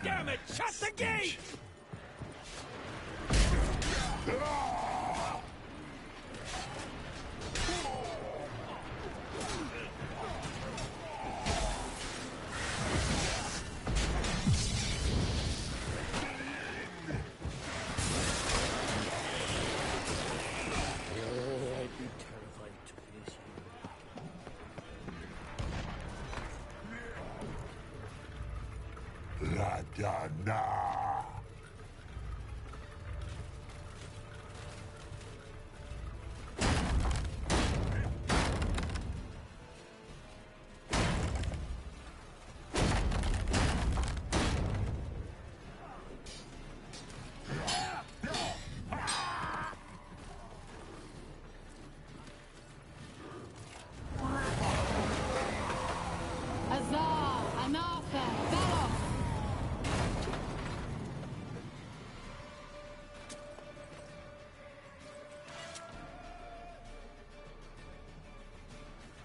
Damn it! Shut the gate! Nah.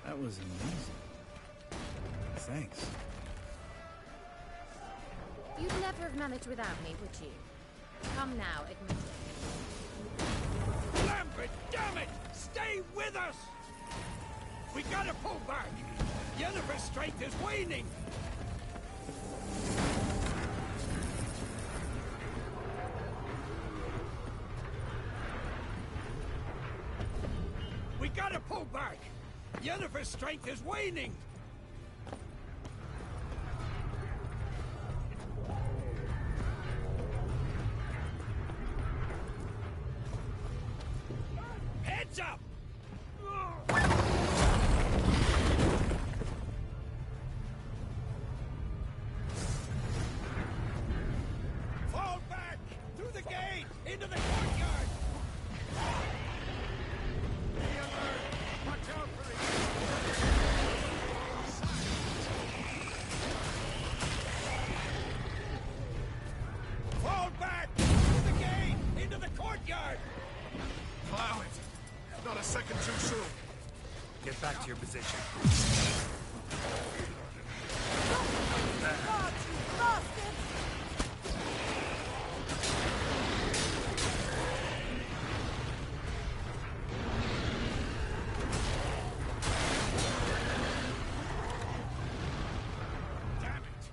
That was amazing. Thanks. You'd never have managed without me, would you? Come now, admit it. Lambert, damn it! Stay with us! We gotta pull back! Yennefer's strength is waning! We gotta pull back! Yennefer's strength is waning! Heads up! Fall back! Through the gate! Into the courtyard! Be alert! Watch out for the... Fall back! Through the gate! Into the courtyard! Plow it! Not a second too soon. Get back to your position. Damn it!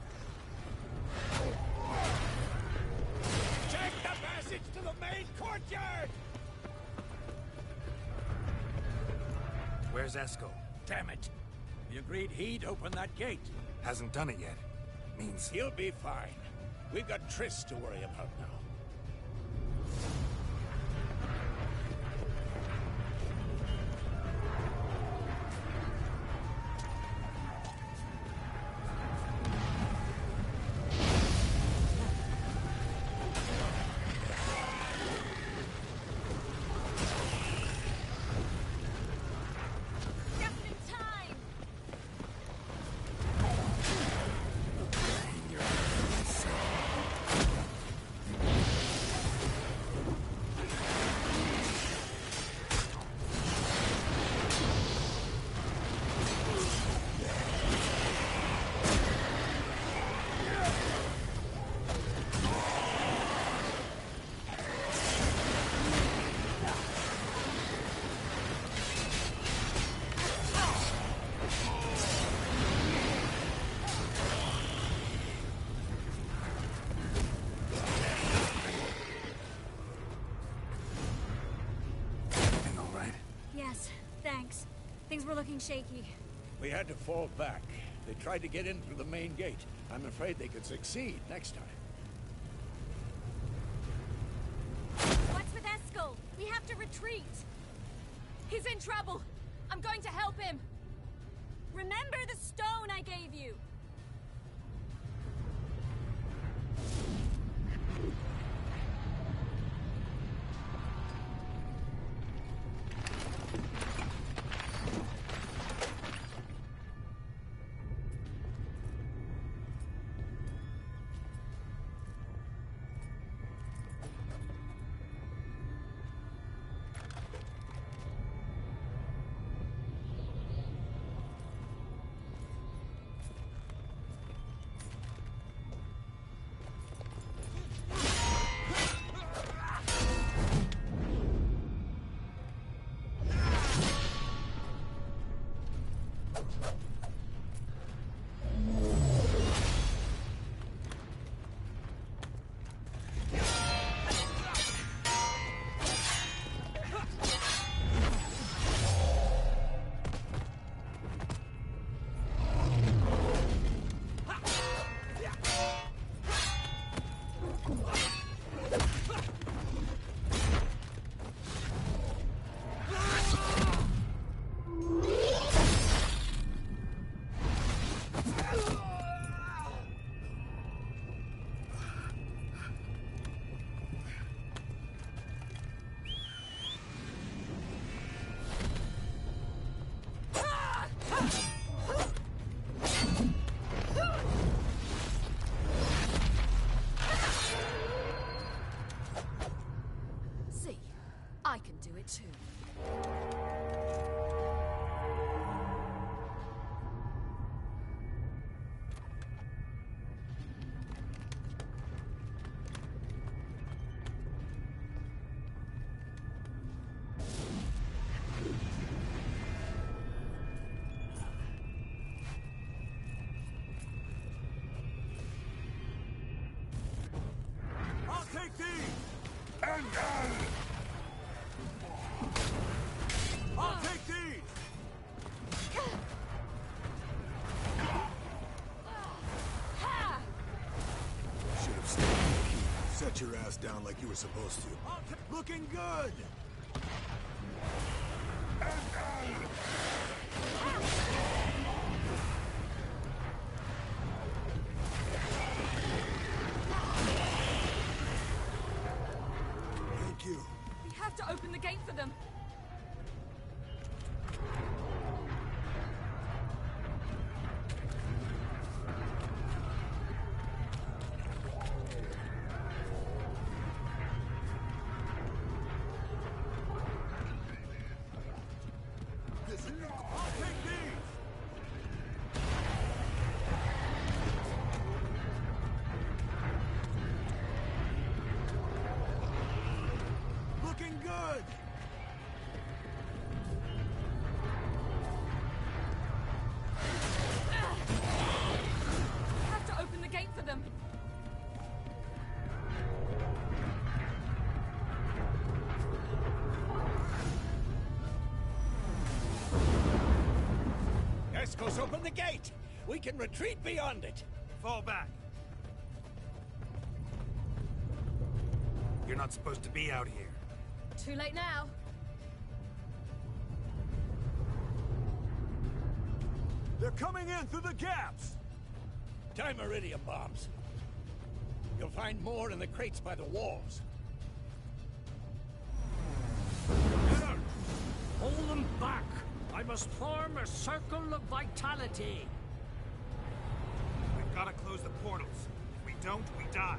Check the passage to the main courtyard! Where's Esco? Damn it! We agreed he'd open that gate. Hasn't done it yet. Means He'll be fine. We've got Triss to worry about now. Just in time! everything all right? Yes, thanks. Things were looking shaky. We had to fall back. They tried to get in through the main gate. I'm afraid they could succeed next time. What's with Eskel? We have to retreat. He's in trouble. I'm going to help him. Remember the stone I gave you? I'll take these! Should have stayed in the key. Set your ass down like you were supposed to. Looking good! Thank you. We have to open the gate for them. I'll take these! Looking good! We have to open the gate for them. Escos, open the gate! We can retreat beyond it! Fall back. You're not supposed to be out here. Too late now. They're coming in through the gaps! Time iridium bombs. You'll find more in the crates by the walls. Hold them back! I must form a circle of vitality. We've got to close the portals. If we don't, we die.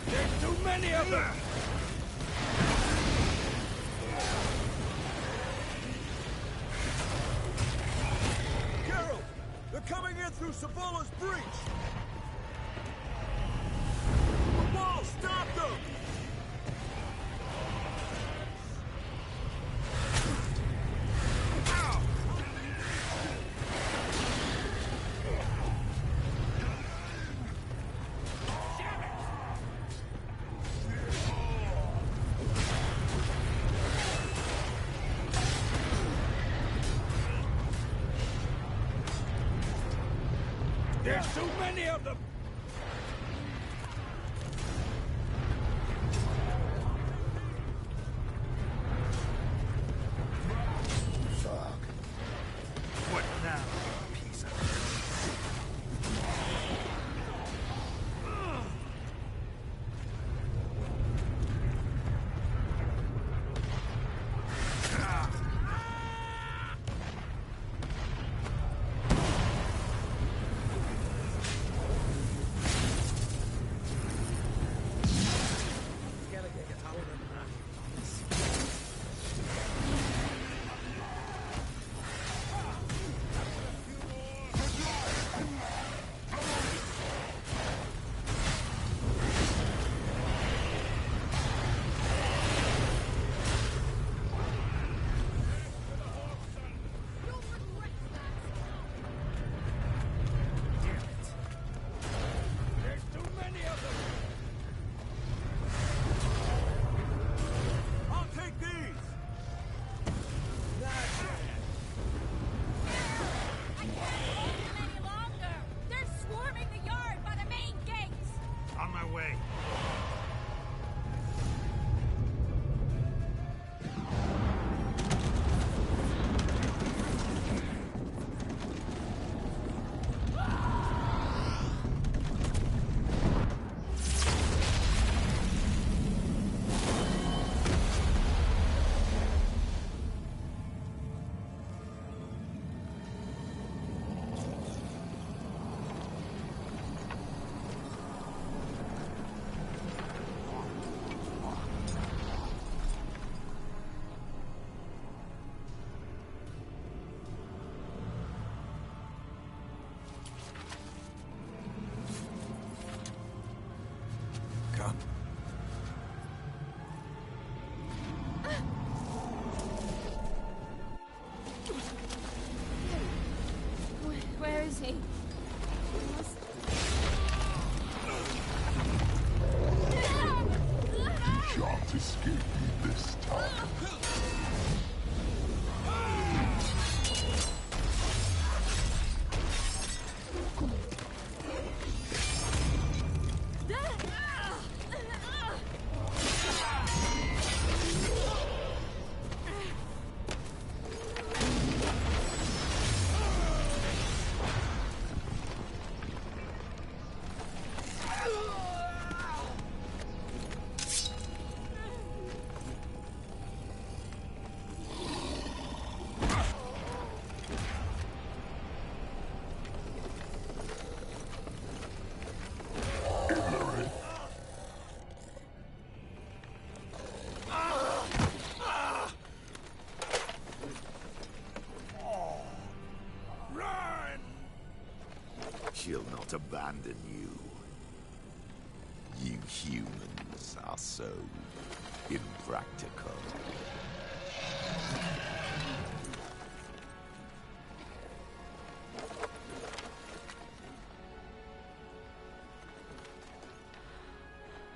There's too many of them! Geralt! They're coming in through Sabola's breach! The wall! Stop them! Ow! There's too many of them! What now, piece of... There's too many of them! I'll take these! I can't hold them any longer. They're swarming the yard by the main gates. On my way. he? He must... Shan't escape me this time. She'll not abandon you. You humans are so impractical.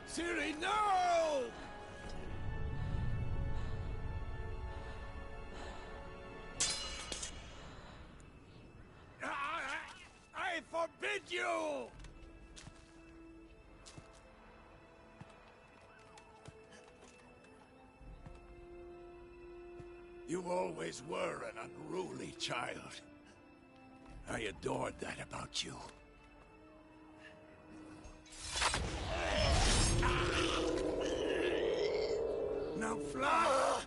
Siri, no! I forbid you! You always were an unruly child. I adored that about you. Now fly!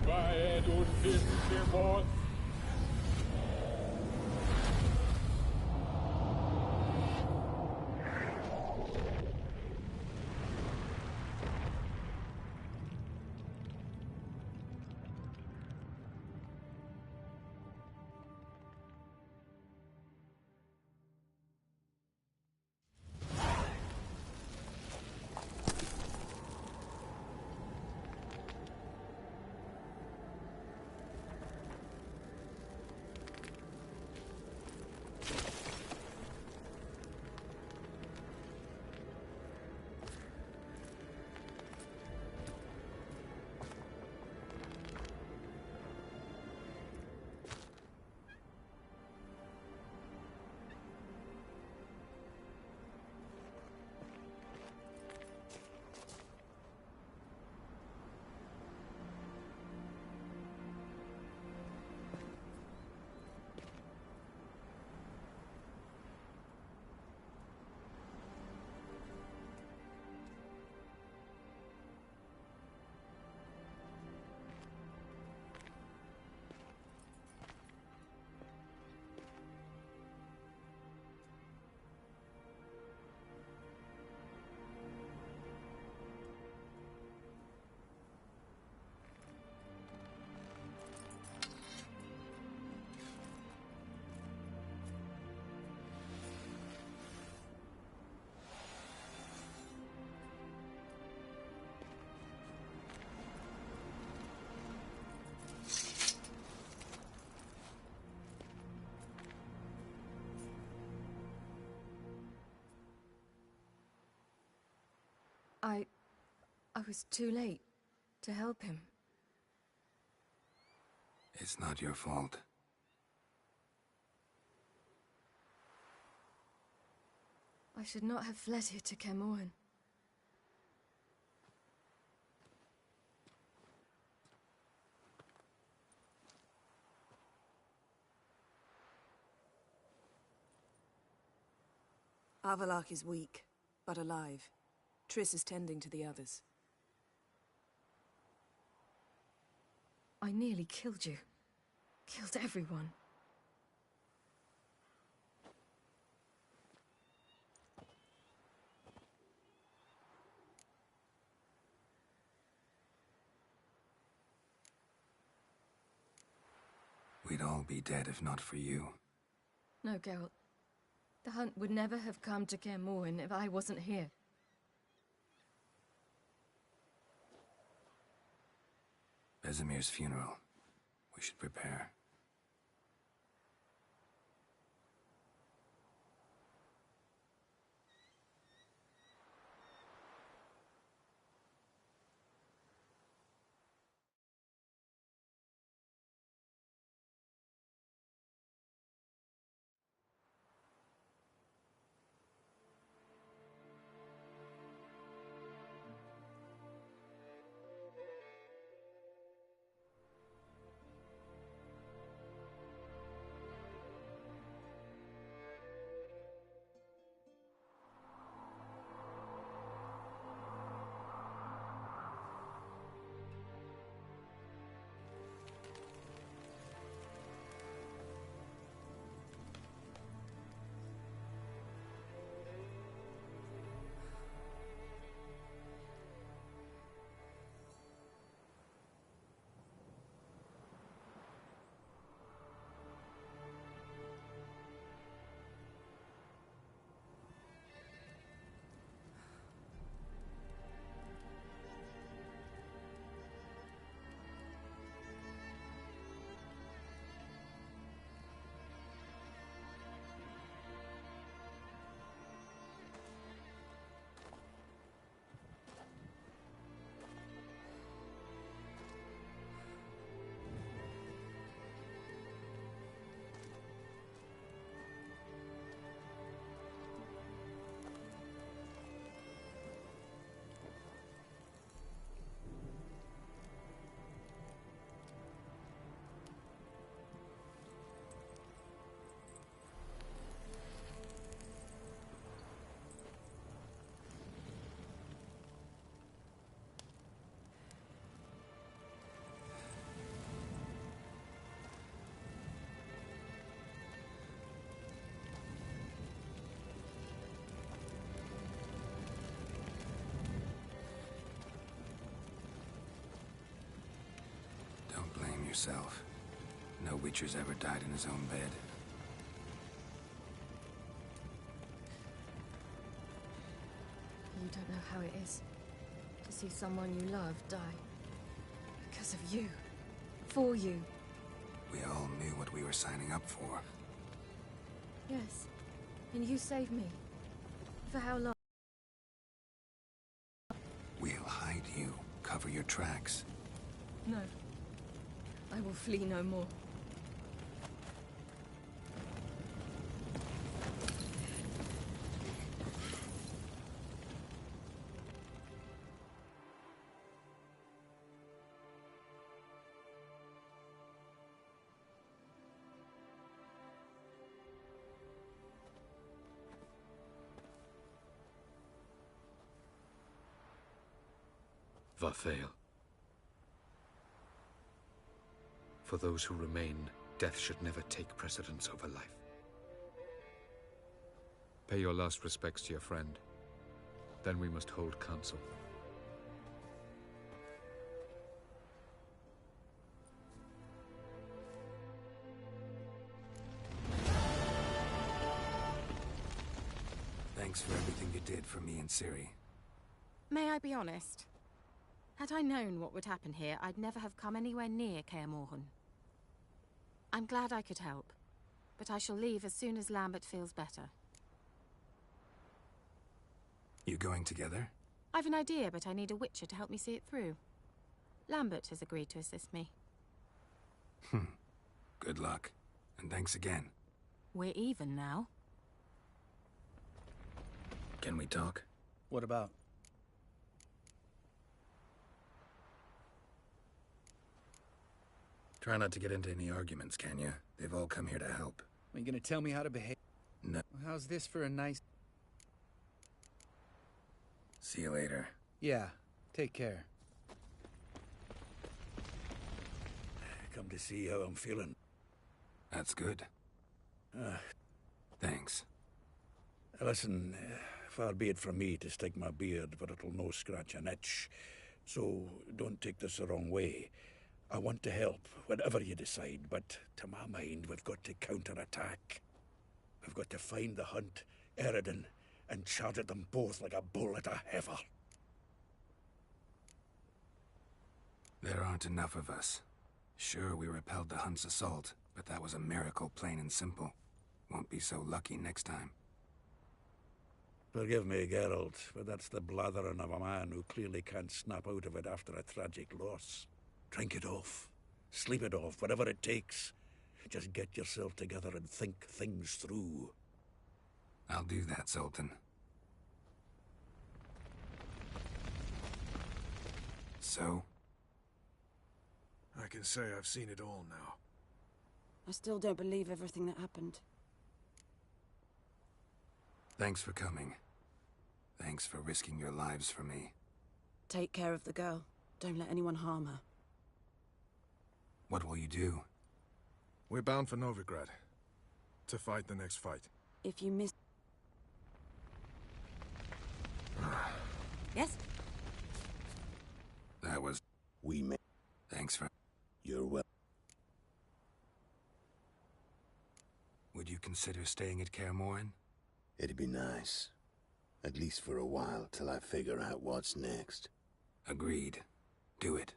Quiet und Wort. I was too late to help him. It's not your fault. I should not have fled here to Caermorhen. Avallac'h is weak, but alive. Triss is tending to the others. I nearly killed you. Killed everyone. We'd all be dead if not for you. No, Geralt. The hunt would never have come to Caermorhen if I wasn't here. Vesemir's funeral. We should prepare. Don't blame yourself. No Witcher's ever died in his own bed. You don't know how it is to see someone you love die. Because of you. For you. We all knew what we were signing up for. Yes. And you saved me. For how long? We'll hide you. Cover your tracks. No. I will flee no more. Varthael. For those who remain, death should never take precedence over life. Pay your last respects to your friend. Then we must hold council. Thanks for everything you did for me and Ciri. May I be honest? Had I known what would happen here, I'd never have come anywhere near Caermorhen. I'm glad I could help, but I shall leave as soon as Lambert feels better. You going together? I've an idea, but I need a witcher to help me see it through. Lambert has agreed to assist me. Good luck. And thanks again. We're even now. Can we talk? What about? Try not to get into any arguments, can you? They've all come here to help. Are you gonna tell me how to behave? No. How's this for a nice... See you later. Yeah, take care. Come to see how I'm feeling. That's good. Thanks. Listen, far be it from me to stick my beard, but it'll no scratch an itch. So don't take this the wrong way. I want to help, whatever you decide, but to my mind, we've got to counterattack. We've got to find the Hunt, Eridan, and charge at them both like a bull at a heifer. There aren't enough of us. Sure, we repelled the Hunt's assault, but that was a miracle, plain and simple. Won't be so lucky next time. Forgive me, Geralt, but that's the blathering of a man who clearly can't snap out of it after a tragic loss. Drink it off. Sleep it off, whatever it takes. Just get yourself together and think things through. I'll do that, Sultan. So? I can say I've seen it all now. I still don't believe everything that happened. Thanks for coming. Thanks for risking your lives for me. Take care of the girl. Don't let anyone harm her. What will you do? We're bound for Novigrad. To fight the next fight. If you miss... Yes? That was... We may... Thanks for... You're well. Would you consider staying at Kaer Morhen? It'd be nice. At least for a while, till I figure out what's next. Agreed. Do it.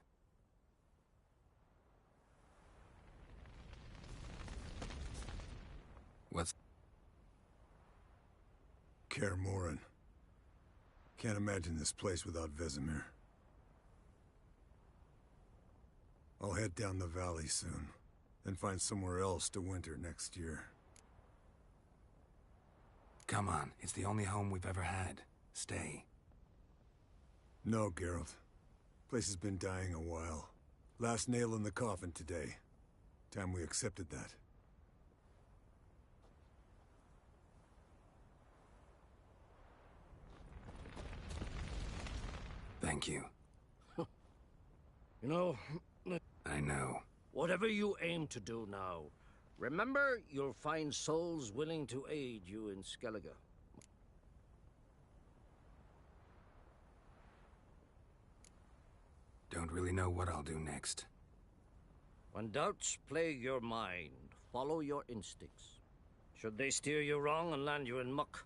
What's... Kaer Morhen. Can't imagine this place without Vesemir. I'll head down the valley soon, then find somewhere else to winter next year. Come on, it's the only home we've ever had. Stay. No, Geralt. Place has been dying a while. Last nail in the coffin today. Time we accepted that. Thank you. You know... I know. Whatever you aim to do now, remember you'll find souls willing to aid you in Skellige. Don't really know what I'll do next. When doubts plague your mind, follow your instincts. Should they steer you wrong and land you in muck,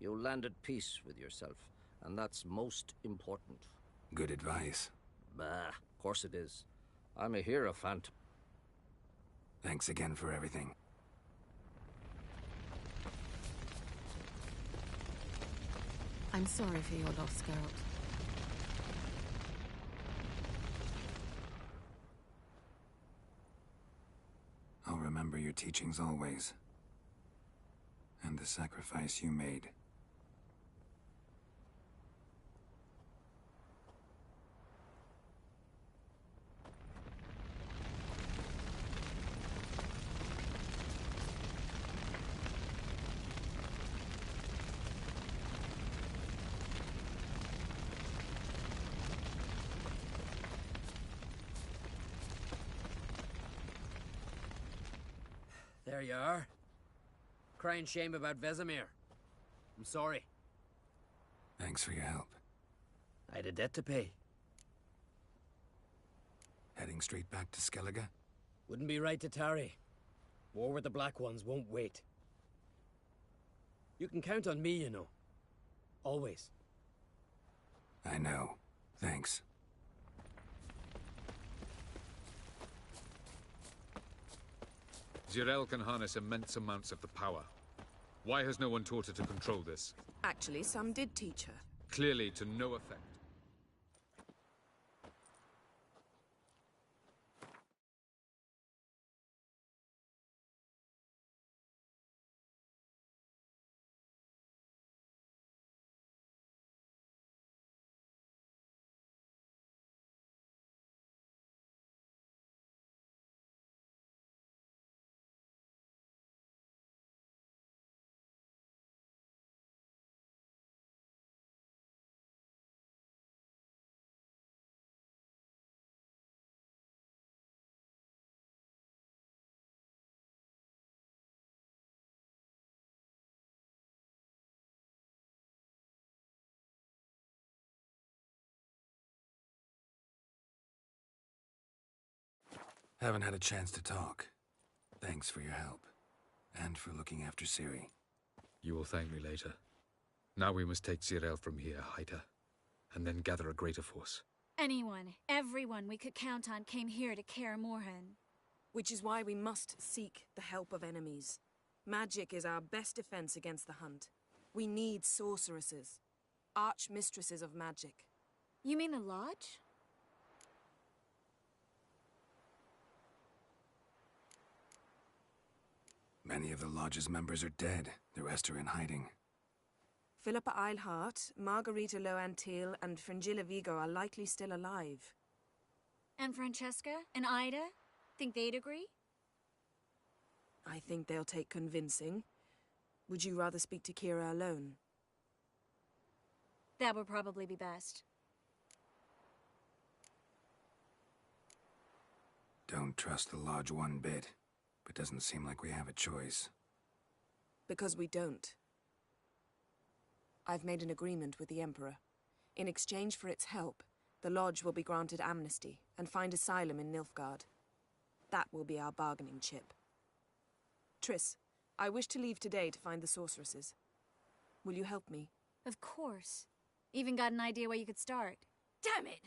you'll land at peace with yourself, and that's most important. Good advice. Bah, of course it is. I'm a hierophant. Thanks again for everything. I'm sorry for your loss, Geralt. I'll remember your teachings always. And the sacrifice you made. There you are. Crying shame about Vesemir. I'm sorry. Thanks for your help. I had a debt to pay. Heading straight back to Skellige? Wouldn't be right to tarry. War with the Black Ones won't wait. You can count on me, you know. Always. I know. Thanks. Zirael can harness immense amounts of the power. Why has no one taught her to control this? Actually, some did teach her. clearly to no effect. Haven't had a chance to talk. Thanks for your help. And for looking after Ciri. You will thank me later. Now we must take Zirel from here, Haida, and then gather a greater force. Anyone, everyone we could count on came here to Kaer Morhen. Which is why we must seek the help of enemies. Magic is our best defense against the hunt. We need sorceresses. Archmistresses of magic. You mean the Lodge? Many of the Lodge's members are dead. The rest are in hiding. Philippa Eilhart, Margarita Loantil, and Fringilla Vigo are likely still alive. And Francesca and Ida? Think they'd agree? I think they'll take convincing. Would you rather speak to Kira alone? That would probably be best. Don't trust the Lodge one bit, but doesn't seem like we have a choice. Because we don't. I've made an agreement with the Emperor. In exchange for its help, the Lodge will be granted amnesty and find asylum in Nilfgaard. That will be our bargaining chip. Triss, I wish to leave today to find the sorceresses. Will you help me? Of course. Even got an idea where you could start. Damn it!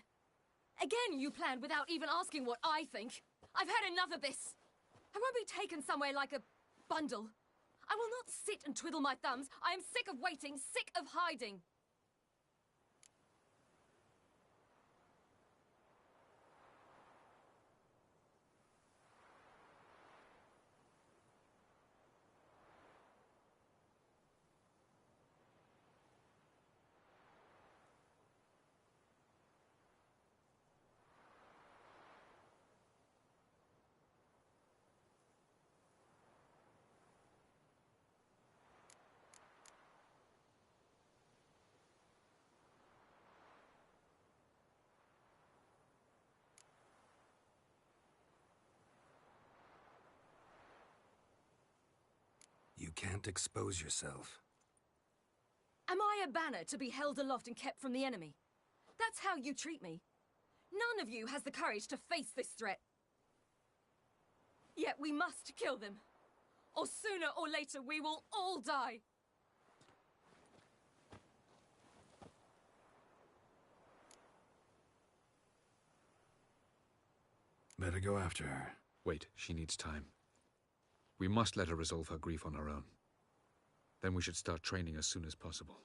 Again you planned without even asking what I think. I've had enough of this. I won't be taken somewhere like a bundle. I will not sit and twiddle my thumbs. I am sick of waiting, sick of hiding. You can't expose yourself. Am I a banner to be held aloft and kept from the enemy? That's how you treat me. None of you has the courage to face this threat. Yet we must kill them. Or sooner or later we will all die. Better go after her. Wait, she needs time. We must let her resolve her grief on her own. Then we should start training as soon as possible.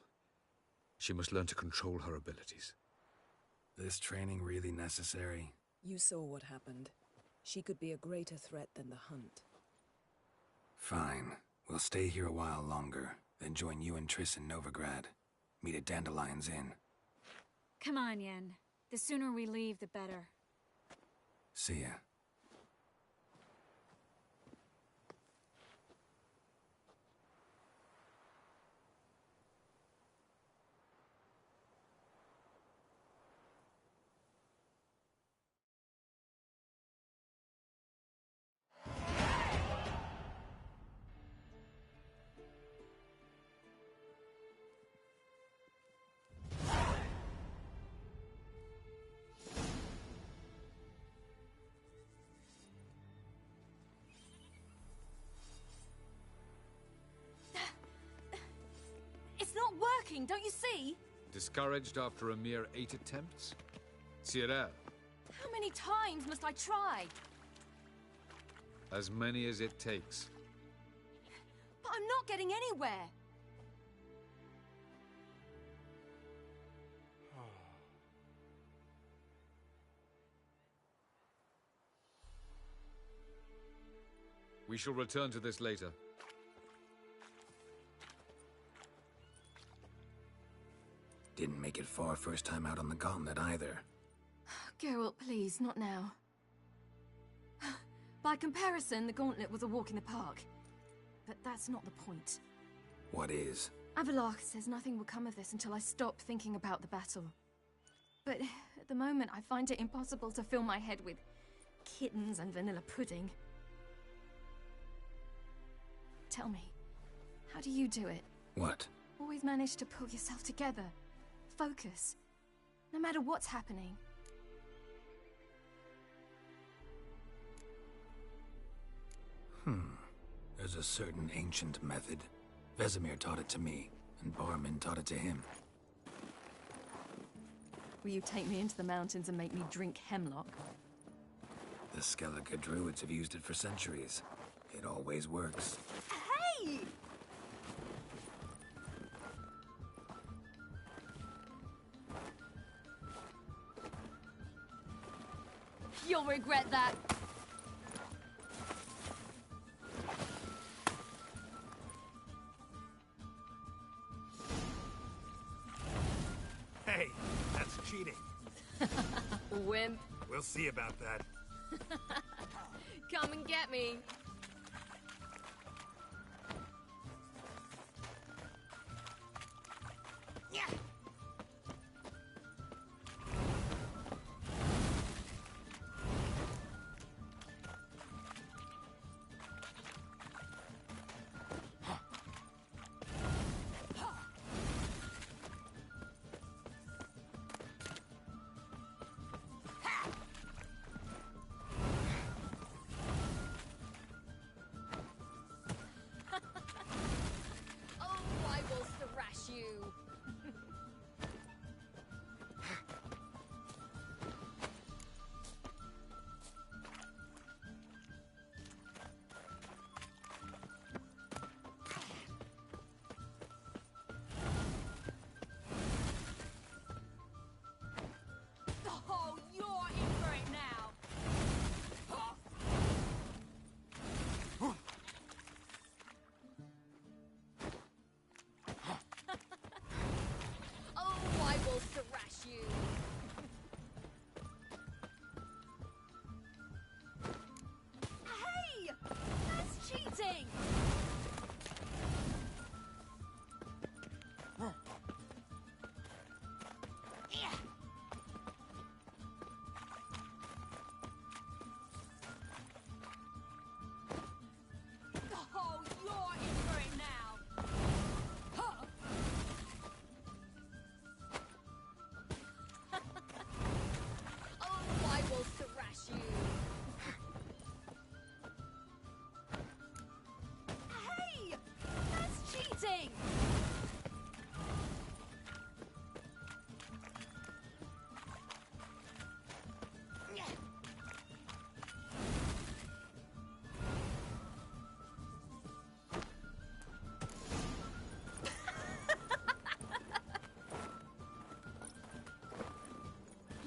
She must learn to control her abilities. This training really necessary? You saw what happened. She could be a greater threat than the hunt. Fine. We'll stay here a while longer, then join you and Triss in Novigrad. Meet at Dandelion's Inn. Come on, Yen. The sooner we leave, the better. See ya. Don't you see? Discouraged after a mere 8 attempts? Cyril. How many times must I try? As many as it takes. But I'm not getting anywhere. We shall return to this later. Didn't make it far first time out on the gauntlet either. Geralt, please, not now. By comparison, the gauntlet was a walk in the park. But that's not the point. What is? Avalach says nothing will come of this until I stop thinking about the battle. But at the moment, I find it impossible to fill my head with kittens and vanilla pudding. Tell me, how do you do it? What? Always manage to pull yourself together. Focus. No matter what's happening. There's a certain ancient method. Vesemir taught it to me, and Barman taught it to him. Will you take me into the mountains and make me drink hemlock? The Skellige druids have used it for centuries. It always works. Hey! You'll regret that. Hey, that's cheating. Wimp. We'll see about that. Come and get me.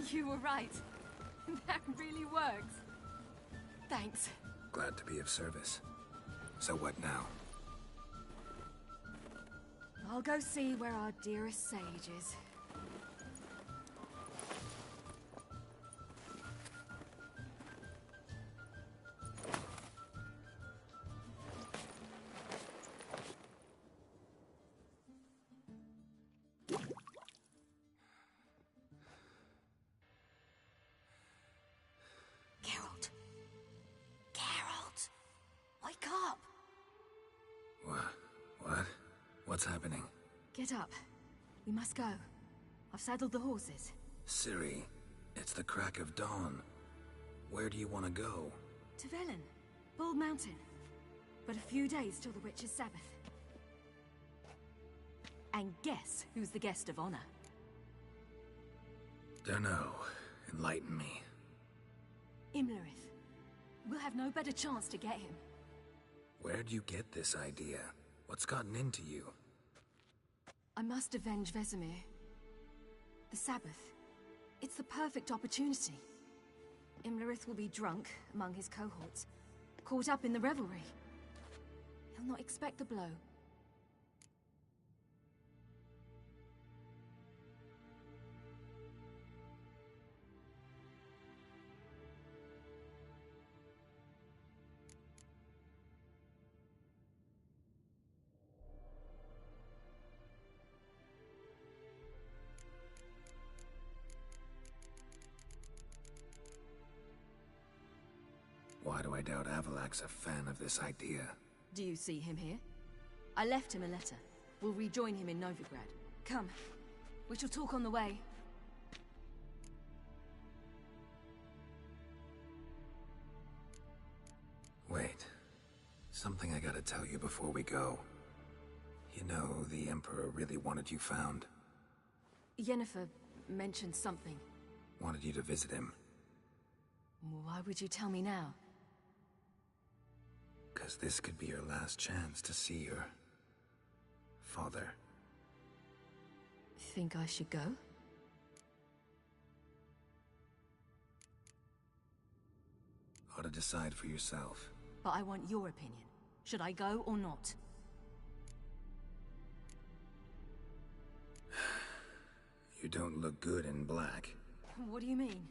You were right. That really works. Thanks. Glad to be of service. So what now? I'll go see where our dearest sage is. Geralt. Geralt! Wake up! What? What's happening? Get up. We must go. I've saddled the horses. Ciri, it's the crack of dawn. Where do you want to go? To Velen. Bald Mountain. But a few days till the Witch's Sabbath. And guess who's the guest of honor? Dunno. Enlighten me. Imlerith. We'll have no better chance to get him. Where'd you get this idea? What's gotten into you? I must avenge Vesemir. The Sabbath. It's the perfect opportunity. Imlerith will be drunk among his cohorts, caught up in the revelry. He'll not expect the blow. Why do I doubt Avalak's a fan of this idea? Do you see him here? I left him a letter. We'll rejoin him in Novigrad. Come. We shall talk on the way. Wait. Something I gotta tell you before we go. You know, the Emperor really wanted you found. Yennefer mentioned something. Wanted you to visit him. Why would you tell me now? 'Cause this could be your last chance to see your father. Think I should go? Ought to decide for yourself. But I want your opinion. Should I go or not? You don't look good in black. What do you mean?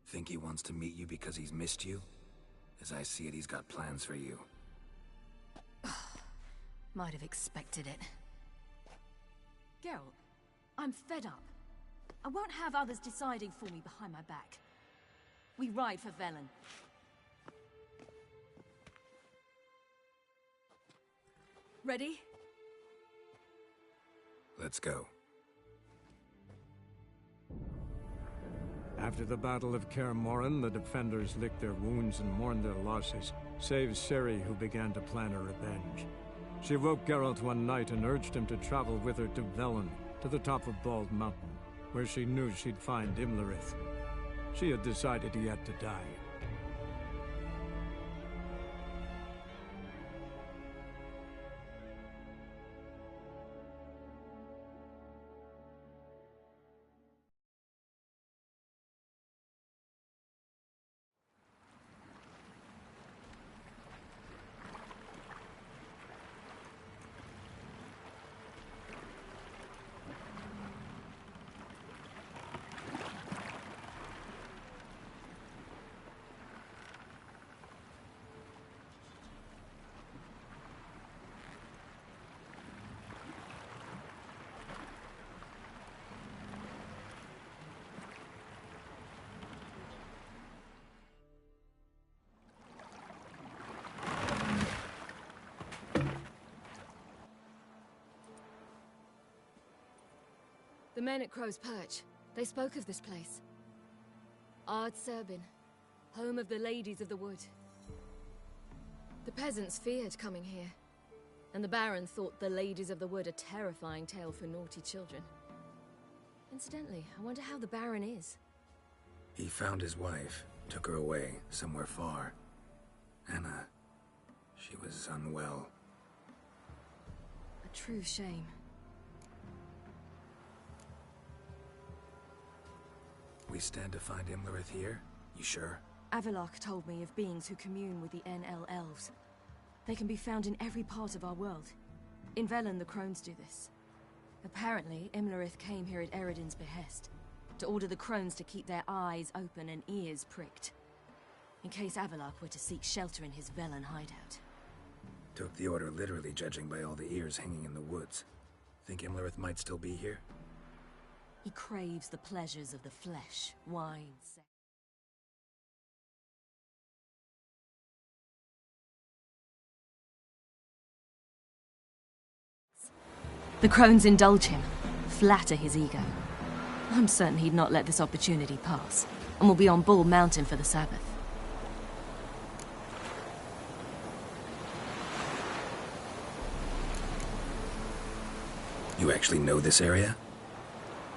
Think he wants to meet you because he's missed you? As I see it, he's got plans for you. Might have expected it. Geralt, I'm fed up. I won't have others deciding for me behind my back. We ride for Velen. Ready? Let's go. After the Battle of Kaer Morhen, the defenders licked their wounds and mourned their losses, save Ciri, who began to plan her revenge. She woke Geralt one night and urged him to travel with her to Velen, to the top of Bald Mountain, where she knew she'd find Imlerith. She had decided he had to die. The men at Crow's Perch, they spoke of this place. Ard Serbin, home of the Ladies of the Wood. The peasants feared coming here, and the Baron thought the Ladies of the Wood a terrifying tale for naughty children. Incidentally, I wonder how the Baron is. He found his wife, took her away, somewhere far. Anna, she was unwell. A true shame. We stand to find Imlerith here? You sure? Avalok told me of beings who commune with the NL elves. They can be found in every part of our world. In Velen, the Crones do this. Apparently, Imlerith came here at Eredin's behest, to order the Crones to keep their eyes open and ears pricked, in case Avalok were to seek shelter in his Velen hideout. Took the order literally, judging by all the ears hanging in the woods. Think Imlerith might still be here? He craves the pleasures of the flesh, wine, sex. The Crones indulge him, flatter his ego. I'm certain he'd not let this opportunity pass, and will be on Bull Mountain for the Sabbath. You actually know this area?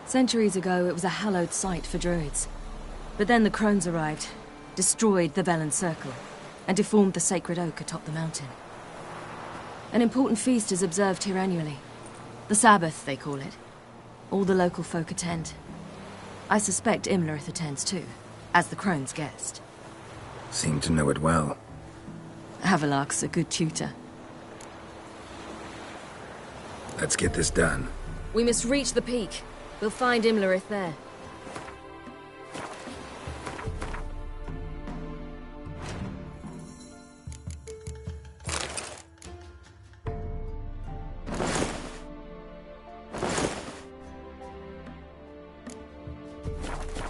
Centuries ago, it was a hallowed site for druids. But then the Crones arrived, destroyed the Velen Circle, and deformed the sacred oak atop the mountain. An important feast is observed here annually. The Sabbath, they call it. All the local folk attend. I suspect Imlerith attends too, as the Crone's guest. Seem to know it well. Havelock's a good tutor. Let's get this done. We must reach the peak. We'll find Imlerith there.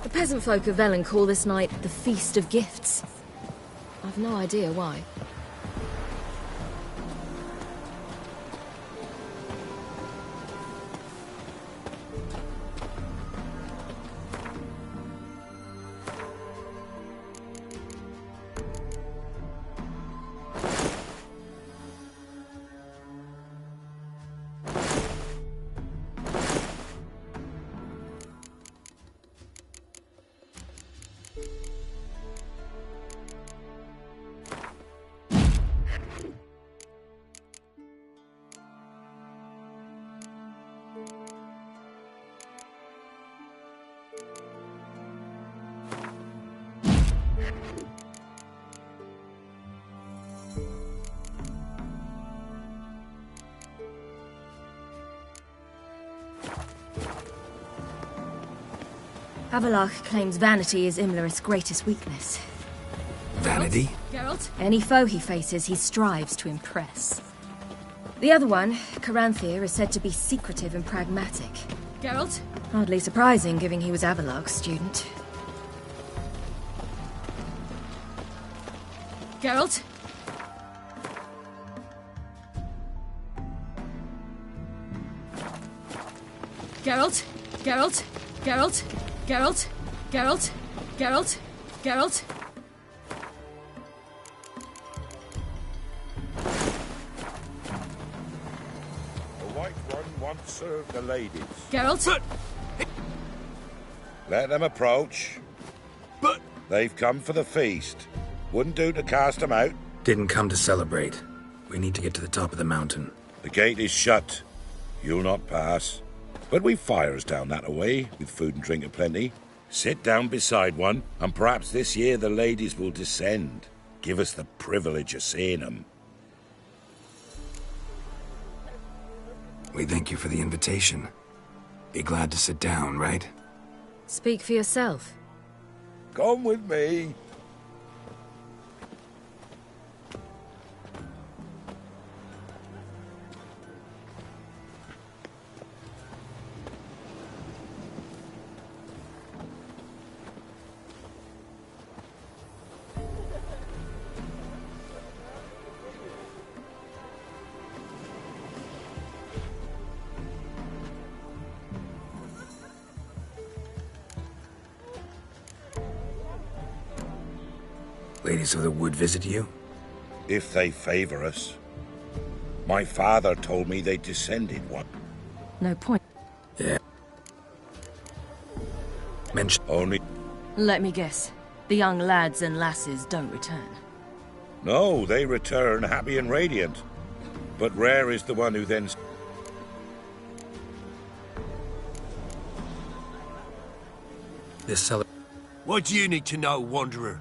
The peasant folk of Velen call this night the Feast of Gifts. I've no idea why. Havelock claims vanity is Imlerith's greatest weakness. Vanity? Geralt? Any foe he faces, he strives to impress. The other one, Caranthir, is said to be secretive and pragmatic. Geralt? Hardly surprising, given he was Havelock's student. Geralt? Geralt? Geralt? Geralt? Geralt? Geralt? Geralt? Geralt? The White One once served the ladies. Geralt? Let them approach. But... They've come for the feast. Wouldn't do to cast them out. Didn't come to celebrate. We need to get to the top of the mountain. The gate is shut. You'll not pass. But we've fires down that away, with food and drink aplenty. Sit down beside one, and perhaps this year the ladies will descend. Give us the privilege of seeing them. We thank you for the invitation. Be glad to sit down, right? Speak for yourself. Come with me. Ladies of the Wood visit you? If they favor us. My father told me they descended one. No point. Yeah. Mention only. Let me guess. The young lads and lasses don't return. No, they return happy and radiant. But rare is the one who then... This cellar... What do you need to know, Wanderer?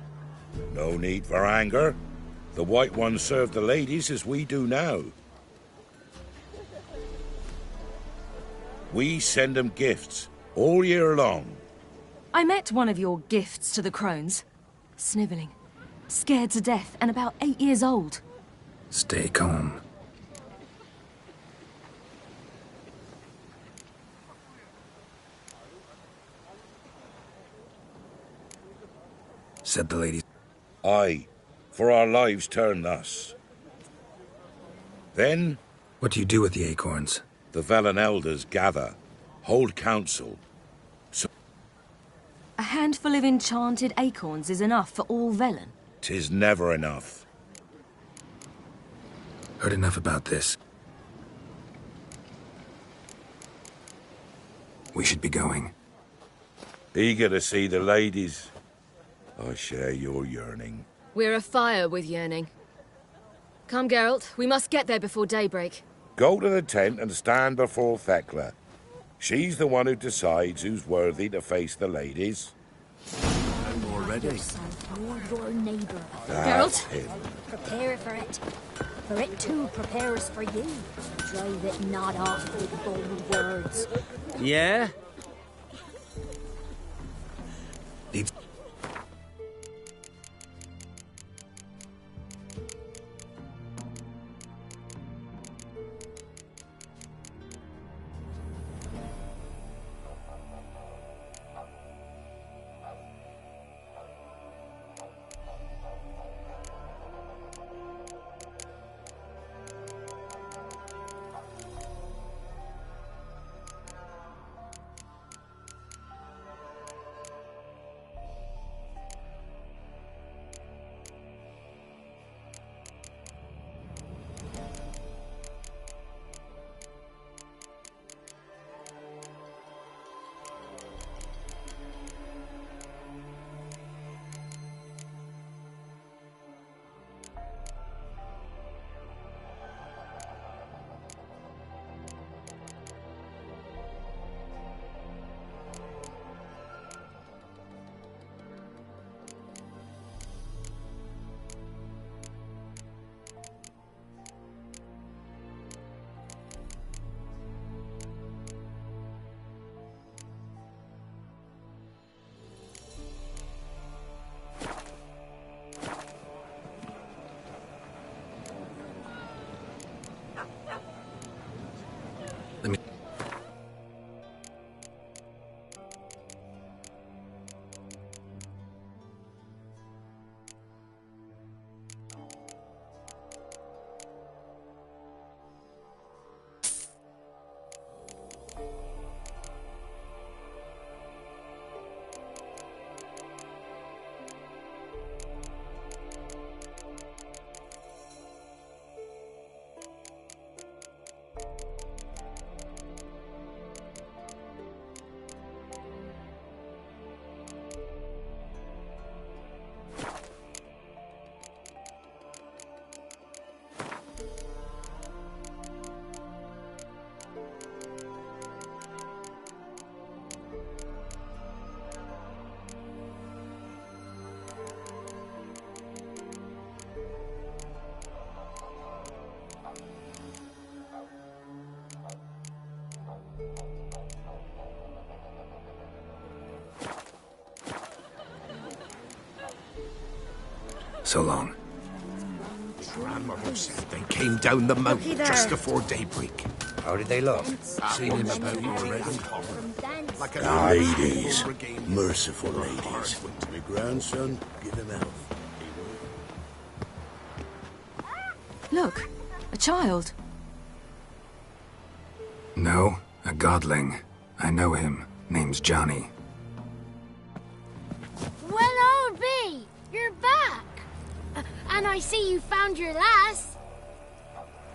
No need for anger. The White Ones serve the ladies as we do now. We send them gifts all year long. I met one of your gifts to the crones. Snivelling. Scared to death and about 8 years old. Stay calm. Said the ladies. Aye, for our lives turn thus. Then... What do you do with the acorns? The Velen elders gather, hold council. So... A handful of enchanted acorns is enough for all Velen. 'Tis never enough. Heard enough about this. We should be going. Eager to see the ladies. I share your yearning. We're afire with yearning. Come, Geralt. We must get there before daybreak. Go to the tent and stand before Thekla. She's the one who decides who's worthy to face the ladies. No more already. You're your neighbor. That's him. Prepare for it. For it too prepares for you. Drive it not off with bold words. Yeah? So long. Grandmother said they came down the mountain just before daybreak. How did they look? Seen him about already. Like an Ladies. Merciful ladies. My grandson, give him health. Look, a child. No, a godling. I know him. Name's Johnny. Well, old B, you're back. And I see you found your lass.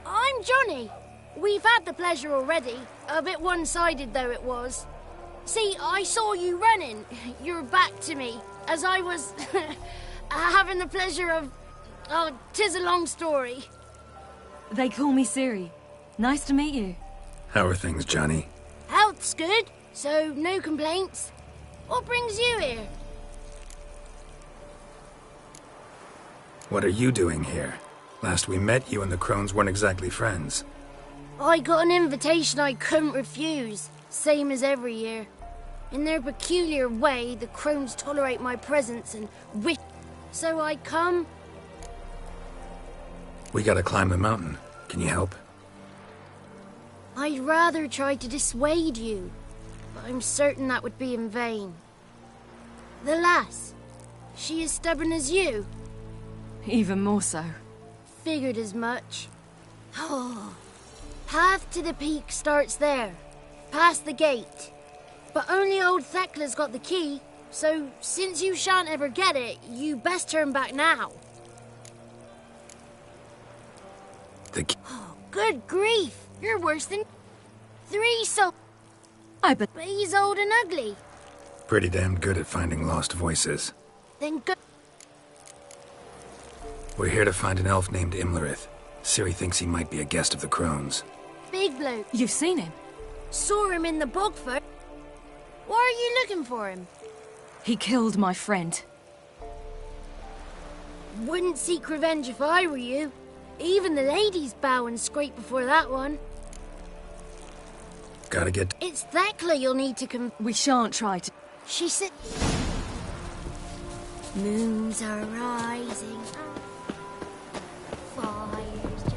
I'm Johnny. We've had the pleasure already. A bit one-sided though it was. See, I saw you running. Your back to me. As I was having the pleasure of... Oh, 'tis a long story. They call me Siri. Nice to meet you. How are things, Johnny? Health's good, so no complaints. What brings you here? What are you doing here? Last we met, you and the crones weren't exactly friends. I got an invitation I couldn't refuse, same as every year. In their peculiar way, the crones tolerate my presence and wish. So I come. We gotta climb the mountain. Can you help? I'd rather try to dissuade you, but I'm certain that would be in vain. The lass, she as stubborn as you? Even more so. Figured as much. Oh. Path to the peak starts there, past the gate. But only old Thekla's got the key, so since you shan't ever get it, you best turn back now. The key? Oh, good grief! You're worse than 3 so... But he's old and ugly. Pretty damn good at finding lost voices. Then go... We're here to find an elf named Imlerith. Ciri thinks he might be a guest of the crones. Big bloke. You've seen him? Saw him in the bog first. Why are you looking for him? He killed my friend. Wouldn't seek revenge if I were you. Even the ladies bow and scrape before that one. Gotta get... It's Thekla you'll need to We shan't try to... She said... Moons are rising. Fires just...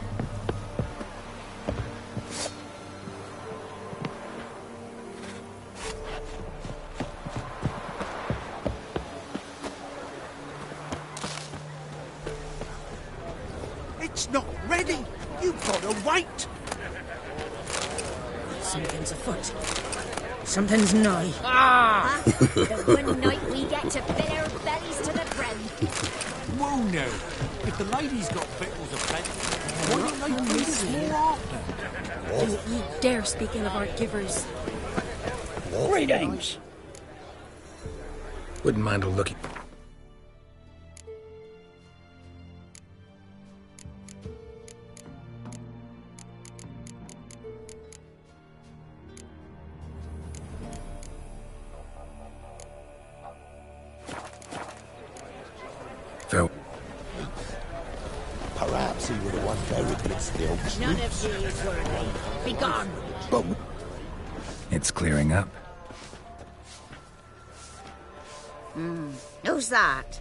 It's not ready. You've got to wait. Something's afoot. Something's nigh. Ah! The one night we get to fill our bellies to the brim. Whoa now. If the ladies got victuals of plenty, why don't they feed us more often? Don't you dare speak ill of our givers. Greetings. Wouldn't mind a looking... Perhaps he would have won very good still. None of these were they. Be gone. But It's clearing up. Who's that?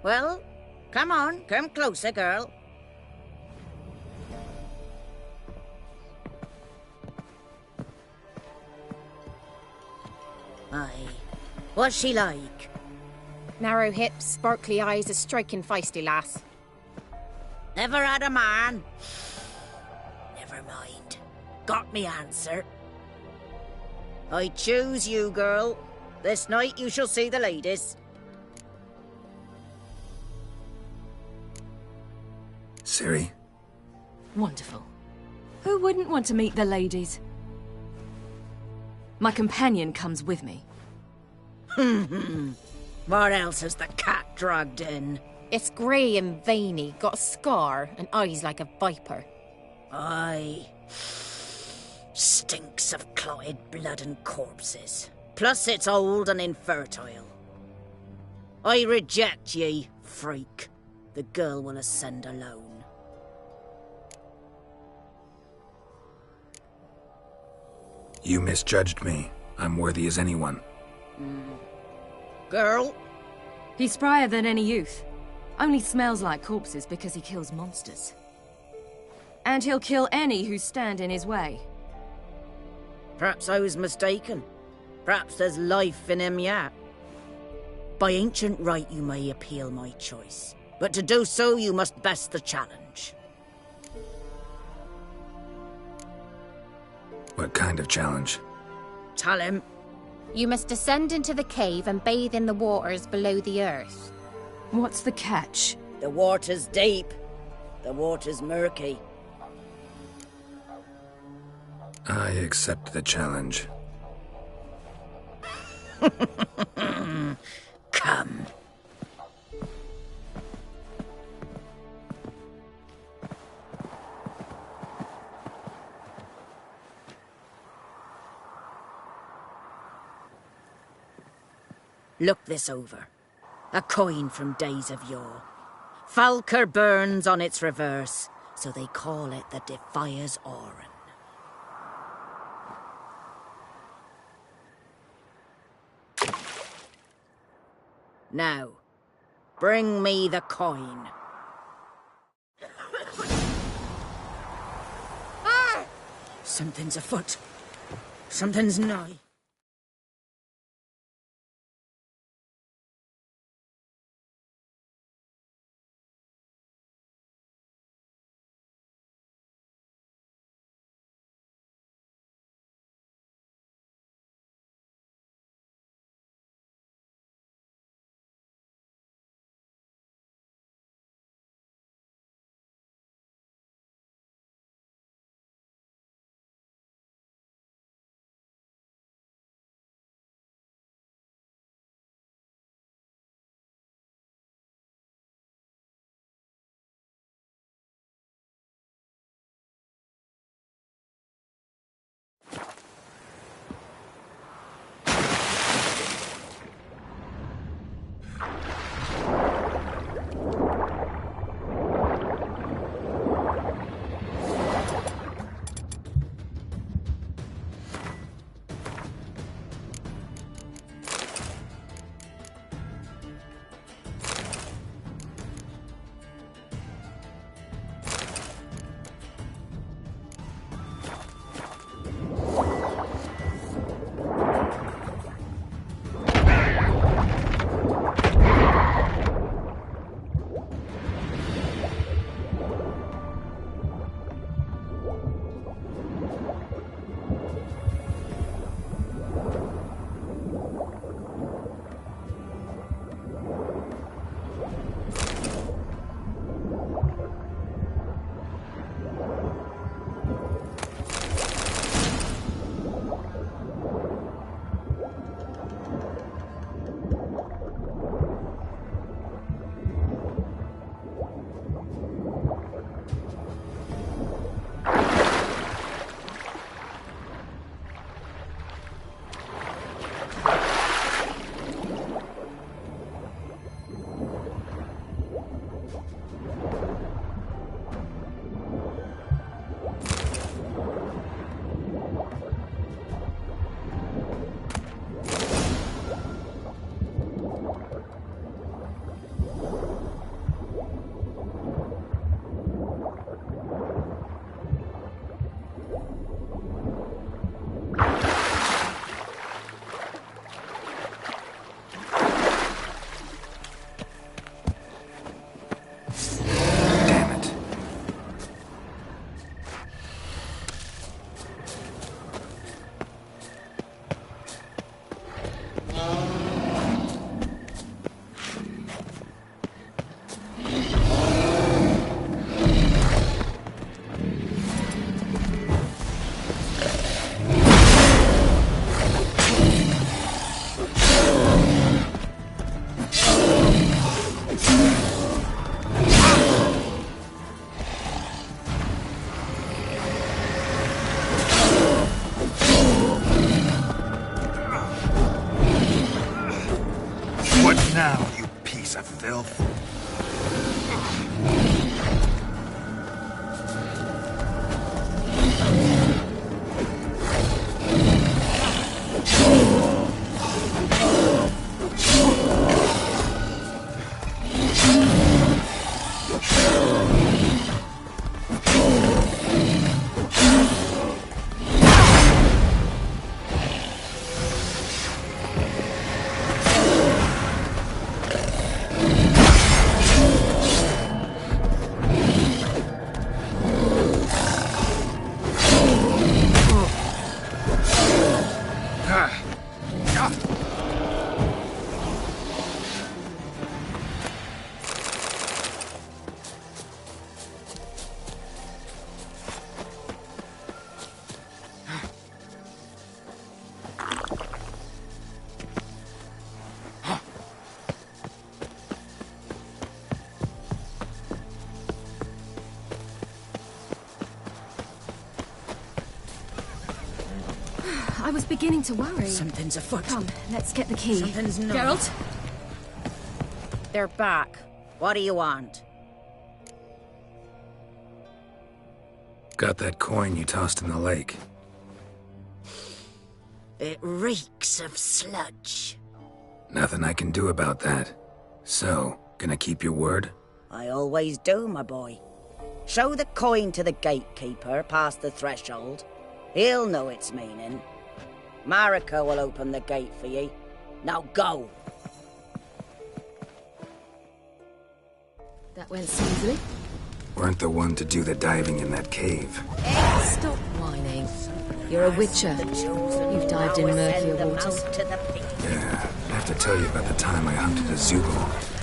Well, come on, come closer, girl. Aye. What's she like? Narrow hips, sparkly eyes, a striking feisty lass. Never had a man. Never mind. Got me answer. I choose you, girl. This night you shall see the ladies. Ciri? Wonderful. Who wouldn't want to meet the ladies? My companion comes with me. What else has the cat dragged in? It's grey and veiny, got a scar, and eyes like a viper. Aye. Stinks of clotted blood and corpses. Plus it's old and infertile. I reject ye, freak. The girl will ascend alone. You misjudged me. I'm worthy as anyone. Girl? He's sprier than any youth. Only smells like corpses because he kills monsters. And he'll kill any who stand in his way. Perhaps I was mistaken. Perhaps there's life in him yet. By ancient right you may appeal my choice. But to do so you must best the challenge. What kind of challenge? Tell him. You must descend into the cave and bathe in the waters below the earth. What's the catch? The water's deep. The water's murky. I accept the challenge. Come. Look this over. A coin from days of yore. Falker burns on its reverse, so they call it the Defier's Oran. Now, bring me the coin. Something's afoot. Something's nigh. down, you piece of filth. I was beginning to worry. Something's afoot. Come, let's get the key. Something's not. Geralt? They're back. What do you want? Got that coin you tossed in the lake. It reeks of sludge. Nothing I can do about that. So, gonna keep your word? I always do, my boy. Show the coin to the gatekeeper past the threshold. He'll know its meaning. Marika will open the gate for ye. Now go! That went smoothly. Weren't the one to do the diving in that cave. Stop whining. You're a witcher. You've dived in murkier waters. Yeah, I have to tell you about the time I hunted a Zubul.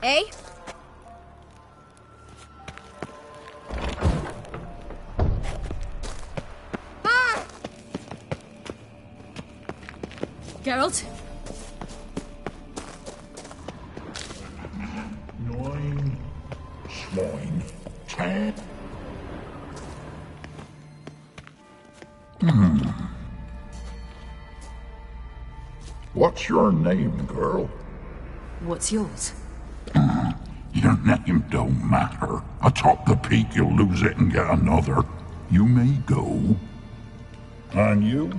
Eh? Ah! Geralt? 9, 9, 10. What's your name, girl? What's yours? Your name don't matter. Atop the peak, you'll lose it and get another. You may go. And you?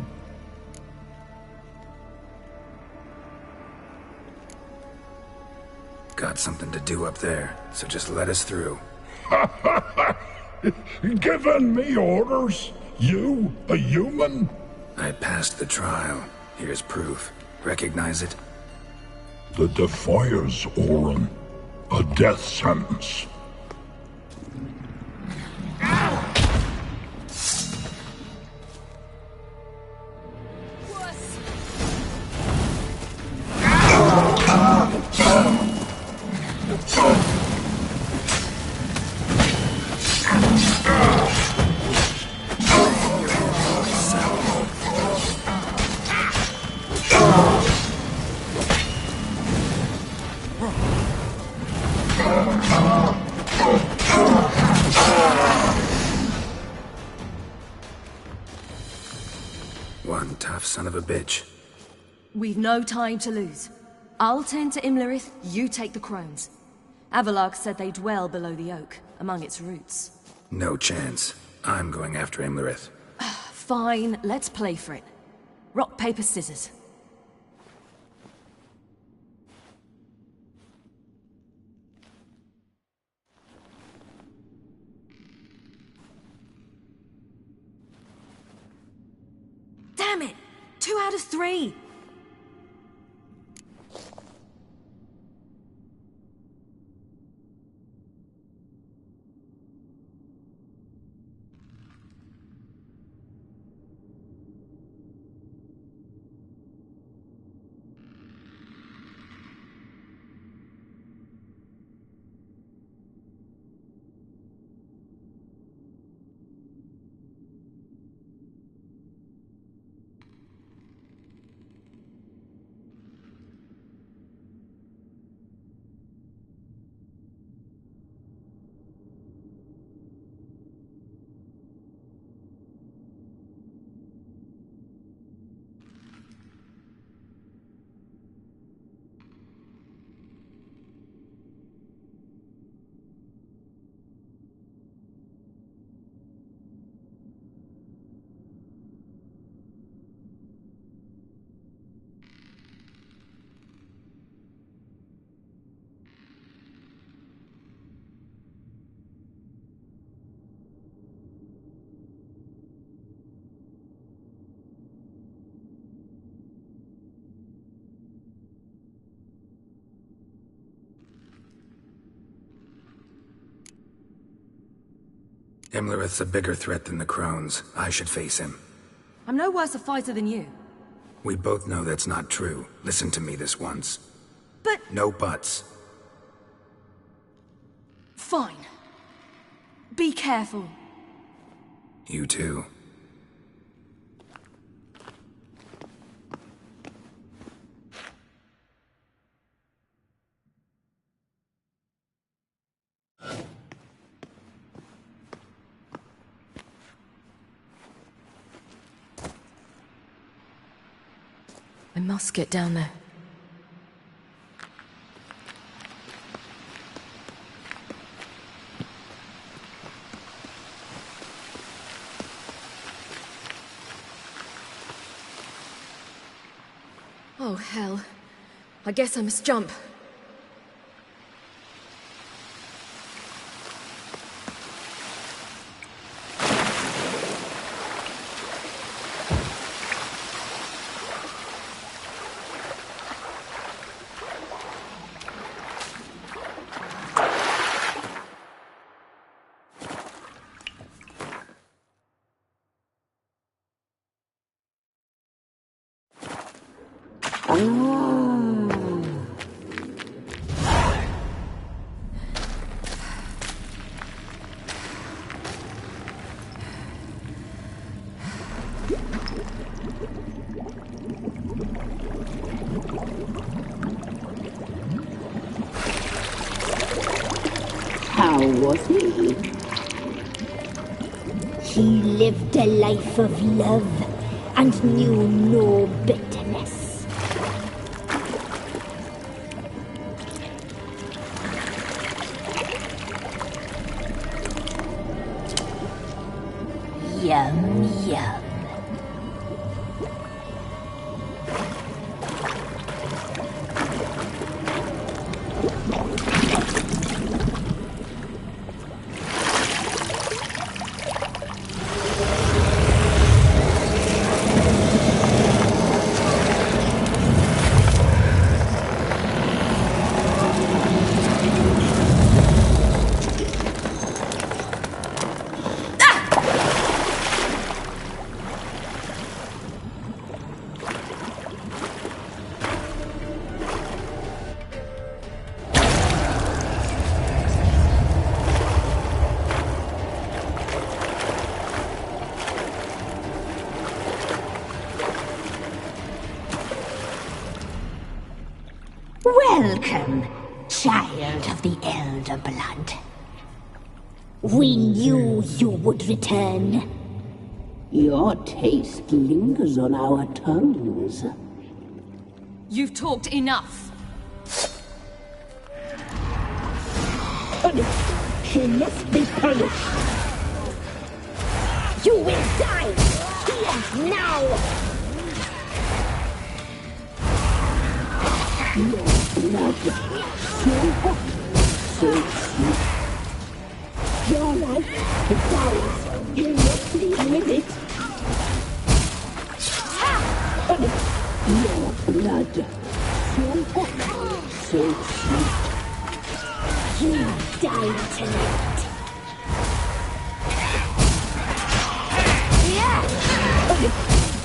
Got something to do up there, so just let us through. Giving me orders? You, a human? I passed the trial. Here's proof. Recognize it? The Defier's Orin. A death sentence. One tough son of a bitch. We've no time to lose. I'll tend to Imlerith, you take the crones. Avalark said they dwell below the oak, among its roots. No chance. I'm going after Imlerith. Fine, let's play for it. Rock, paper, scissors. Damn it! 2 out of 3! Imlerith's a bigger threat than the Crones. I should face him. I'm no worse a fighter than you. We both know that's not true. Listen to me this once. But... No buts. Fine. Be careful. You too. I must get down there. Oh, hell. I guess I must jump. How was he? He lived a life of love and knew no bitterness. Yum, yum. Welcome, child of the Elder Blood. We knew you would return. Your taste lingers on our tongues. You've talked enough. She must be punished. You will die here now. Your blood, so hot, so sweet. Your life is ours. You must leave with it. Your blood, so hot, so sweet. You die tonight.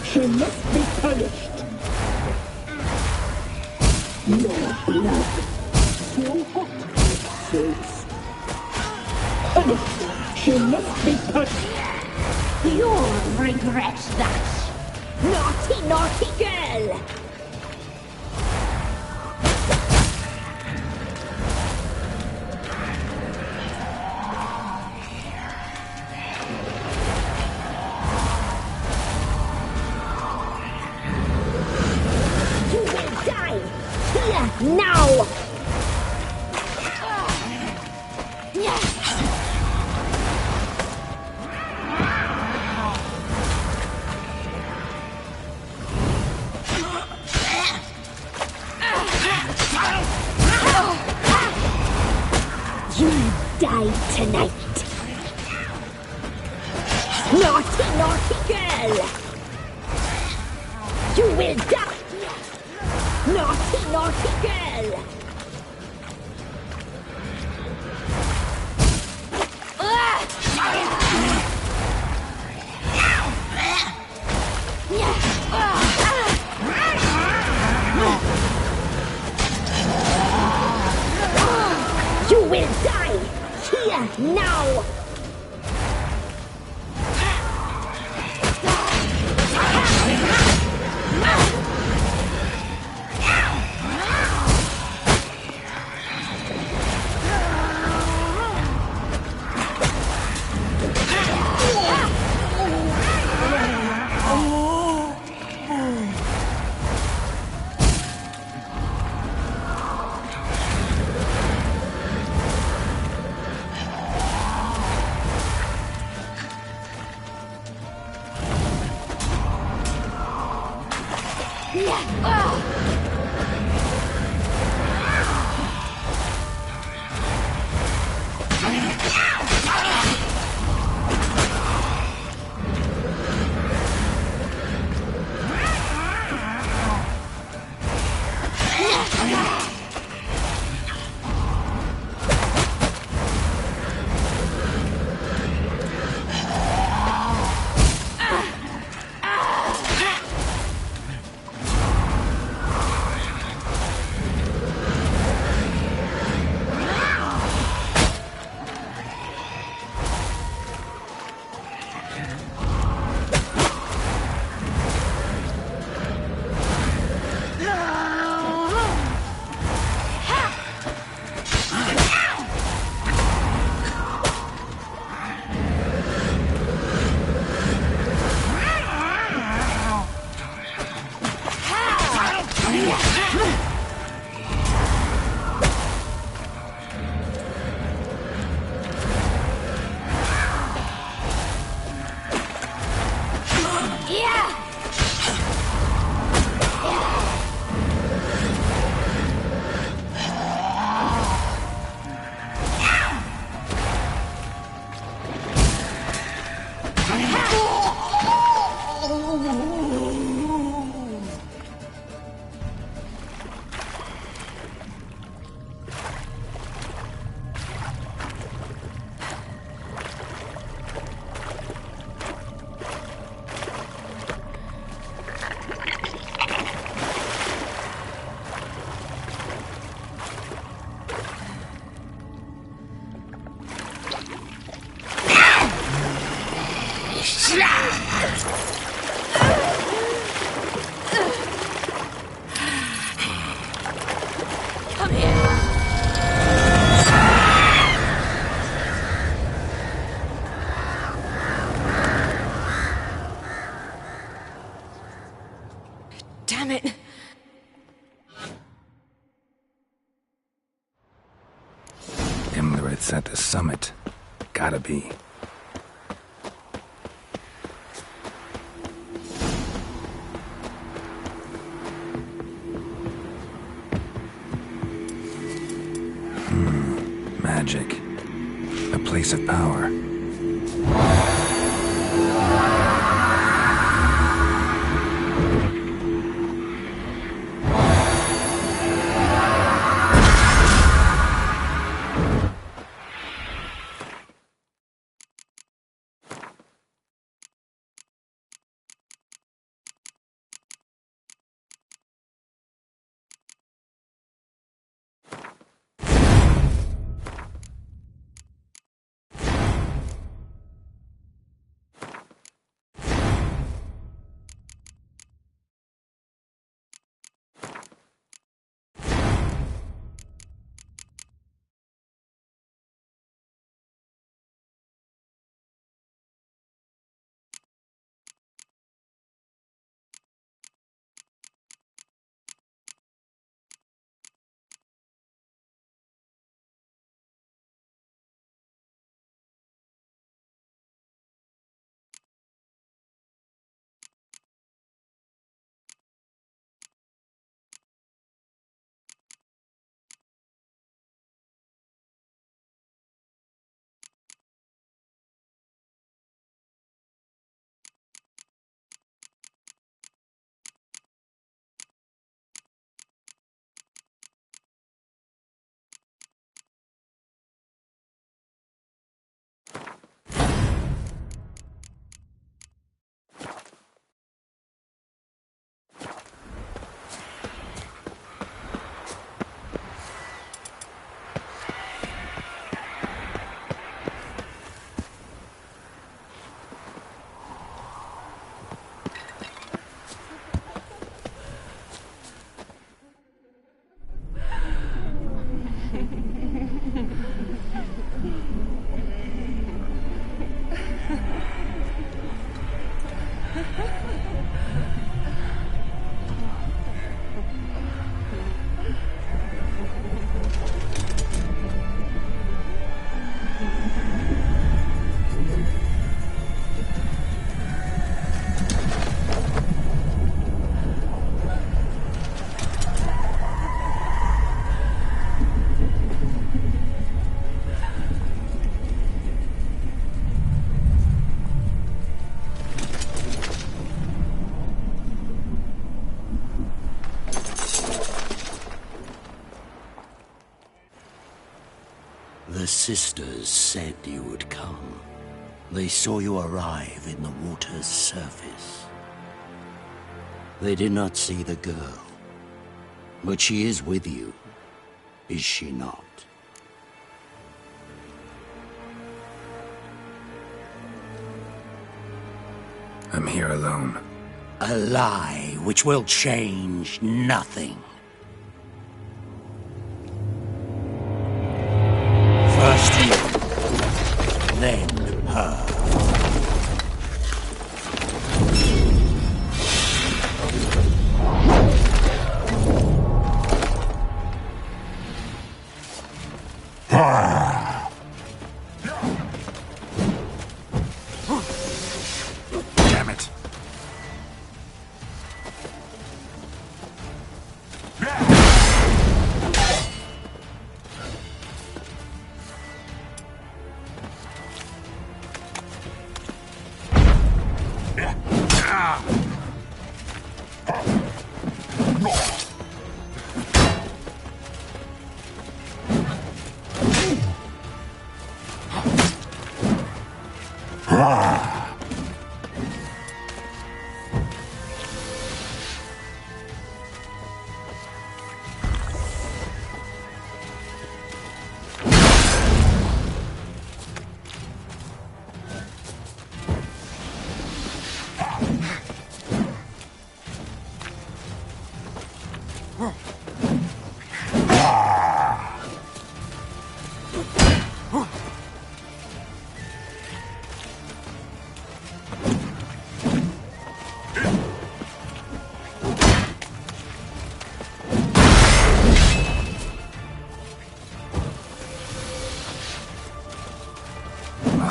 She must be punished. Your blood, so hot, so sweet. She must be punished. You'll regret that. Naughty, naughty girl. Now! You die tonight. Naughty, naughty girl! You will die! Naughty, naughty girl! Damn it! Imlerith's at the summit. Gotta be. Magic. A place of power. The sisters said you would come. They saw you arrive in the water's surface. They did not see the girl. But she is with you, is she not? I'm here alone. A lie which will change nothing. First you, then her. Damn it.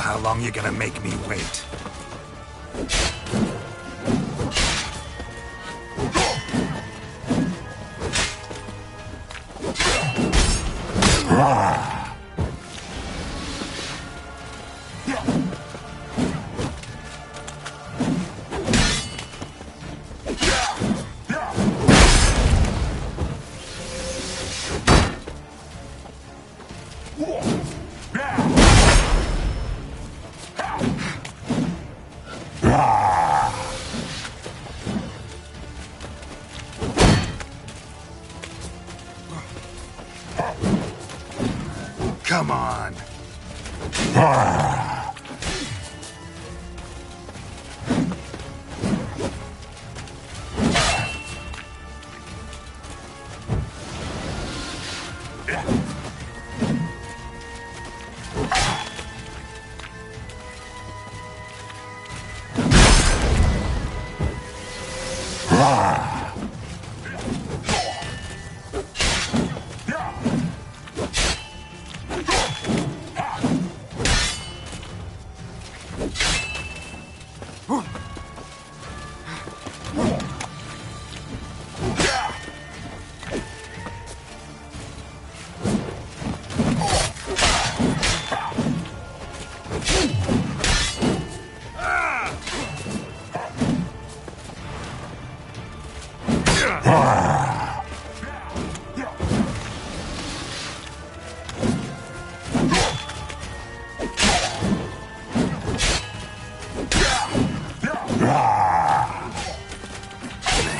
How long you gonna make me wait? Come on.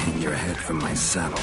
Hang your head from my saddle.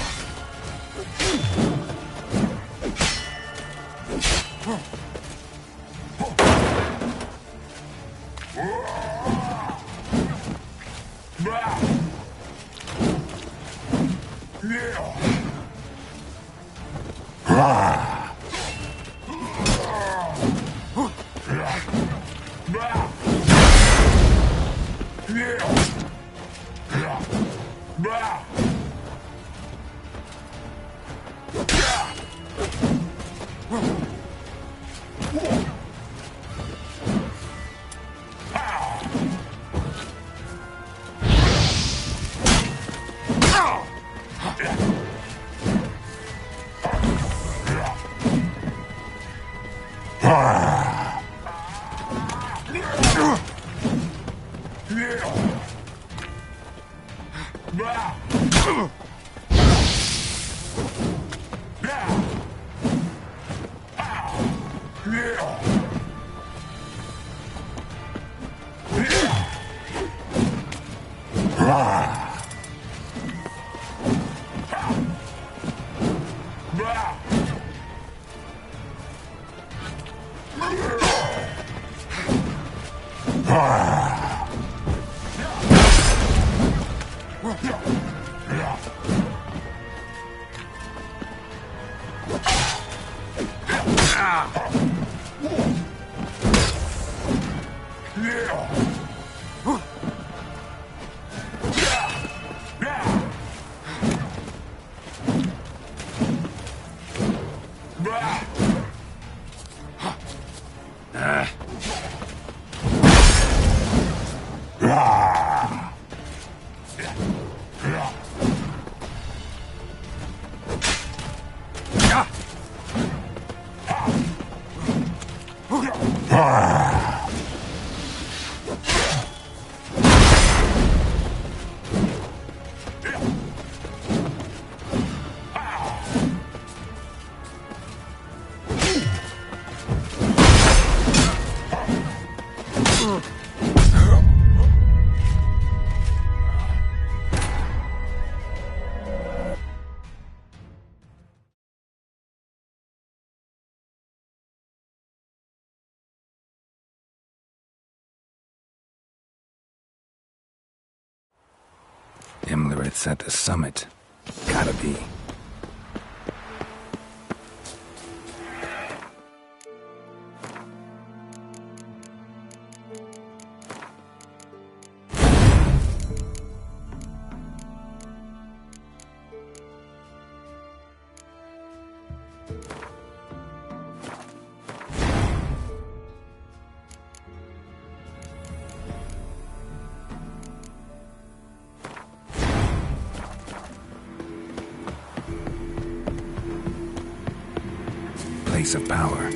Himmler, it's at the summit. Gotta be. Place of power.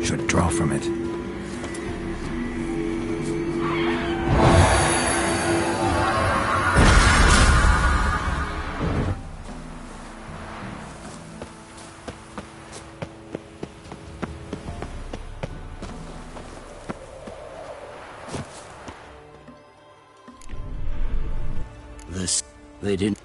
Should draw from it. They didn't.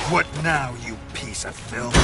What now, you piece of filth?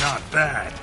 Not bad.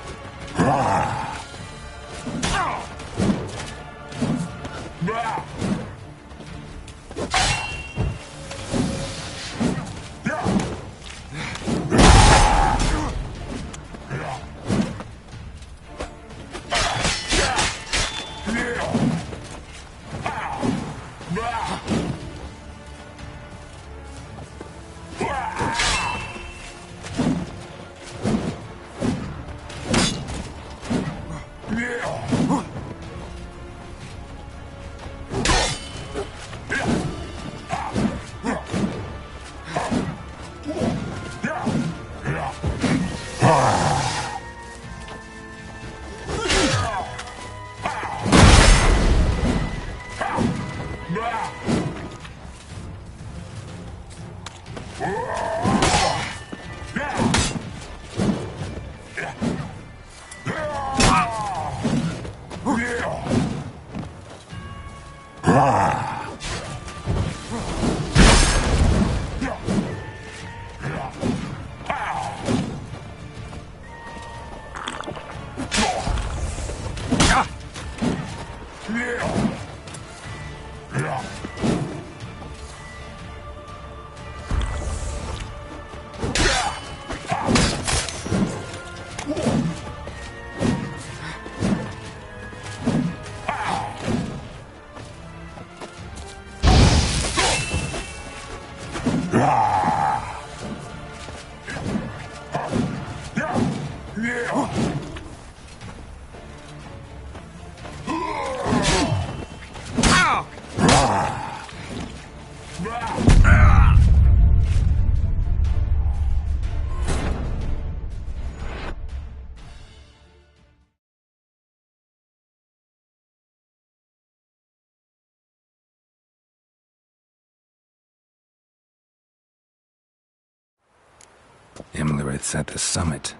Imlerith's at the summit.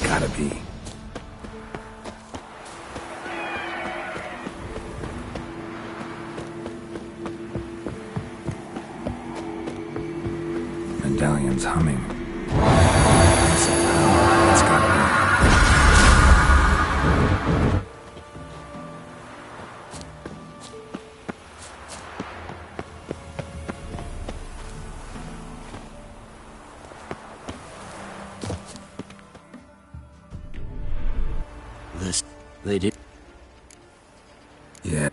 Gotta be. Medallion's humming. It's gotta be. They did. Yeah.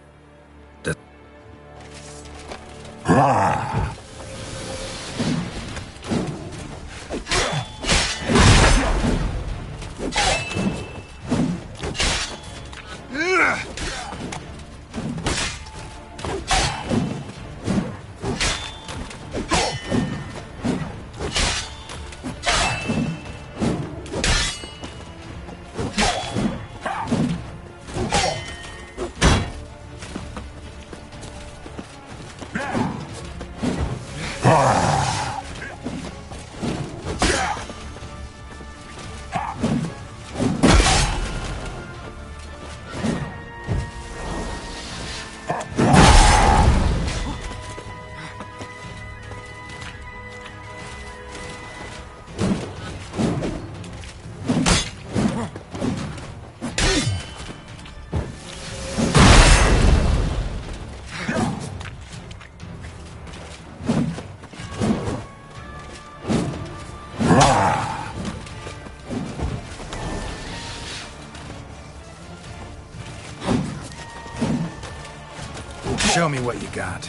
Show me what you got.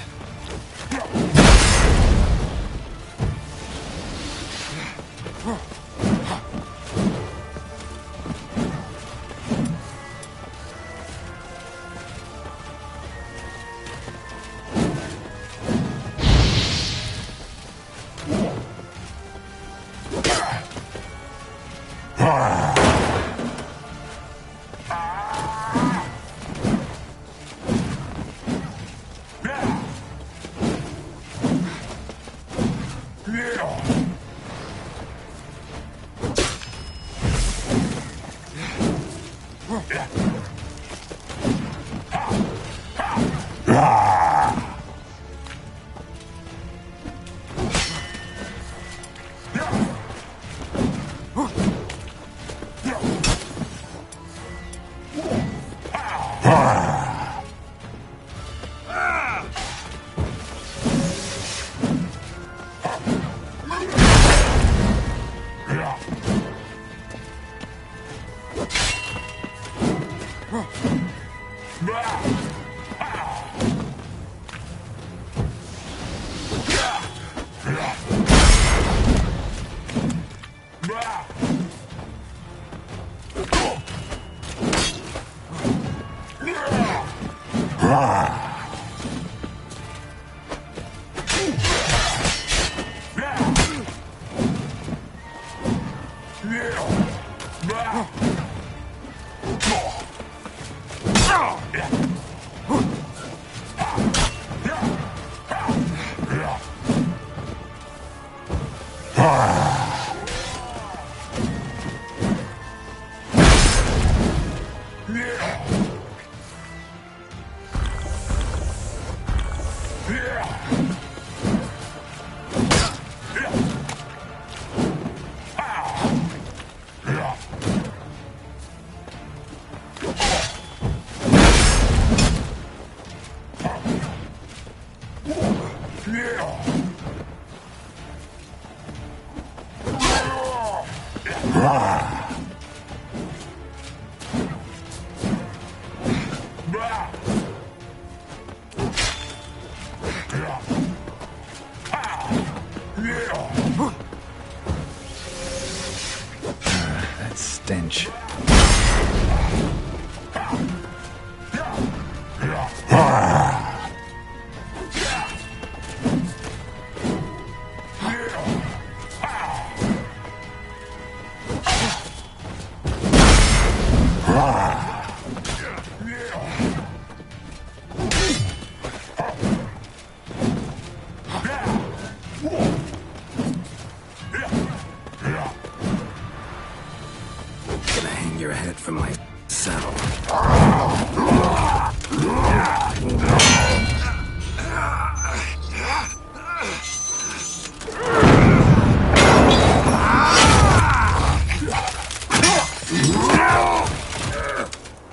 That stench revenge. Gonna hang your head from my saddle.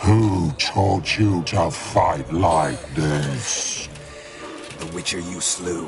Who taught you to fight like this? The Witcher you slew.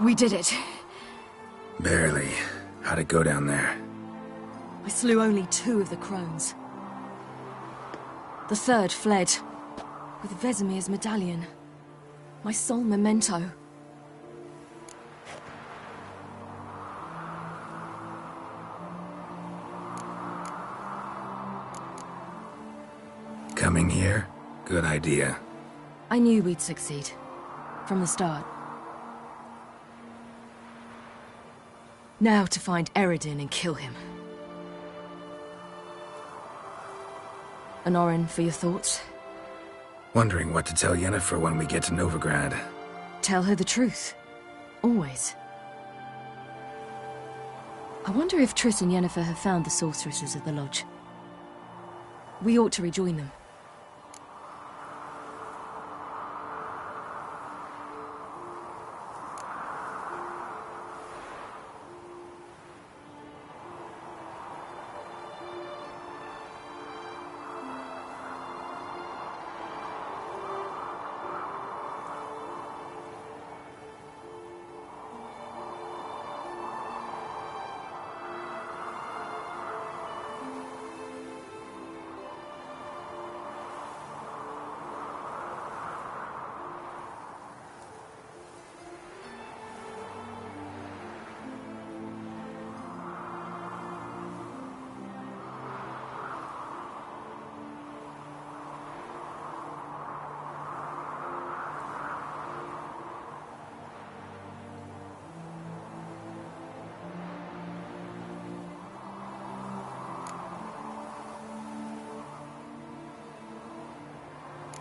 We did it. Barely. How'd it go down there? I slew only 2 of the crones. The third fled, with Vesemir's medallion. My sole memento. Coming here? Good idea. I knew we'd succeed. From the start. Now to find Eredin and kill him. Honorin, for your thoughts? Wondering what to tell Yennefer when we get to Novigrad. Tell her the truth. Always. I wonder if Triss and Yennefer have found the sorceresses of the Lodge. We ought to rejoin them.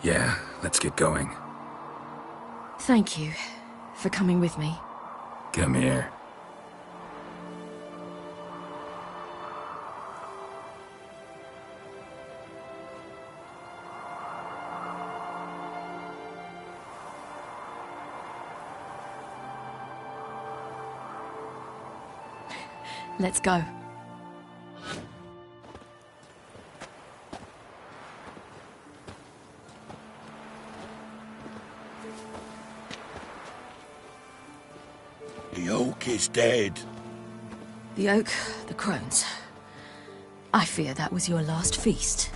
Yeah, let's get going. Thank you for coming with me. Come here. Let's go. The oak is dead. The oak, the crones. I fear that was your last feast.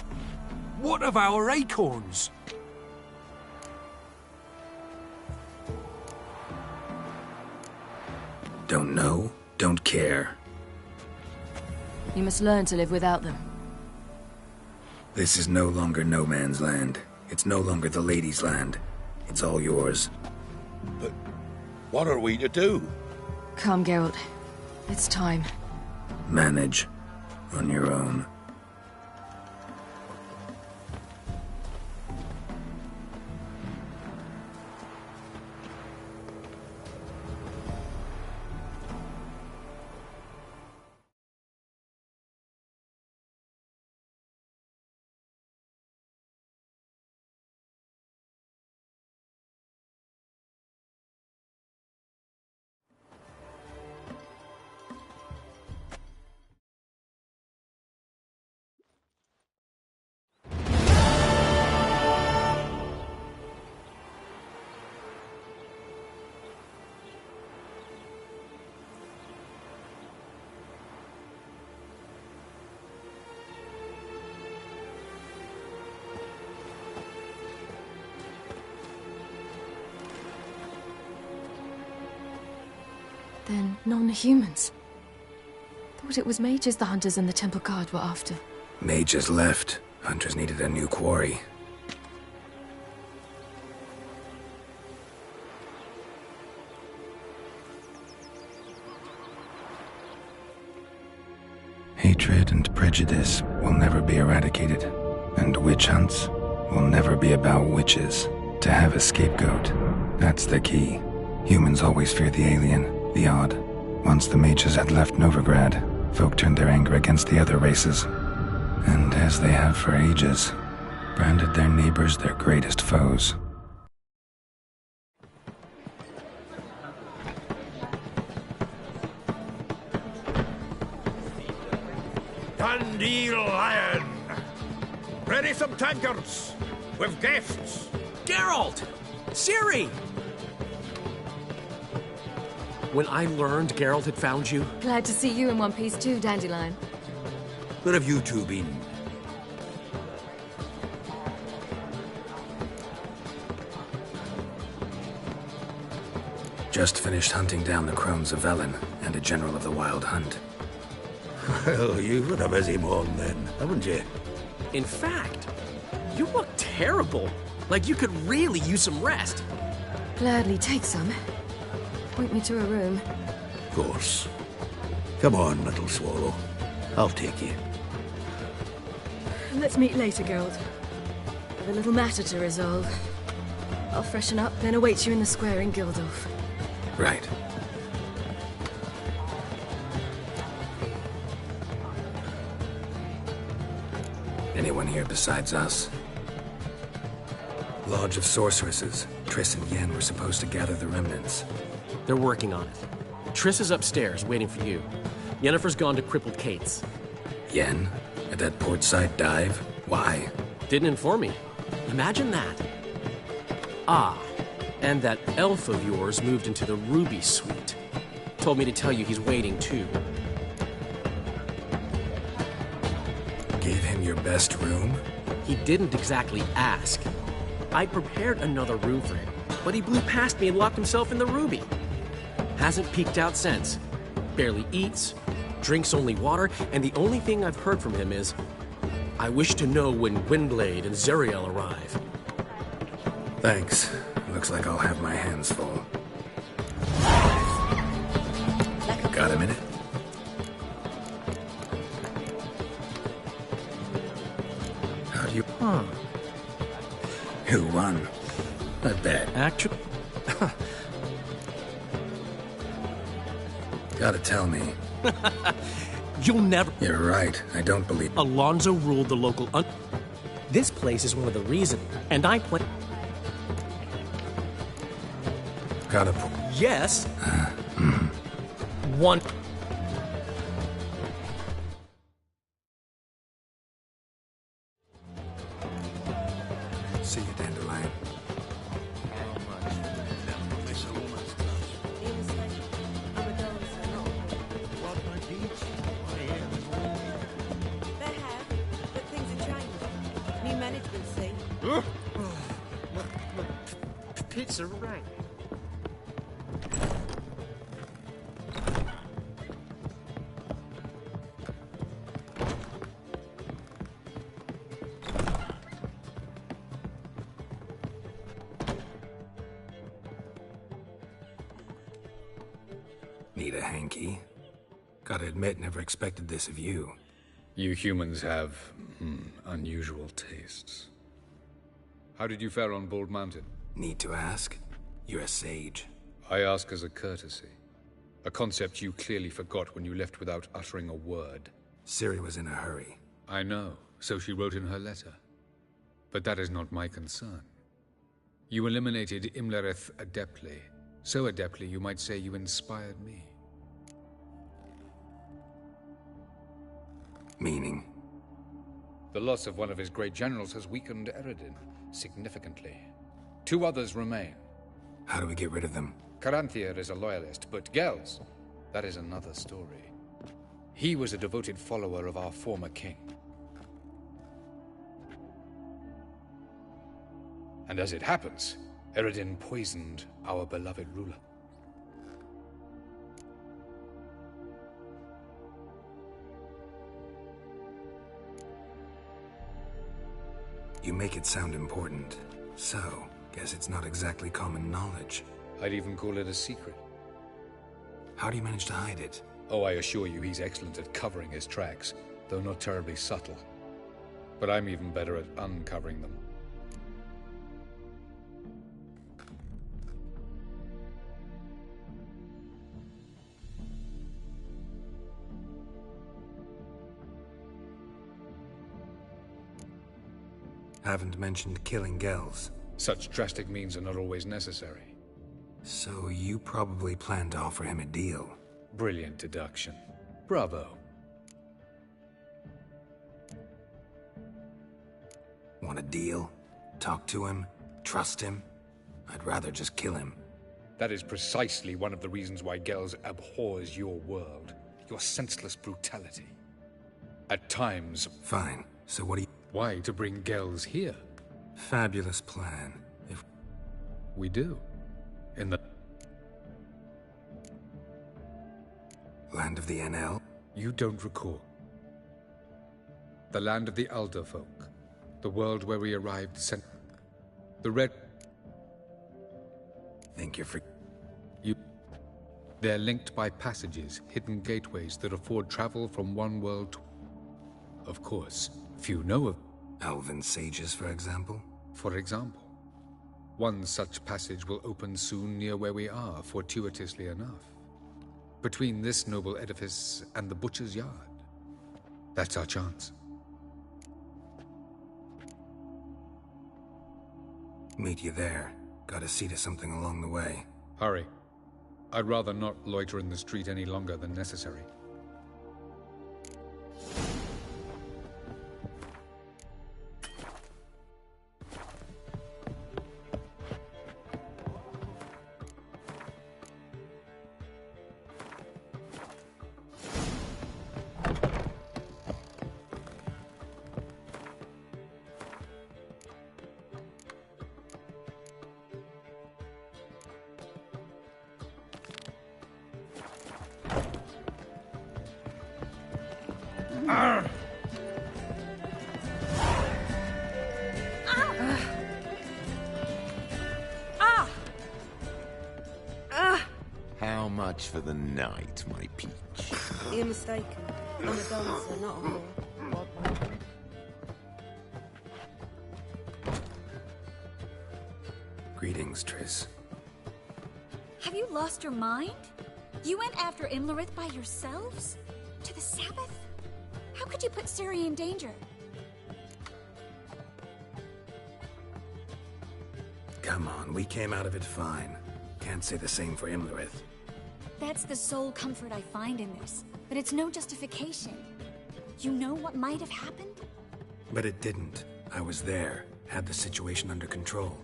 What of our acorns? Don't know, don't care. You must learn to live without them. This is no longer no man's land. It's no longer the lady's land. It's all yours. But what are we to do? Come, Geralt. It's time. Manage on your own. Then non-humans. Thought it was mages the hunters and the temple guard were after. Mages left. Hunters needed a new quarry. Hatred and prejudice will never be eradicated, and witch hunts will never be about witches. To have a scapegoat, that's the key. Humans always fear the alien, the odd. Once the mages had left Novigrad, folk turned their anger against the other races. And as they have for ages, branded their neighbors their greatest foes. Dandelion Lion! Ready some tankards! With guests! Geralt! Ciri! When I learned Geralt had found you... Glad to see you in one piece too, Dandelion. Where have you two been? Just finished hunting down the crones of Velen and a general of the Wild Hunt. Well, you've had a busy morning then, haven't you? In fact, you look terrible. Like you could really use some rest. Gladly take some. Point me to a room. Of course. Come on, little swallow. I'll take you. Let's meet later, Geralt. I've a little matter to resolve. I'll freshen up, then await you in the square in Gildorf. Right. Anyone here besides us? Lodge of Sorceresses. Triss and Yen were supposed to gather the remnants. They're working on it. Triss is upstairs, waiting for you. Yennefer's gone to crippled Kate's. Yen? At that portside dive? Why? Didn't inform me. Imagine that. Ah, and that elf of yours moved into the Ruby Suite. Told me to tell you he's waiting, too. Gave him your best room? He didn't exactly ask. I prepared another room for him, but he blew past me and locked himself in the Ruby. Hasn't peeked out since. Barely eats, drinks only water, and the only thing I've heard from him is, I wish to know when Windblade and Zeriel arrive. Thanks. Looks like I'll have my hands full. Got a minute? How do you... Huh. Who won? I bet. Actually... Gotta tell me. You'll never... You're right. I don't believe... Alonso ruled the local... This place is one of the reasons, and I play... Got a... Yes. One... See you, Dandelion. They have, but things are changed. New management, see? Pizza, right. Need a hanky? Gotta admit, never expected this of you. You humans have unusual tastes. How did you fare on Bald Mountain? Need to ask? You're a sage. I ask as a courtesy. A concept you clearly forgot when you left without uttering a word. Ciri was in a hurry. I know, so she wrote in her letter. But that is not my concern. You eliminated Imlerith adeptly. So adeptly, you might say you inspired me. Meaning? The loss of one of his great generals has weakened Eredin significantly. 2 others remain. How do we get rid of them? Caranthir is a loyalist, but Gels, that is another story. He was a devoted follower of our former king. And as it happens, Eredin poisoned our beloved ruler. You make it sound important. So, guess it's not exactly common knowledge. I'd even call it a secret. How do you manage to hide it? Oh, I assure you he's excellent at covering his tracks, though not terribly subtle. But I'm even better at uncovering them. Haven't mentioned killing Gels. Such drastic means are not always necessary. So you probably plan to offer him a deal. Brilliant deduction. Bravo. Want a deal? Talk to him? Trust him? I'd rather just kill him. That is precisely one of the reasons why Gels abhors your world. Your senseless brutality. At times... Fine. So what do you... Why to bring Gels here? Fabulous plan. If... We do. In the... Land of the NL? You don't recall. The land of the Alder folk. The world where we arrived sent... The Red... Think you're free... You... They're linked by passages, hidden gateways that afford travel from one world to... Of course, few know of... Elven sages, for example? For example. One such passage will open soon near where we are, fortuitously enough. Between this noble edifice and the butcher's yard. That's our chance. Meet you there. Gotta see to something along the way. Hurry. I'd rather not loiter in the street any longer than necessary. How much for the night, my peach? You're mistaken. I'm a dancer, not a whore. Greetings, Triss. Have you lost your mind? You went after Imlerith by yourselves? To the Sabbath? How could you put Ciri in danger? Come on, we came out of it fine. Can't say the same for Imlerith. That's the sole comfort I find in this, but it's no justification. You know what might have happened? But it didn't. I was there, had the situation under control.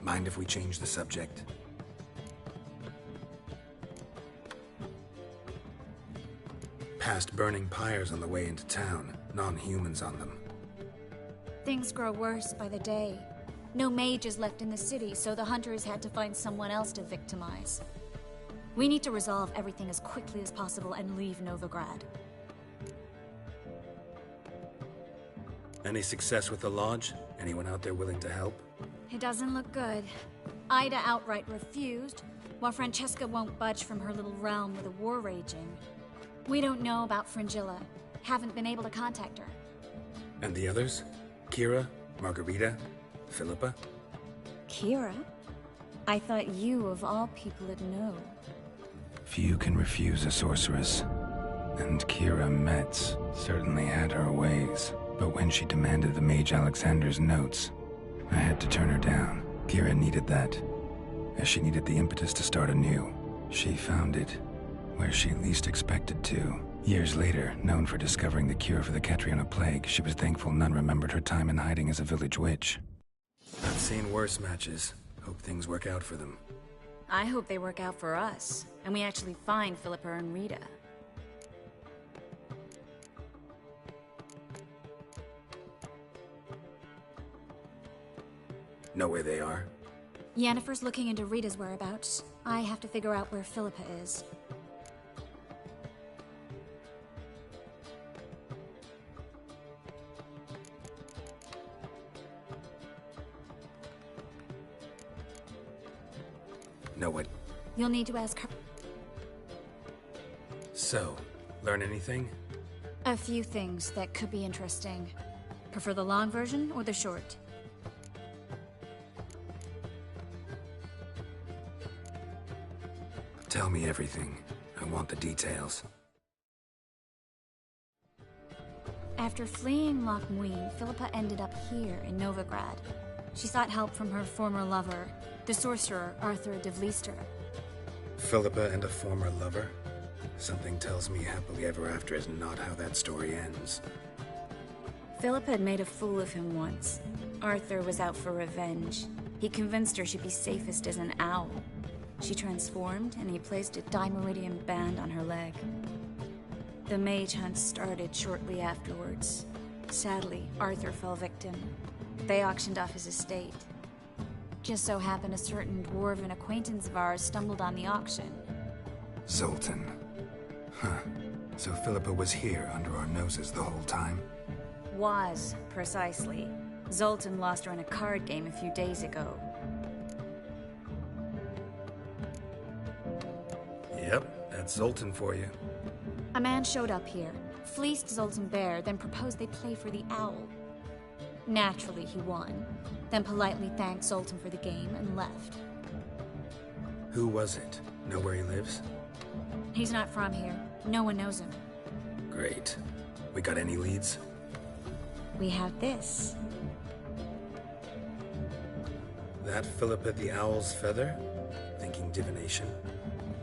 Mind if we change the subject? Past burning pyres on the way into town, non-humans on them. Things grow worse by the day. No mages left in the city, so the hunters had to find someone else to victimize. We need to resolve everything as quickly as possible and leave Novigrad. Any success with the lodge? Anyone out there willing to help? It doesn't look good. Ida outright refused, while Francesca won't budge from her little realm with a war raging. We don't know about Fringilla. Haven't been able to contact her. And the others? Kira? Margarita? Philippa? Kira? I thought you, of all people, would know. Few can refuse a sorceress. And Kira Metz certainly had her ways. But when she demanded the Mage Alexander's notes, I had to turn her down. Kira needed that, as she needed the impetus to start anew. She found it where she least expected to. Years later, known for discovering the cure for the Catriona plague, she was thankful none remembered her time in hiding as a village witch. I've seen worse matches. Hope things work out for them. I hope they work out for us, and we actually find Philippa and Rita. Know where they are? Yennefer's looking into Rita's whereabouts. I have to figure out where Philippa is. Know what? You'll need to ask her. So, learn anything? A few things that could be interesting. Prefer the long version or the short? Tell me everything. I want the details. After fleeing Loch Muin, Philippa ended up here in Novigrad. She sought help from her former lover, the sorcerer Arthur de Vlister. Philippa and a former lover? Something tells me happily ever after is not how that story ends. Philippa had made a fool of him once. Arthur was out for revenge. He convinced her she'd be safest as an owl. She transformed, and he placed a Dimeridian band on her leg. The mage hunt started shortly afterwards. Sadly, Arthur fell victim. They auctioned off his estate. Just so happened a certain dwarven acquaintance of ours stumbled on the auction. Zoltan. Huh. So Philippa was here under our noses the whole time? Was, precisely. Zoltan lost her in a card game a few days ago. Yep, that's Zoltan for you. A man showed up here, fleeced Zoltan bare, then proposed they play for the owl. Naturally, he won, then politely thanked Zoltan for the game and left. Who was it? Know where he lives? He's not from here. No one knows him. Great. We got any leads? We have this. That Philippa the Owl's feather? Thinking divination?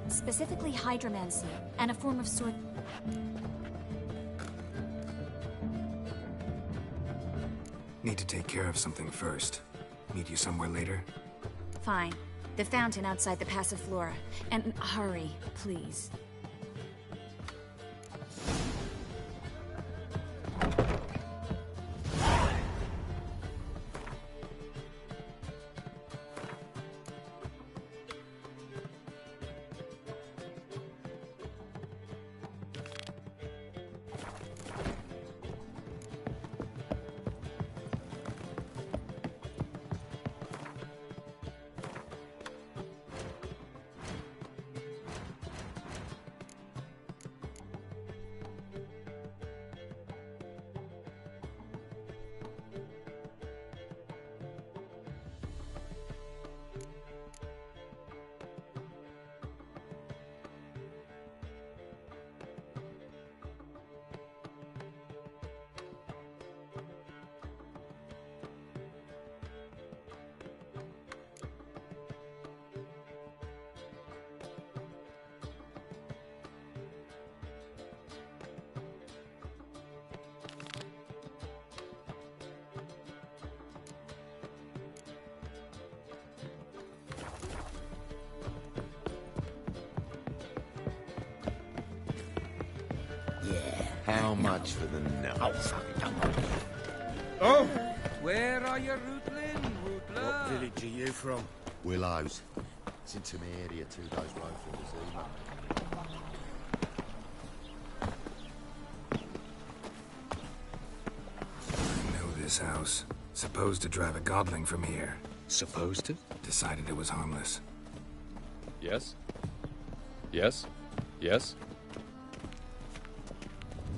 Specifically hydromancy, and a form of sword... Need to take care of something first. Meet you somewhere later? Fine. The fountain outside the Passiflora. And hurry, please. How much for the night? Oh! Where are you, Rootling? Rootler? What village are you from? Willows. It's into my area 2 days' road from the Zima. I know this house. Supposed to drive a godling from here. Supposed to? Decided it was harmless. Yes? Yes? Yes?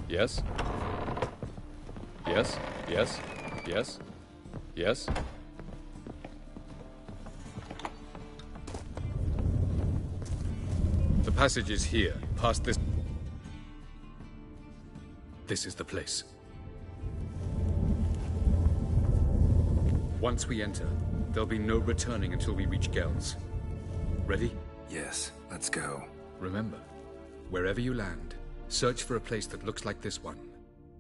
Yes? Yes? Yes? Yes? Yes? The passage is here, past this... This is the place. Once we enter, there'll be no returning until we reach Gels. Ready? Yes, let's go. Remember, wherever you land, search for a place that looks like this one.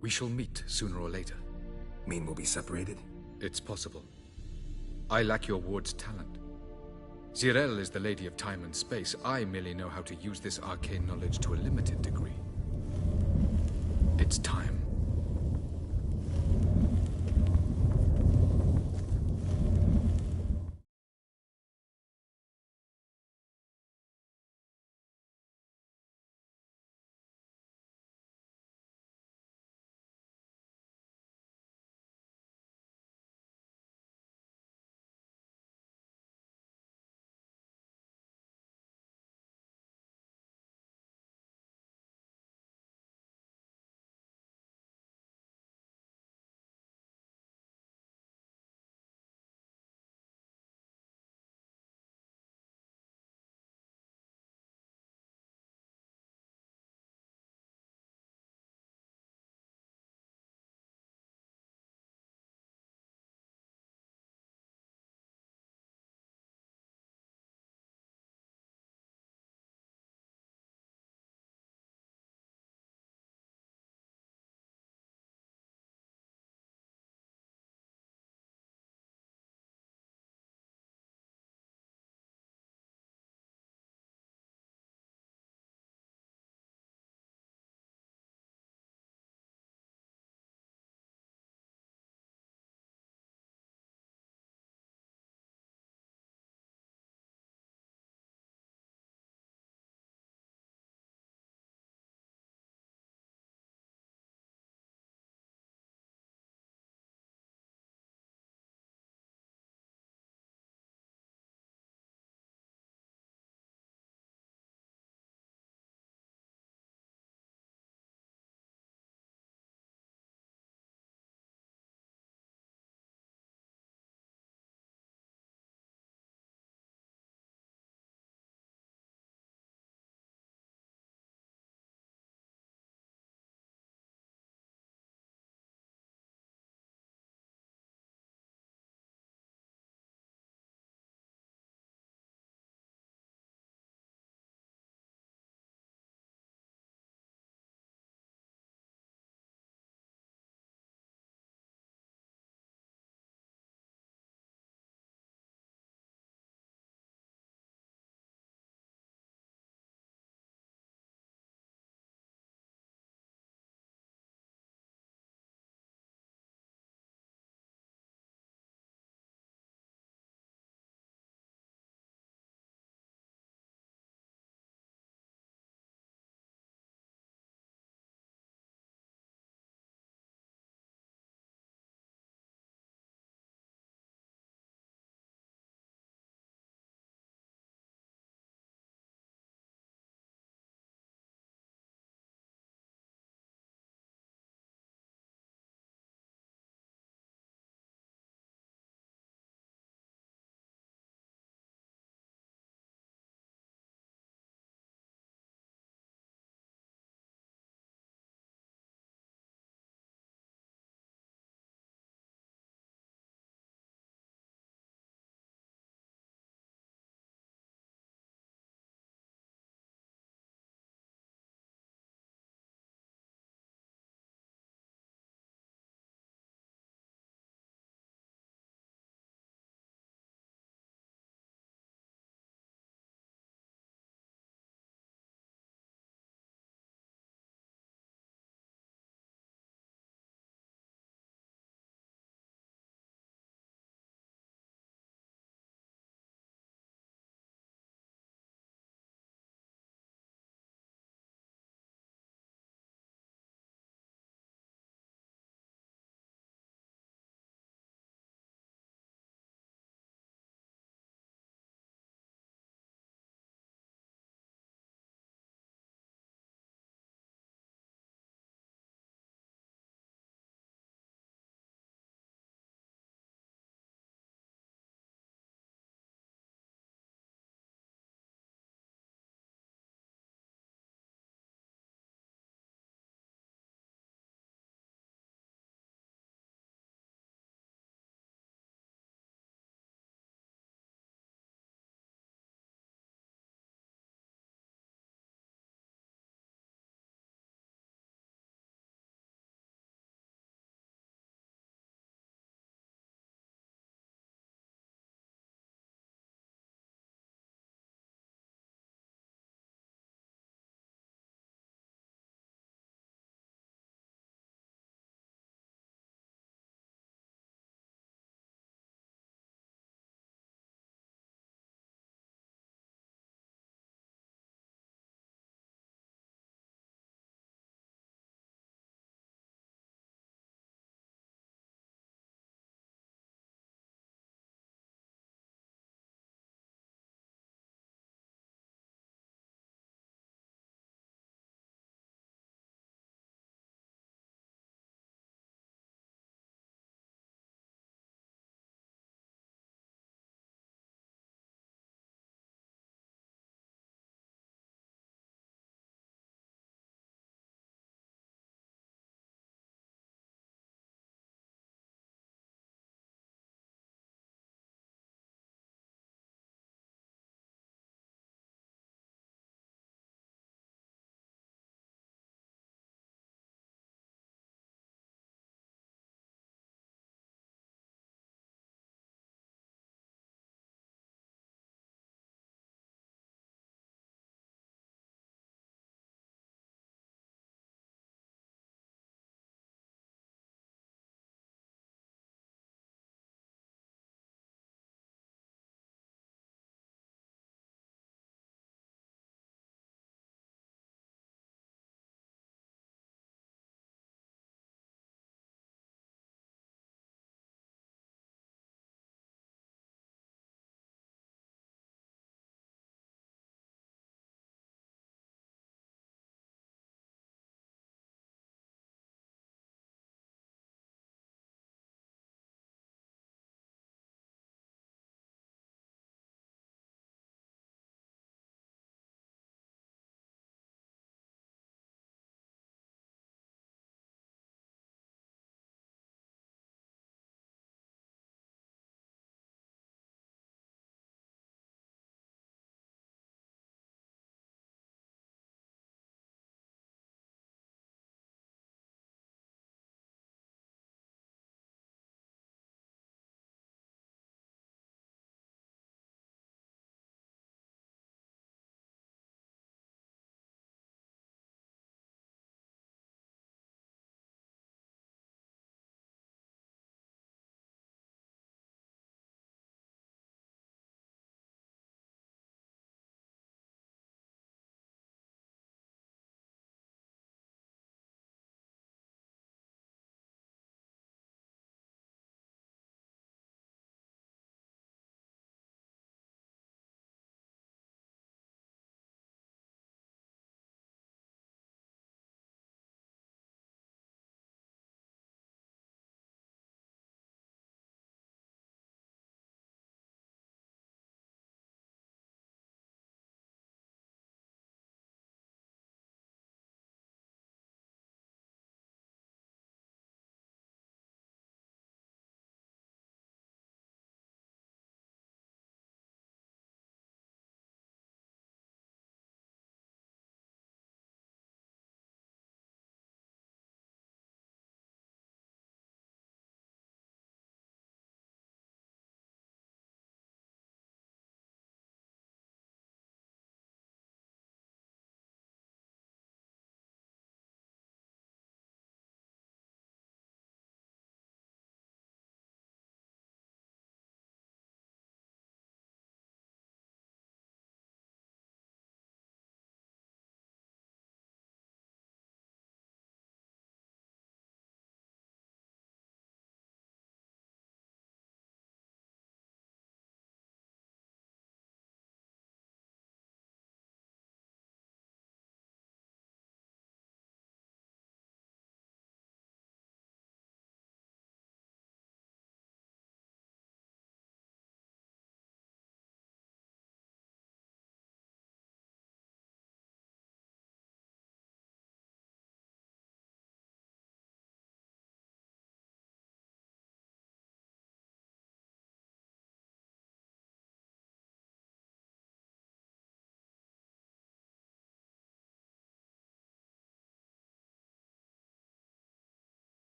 We shall meet sooner or later. Mean we'll be separated? It's possible. I lack your ward's talent. Zirel is the lady of time and space. I merely know how to use this arcane knowledge to a limited degree. It's time.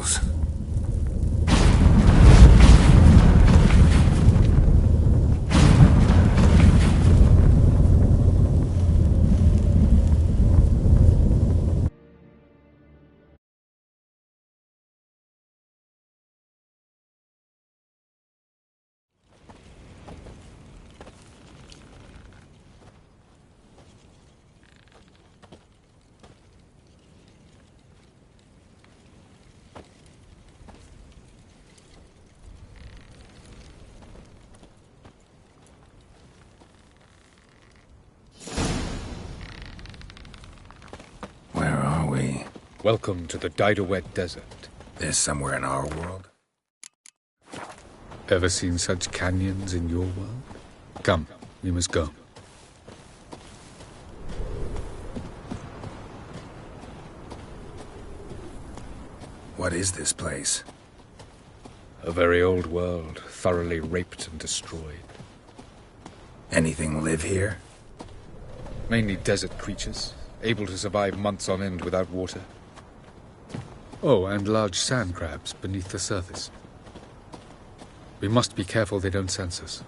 tunnels. Where are we? Welcome to the Didowet Desert. This somewhere in our world? Ever seen such canyons in your world? Come, we must go. What is this place? A very old world, thoroughly raped and destroyed. Anything live here? Mainly desert creatures, able to survive months on end without water. Oh, and large sand crabs beneath the surface. We must be careful they don't sense us.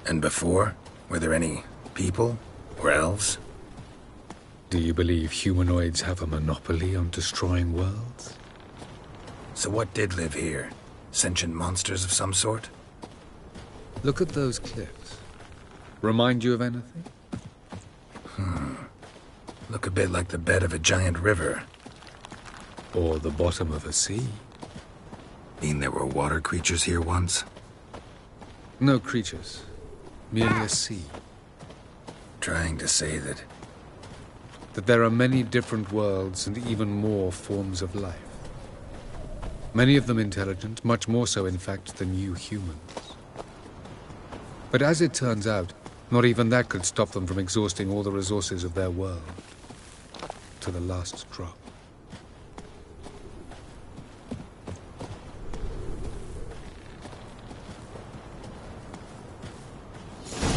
And before? Were there any people? Or elves? Do you believe humanoids have a monopoly on destroying worlds? So what did live here? Sentient monsters of some sort? Look at those cliffs. Remind you of anything? Look a bit like the bed of a giant river. Or the bottom of a sea. Mean there were water creatures here once? No creatures. Merely a sea. Trying to say that there are many different worlds and even more forms of life. Many of them intelligent, much more so in fact than you humans. But as it turns out, not even that could stop them from exhausting all the resources of their world. To the last drop.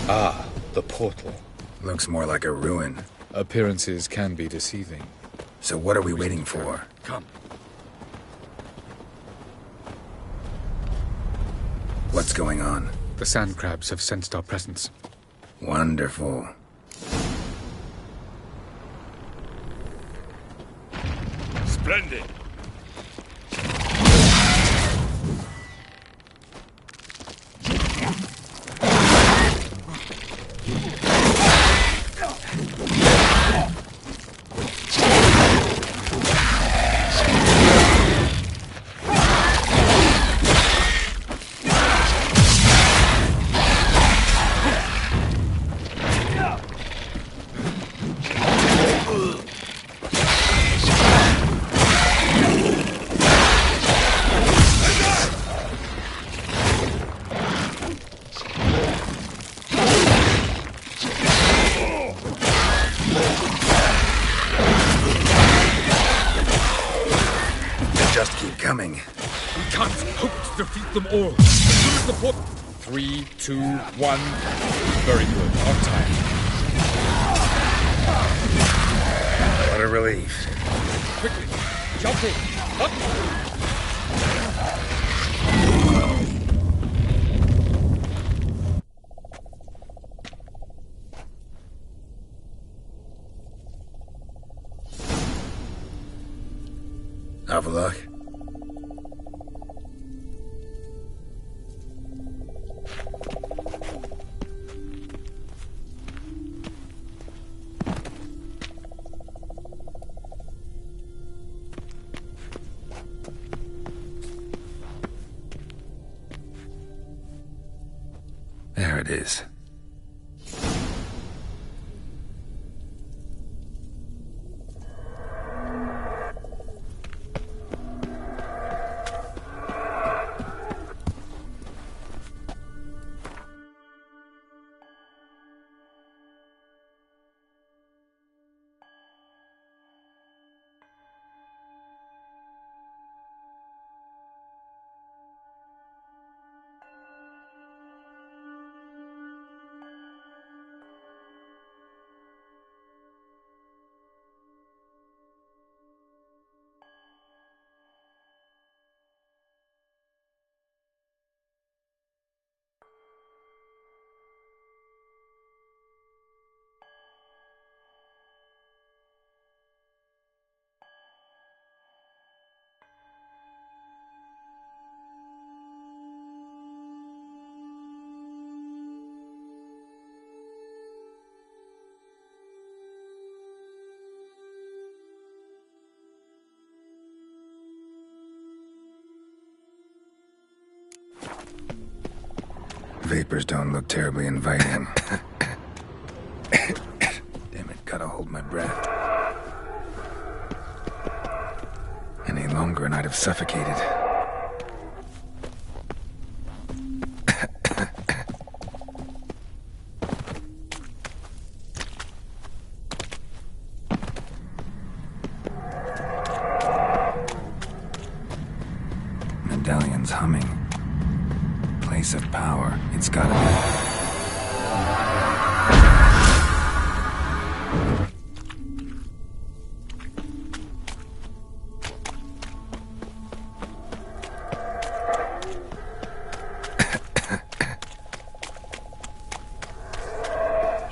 Ah, the portal. looks more like a ruin. Appearances can be deceiving. So what are we waiting for? Come. What's going on? The sand crabs have sensed our presence. Wonderful. Splendid. Just keep coming. We can't hope to defeat them all. As soon as the port... 3, 2, 1. Very good. On time. What a relief. Quickly. Jump in. Up. Have a look. There it is. vapors don't look terribly inviting. Damn it, gotta hold my breath. Any longer and I'd have suffocated. Medallion's humming. Place of power. It's gotta be.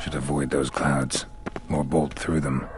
Should avoid those clouds, or bolt through them.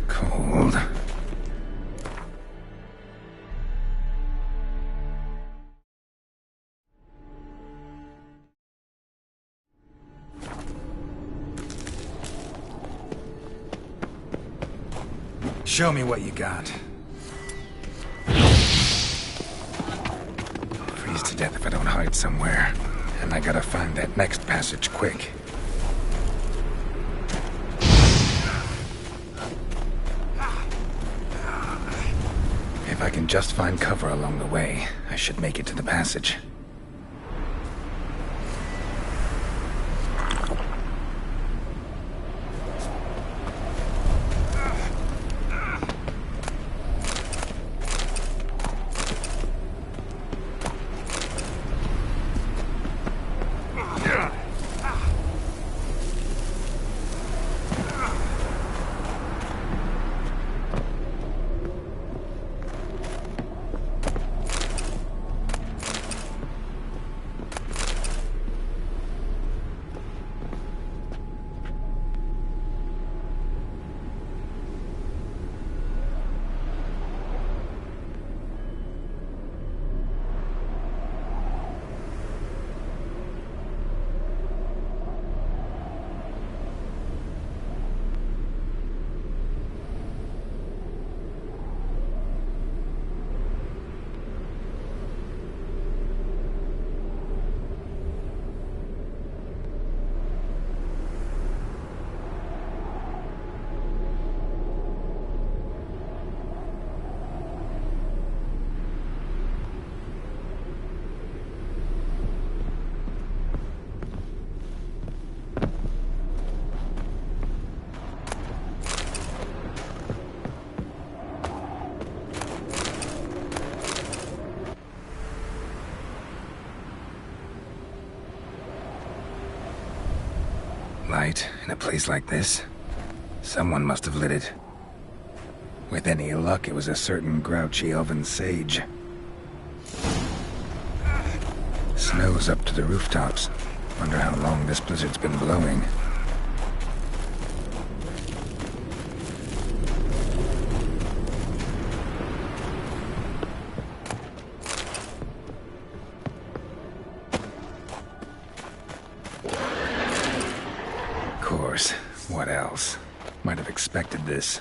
Cold. Show me what you got. Freeze to death if I don't hide somewhere. And I gotta find that next passage quick. If I can just find cover along the way, I should make it to the passage. light in a place like this? Someone must have lit it. With any luck, it was a certain grouchy elven sage. Snow's up to the rooftops. Wonder how long this blizzard's been blowing. Of course. What else? Might have expected this.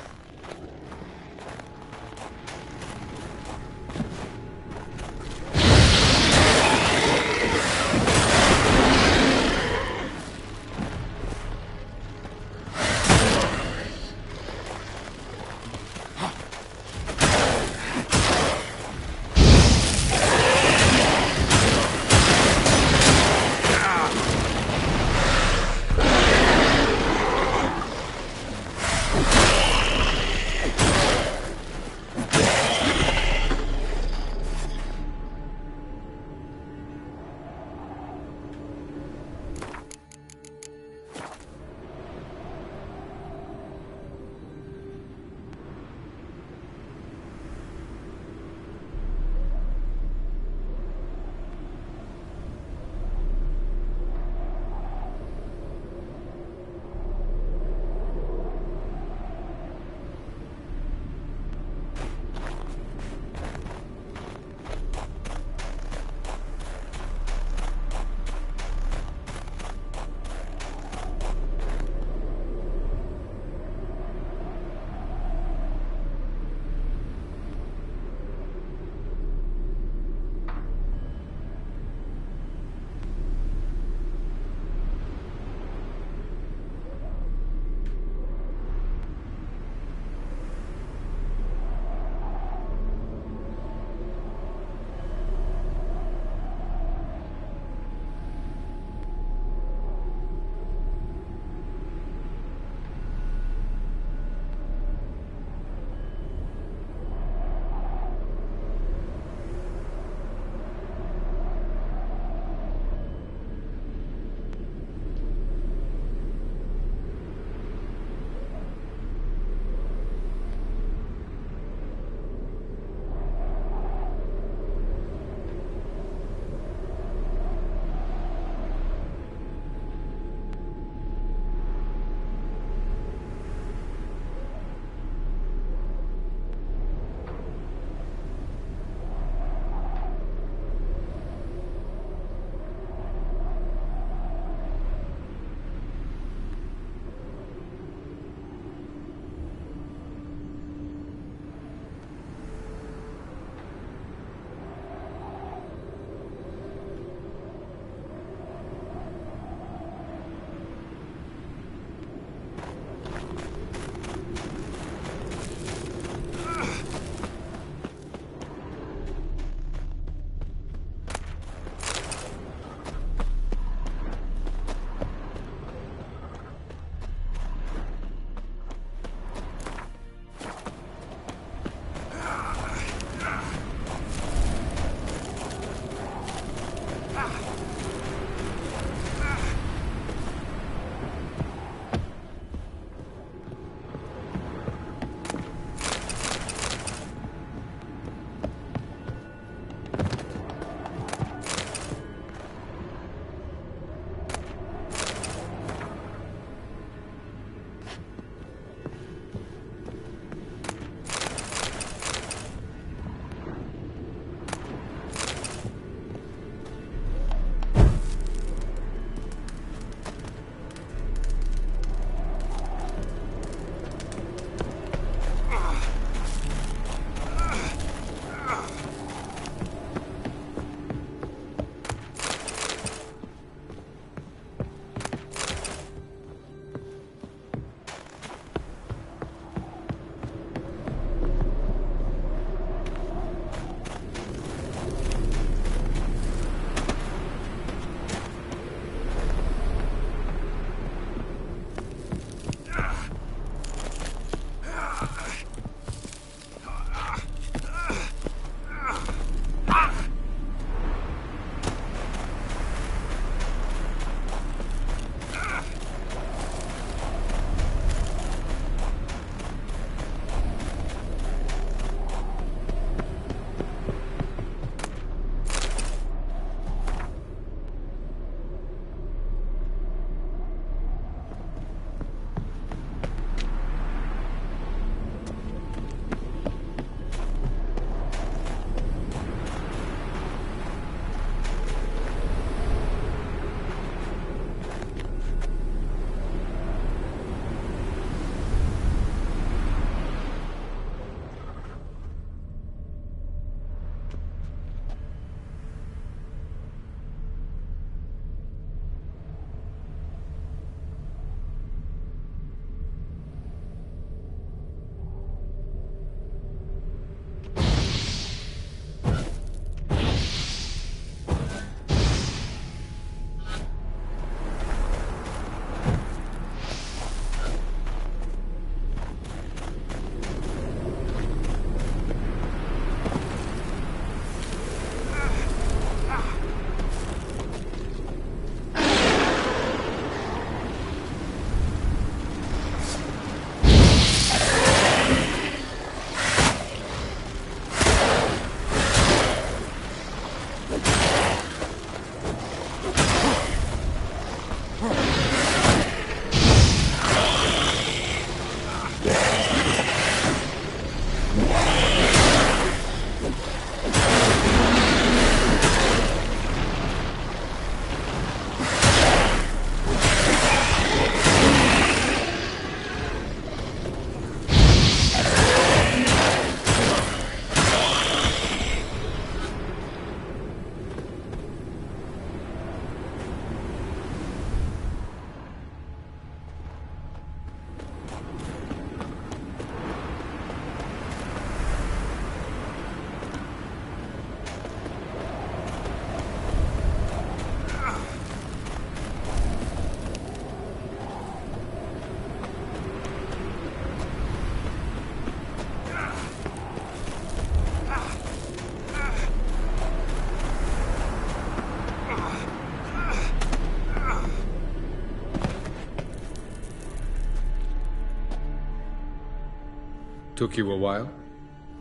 Took you a while?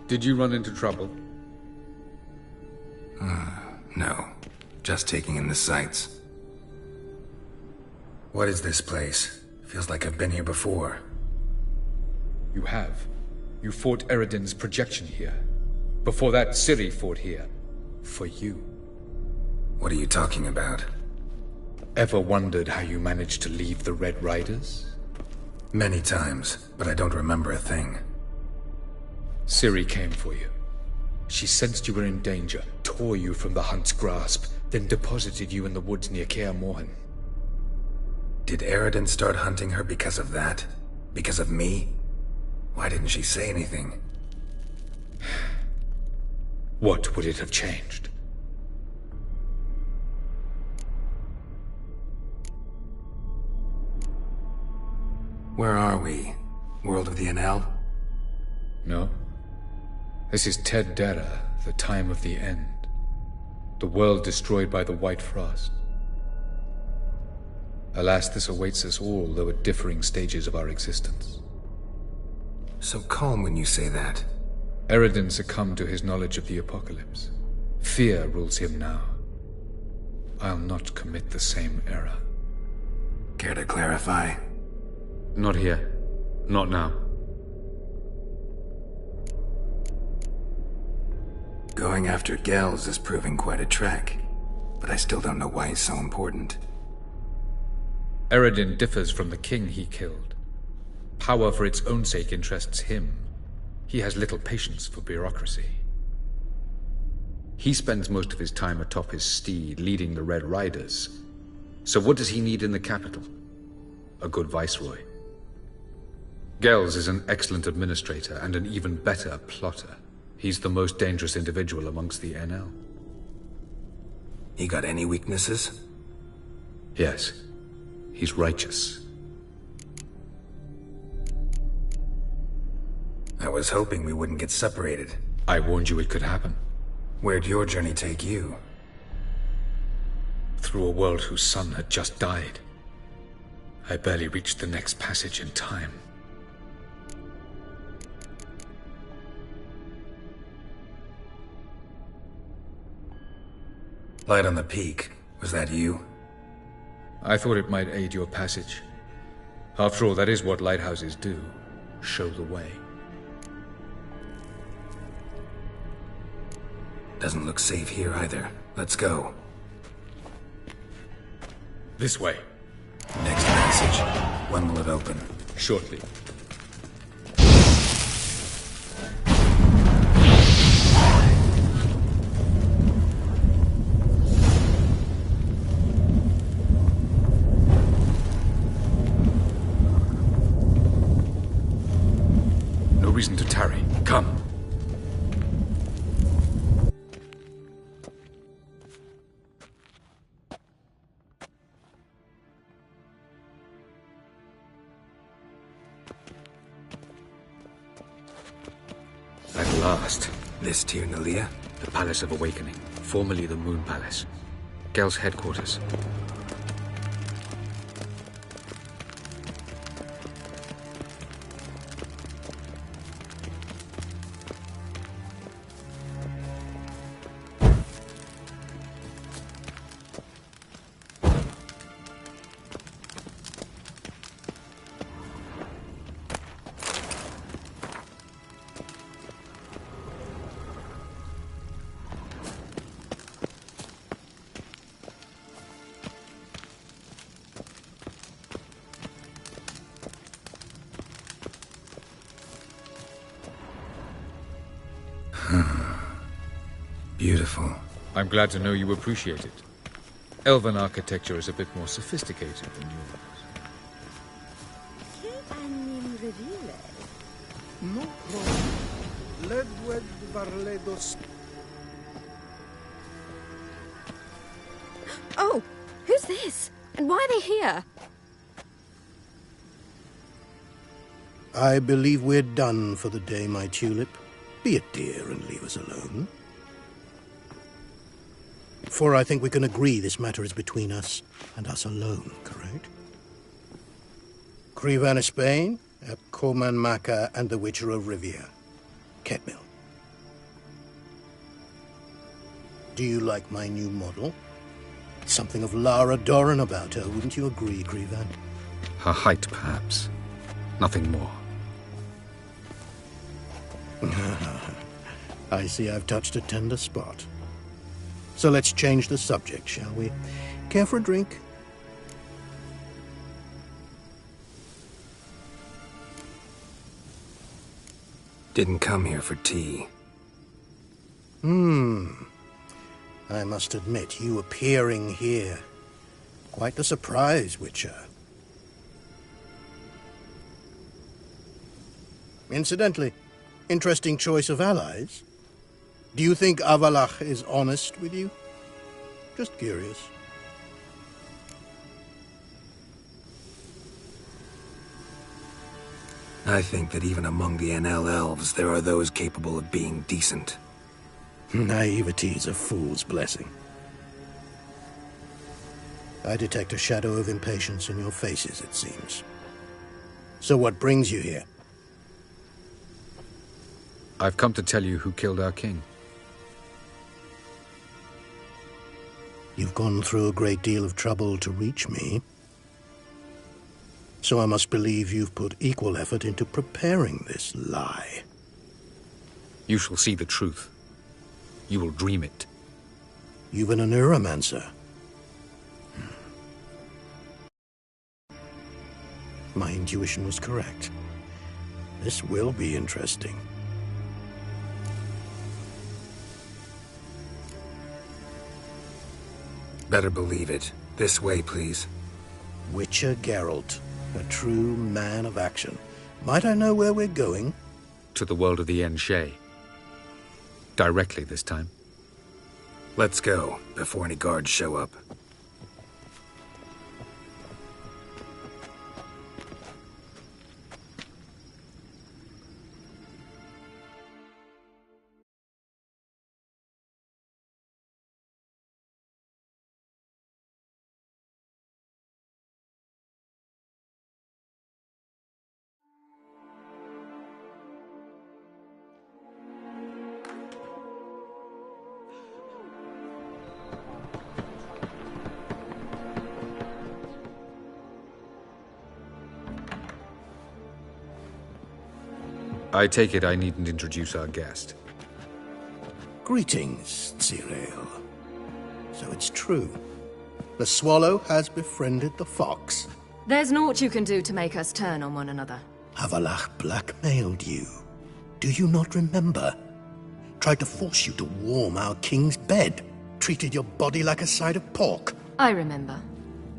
Did you run into trouble? No. Just taking in the sights. What is this place? Feels like I've been here before. You have. You fought Eredin's projection here. Before that, Ciri fought here. For you. What are you talking about? Ever wondered how you managed to leave the Red Riders? Many times, but I don't remember a thing. Ciri came for you. She sensed you were in danger, tore you from the Hunt's grasp, then deposited you in the woods near Kaer Morhen. Did Eredin start hunting her because of that? Because of me? Why didn't she say anything? What would it have changed? Where are we? World of the NL? No. This is Ted Dara, the time of the end. The world destroyed by the White Frost. Alas, this awaits us all, though at differing stages of our existence. So calm when you say that. Eredin succumbed to his knowledge of the apocalypse. Fear rules him now. I'll not commit the same error. Care to clarify? Not here. Not now. Going after Gels is proving quite a trek, but I still don't know why he's so important. Eredin differs from the king he killed. Power for its own sake interests him. He has little patience for bureaucracy. He spends most of his time atop his steed, leading the Red Riders. So what does he need in the capital? A good viceroy. Gels is an excellent administrator and an even better plotter. He's the most dangerous individual amongst the NL. He got any weaknesses? Yes. He's righteous. I was hoping we wouldn't get separated. I warned you it could happen. Where'd your journey take you? Through a world whose son had just died. I barely reached the next passage in time. Light on the peak. Was that you? I thought it might aid your passage. After all, that is what lighthouses do. Show the way. Doesn't look safe here either. Let's go. This way. Next passage. When will it open? Shortly. No reason to tarry. Come. At last. This Tir Nalia? The Palace of Awakening, formerly the Moon Palace. Gel's headquarters. Beautiful. I'm glad to know you appreciate it. Elven architecture is a bit more sophisticated than yours. Oh, who's this? And why are they here? I believe we're done for the day, my tulip. Be a dear and leave us alone. For I think we can agree this matter is between us and us alone, correct? Crivan Spain, ep Corman Maka and the Witcher of Rivia. Ketmill. Do you like my new model? Something of Lara Doran about her, wouldn't you agree, Grievan? Her height, perhaps. Nothing more. I see I've touched a tender spot. So let's change the subject, shall we? Care for a drink? Didn't come here for tea. I must admit, you appearing here. Quite the surprise, Witcher. Incidentally, interesting choice of allies. Do you think Avalach is honest with you? Just curious. I think that even among the NL elves, there are those capable of being decent. Naivety is a fool's blessing. I detect a shadow of impatience in your faces, it seems. So what brings you here? I've come to tell you who killed our king. You've gone through a great deal of trouble to reach me. So I must believe you've put equal effort into preparing this lie. You shall see the truth. You will dream it. You've been a neuromancer. My intuition was correct. This will be interesting. Better believe it. This way, please. Witcher Geralt, a true man of action. Might I know where we're going? To the world of the Enshe. Directly this time. Let's go, before any guards show up. I take it I needn't introduce our guest. Greetings, Cyril. So it's true. The swallow has befriended the fox. There's naught you can do to make us turn on one another. Avalach blackmailed you. Do you not remember? Tried to force you to warm our king's bed. Treated your body like a side of pork. I remember.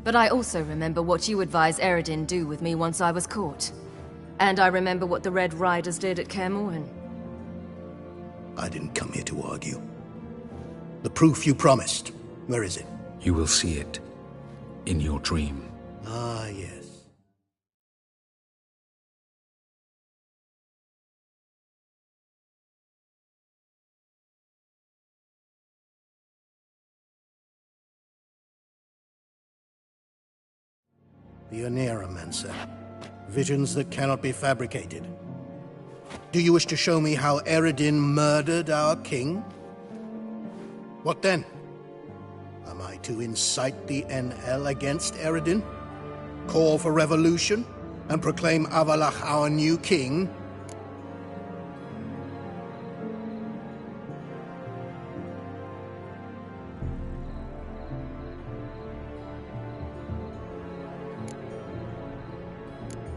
But I also remember what you advised Eredin do with me once I was caught. And I remember what the Red Riders did at Kaer Morhen. I didn't come here to argue. The proof you promised, where is it? You will see it. In your dream. Ah, yes. The Oneiromancer. Visions that cannot be fabricated. Do you wish to show me how Eredin murdered our king? What then? Am I to incite the NL against Eredin? Call for revolution? And proclaim Avalach our new king?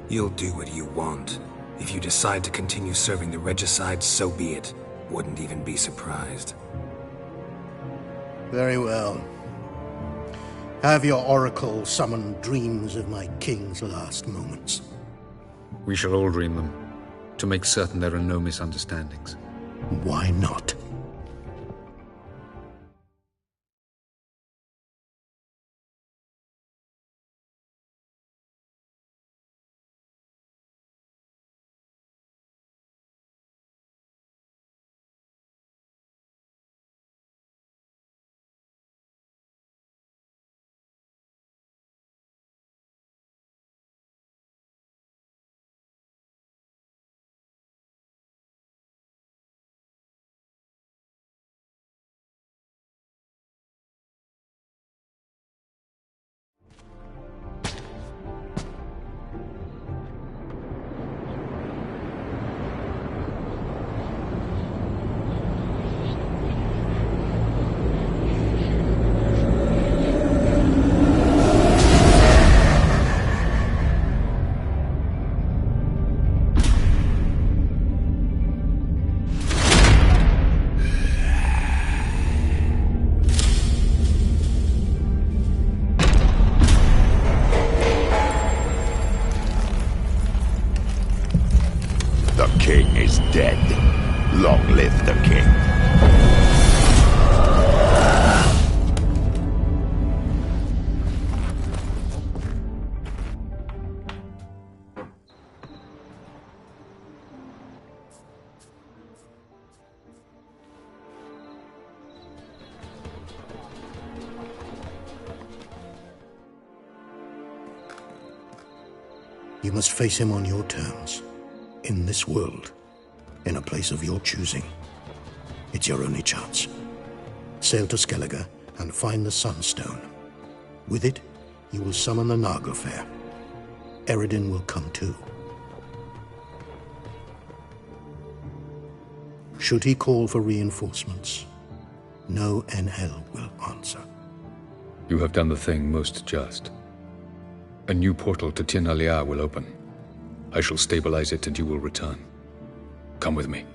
You'll do what you want. If you decide to continue serving the regicide, so be it. Wouldn't even be surprised. Very well. Have your oracle summon dreams of my king's last moments. We shall all dream them, to make certain there are no misunderstandings. Why not? king is dead. Long live the king. You must face him on your terms. In this world. In a place of your choosing. It's your only chance. Sail to Skellige and find the Sunstone. With it, you will summon the Naga Fair. Eredin will come too. Should he call for reinforcements, no NL will answer. You have done the thing most just. A new portal to Tien Alia will open. I shall stabilize it and you will return. Come with me.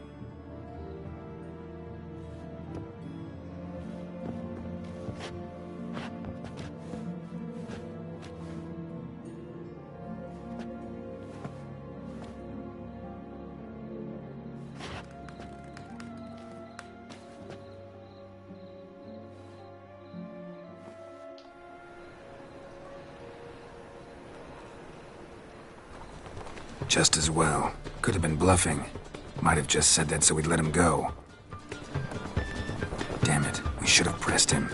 Just as well. Could have been bluffing. Might have just said that so we'd let him go. Damn it, we should have pressed him.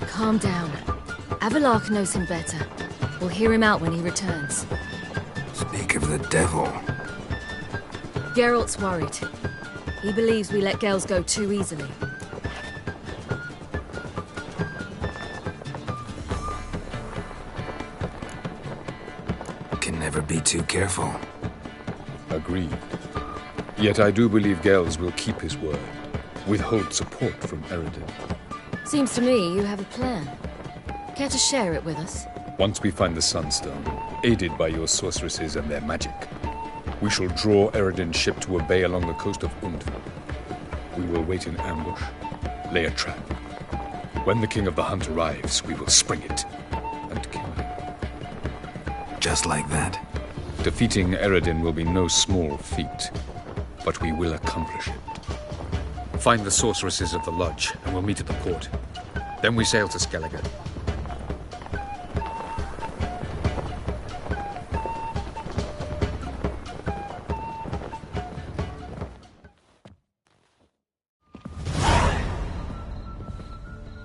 Calm down. Avalok knows him better. We'll hear him out when he returns. Speak of the devil. Geralt's worried. He believes we let girls go too easily. Can never be too careful. Agreed. Yet I do believe Gels will keep his word. Withhold support from Eredin. Seems to me you have a plan. Care to share it with us? Once we find the Sunstone, aided by your sorceresses and their magic, we shall draw Eredin's ship to a bay along the coast of Undvik. We will wait in ambush, lay a trap. When the King of the Hunt arrives, we will spring it and kill him. Just like that? Defeating Eredin will be no small feat, but we will accomplish it. Find the sorceresses of the lodge, and we'll meet at the port. Then we sail to Skellige.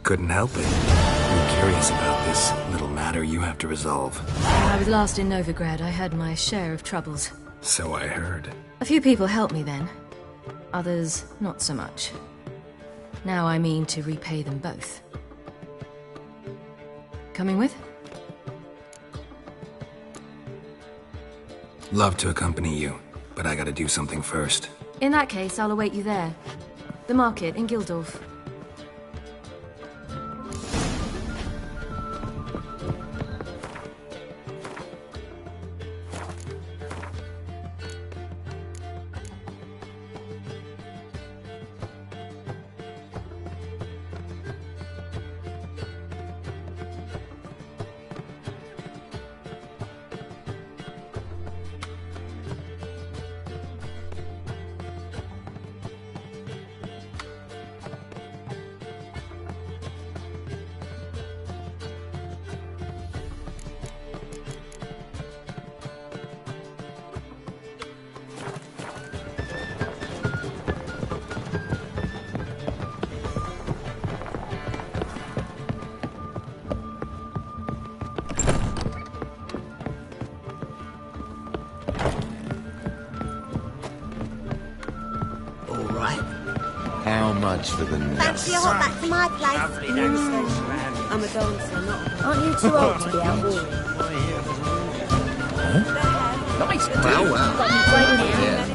Couldn't help it. I'm curious about this little matter you have to resolve. When I was last in Novigrad, I had my share of troubles. So I heard. A few people helped me then. Others, not so much. Now I mean to repay them both. Coming with? Love to accompany you, but I gotta do something first. In that case, I'll await you there. The market in Gildorf. How much for the nest? Fancy a hop back to my place? I'm a dancer, not a... Aren't you too old to be out walking? Nice. Wow. Yeah.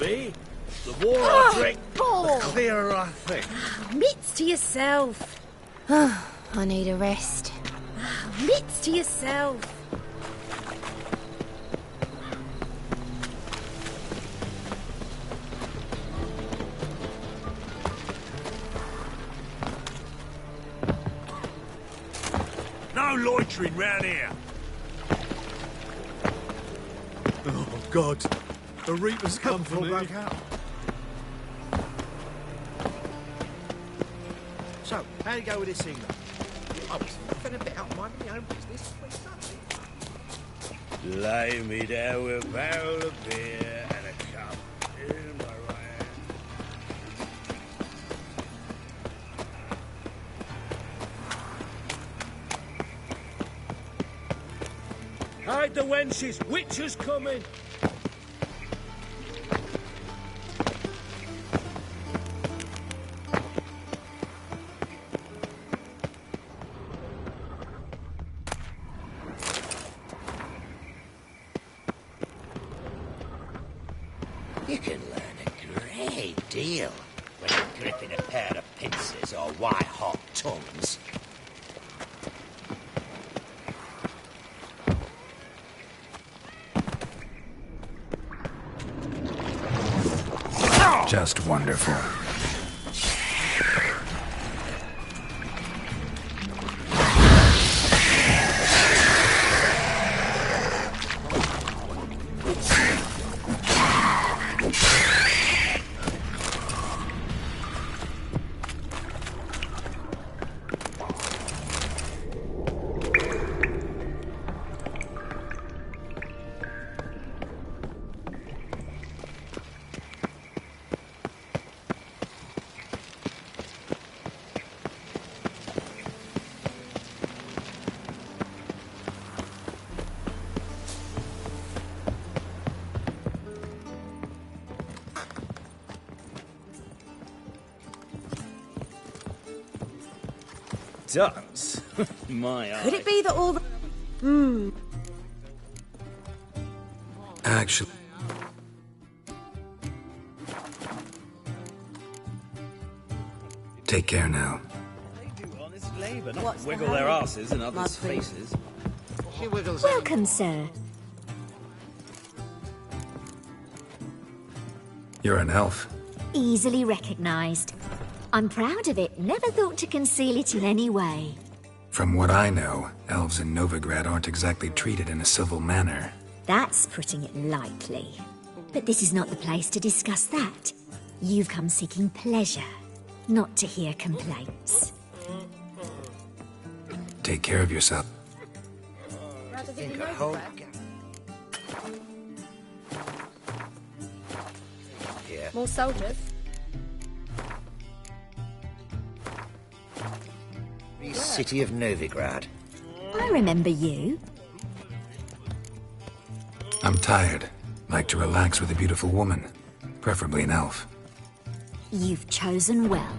be. The more I drink, Paul! the clearer I think. Mitts to yourself. I need a rest. Mitts to yourself. No loitering round here. Oh, God. The Reaper's come for me. So, how'd it go with this thing? I was fed a bit out of my own business. Lay me down with a barrel of beer and a cup in my right hand. Hide the wenches! Witches coming! You can learn a great deal when you're gripping a pair of pincers or white-hot tongues. Just wonderful. Does? My eye. Could it be that all the... Actually... Take care now. They do honest labour, not What's the wiggle their hurry? asses in others' Mud, please. faces. She wiggles Welcome, sir. You're an elf. Easily recognized. I'm proud of it. Never thought to conceal it in any way. From what I know, elves in Novigrad aren't exactly treated in a civil manner. That's putting it lightly. But this is not the place to discuss that. You've come seeking pleasure, not to hear complaints. Take care of yourself. Think I hope. Yeah. More soldiers? The city of Novigrad. I remember you. I'm tired. Like to relax with a beautiful woman. Preferably an elf. You've chosen well.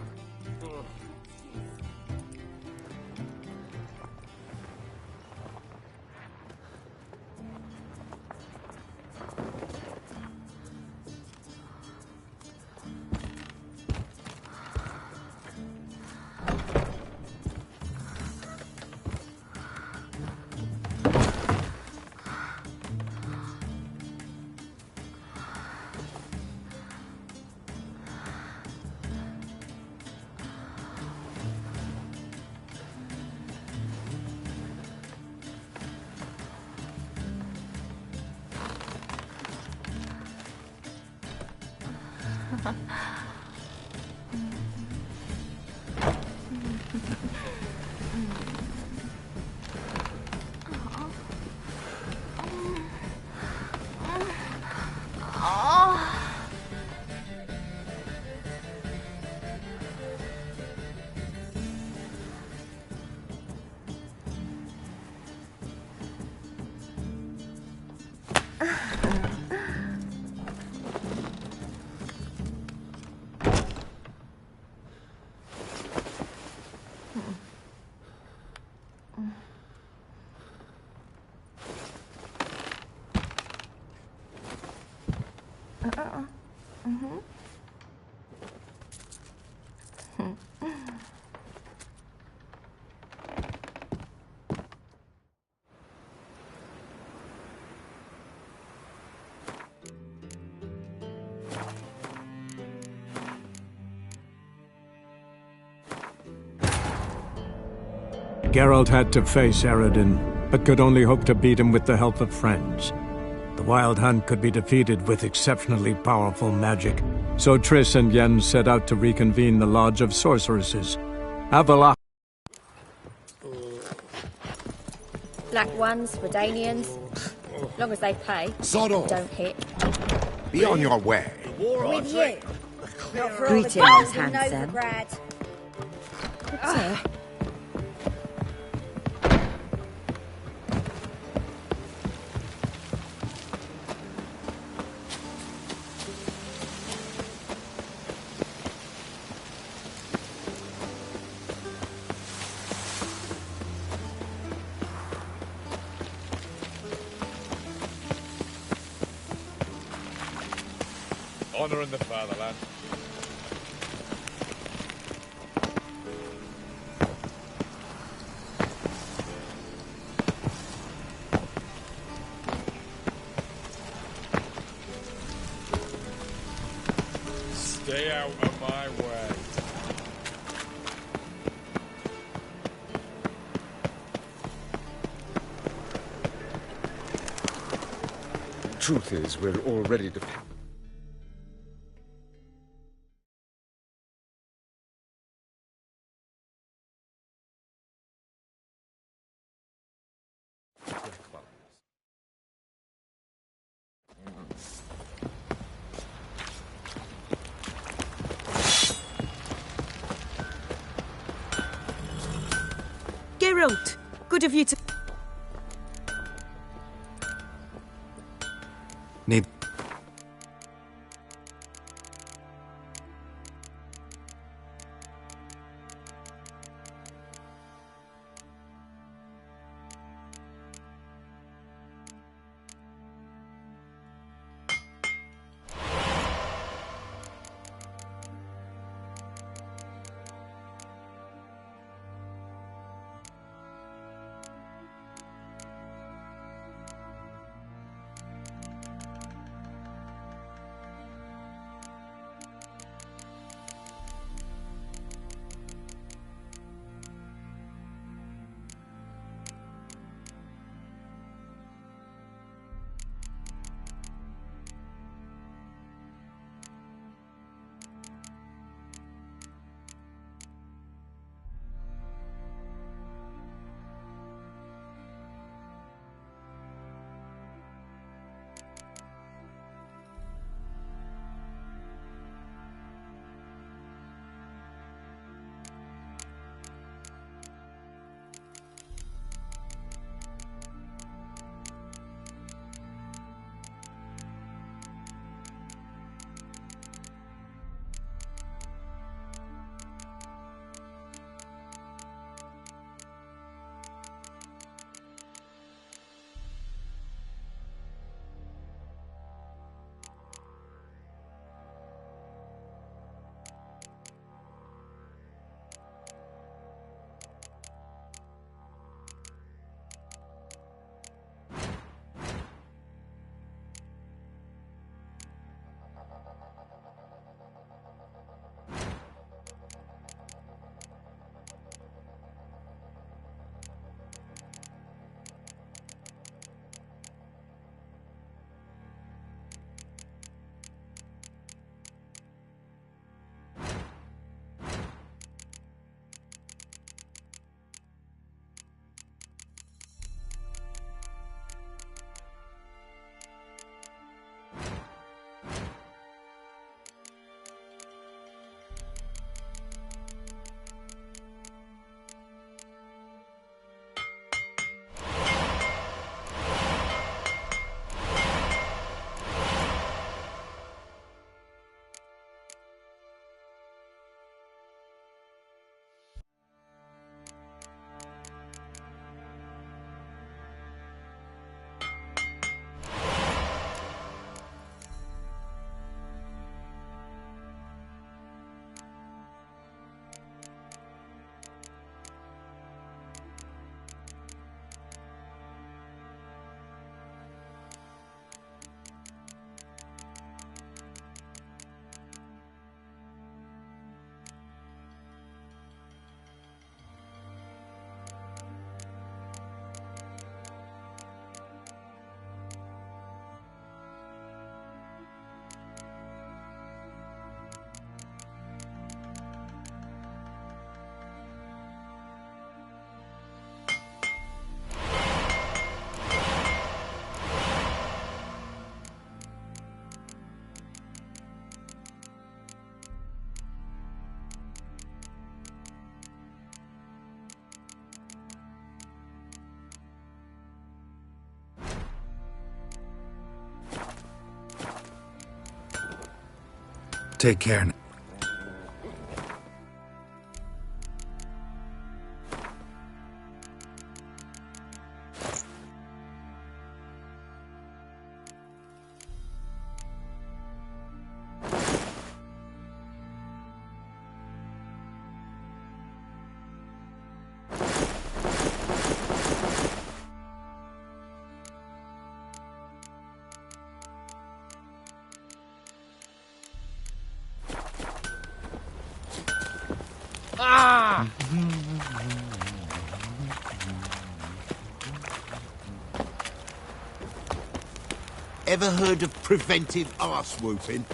Mm-hmm. Geralt had to face Eredin, but could only hope to beat him with the help of friends. The Wild Hunt could be defeated with exceptionally powerful magic, so Triss and Yen set out to reconvene the Lodge of Sorceresses. Avila. Black ones, Redanians. Long as they pay. Sod off. Don't hit. Be on your way. With you. Not for all the Greetings, girls who know the handsome. grad. Honor in the fatherland. Stay out of my way. Truth is, we're already dependent. Geralt, good of you to... Need... Take care now. Ah! Ever heard of preventive arse whooping?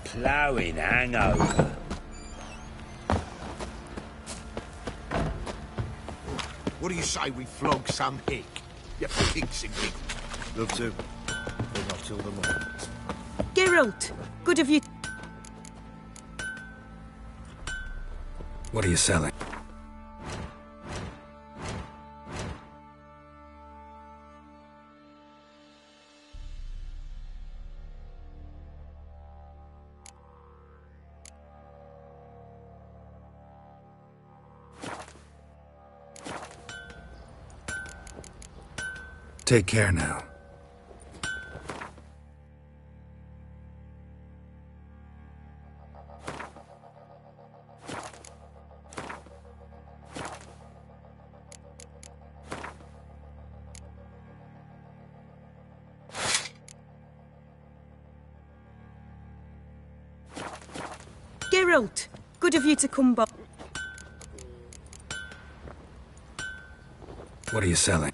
Ploughing hangover. What do you say we flog some hick? You pixie pig. Love to, but not till the morning. Geralt, good of you. What are you selling? Take care now. Geralt, good of you to come back. What are you selling?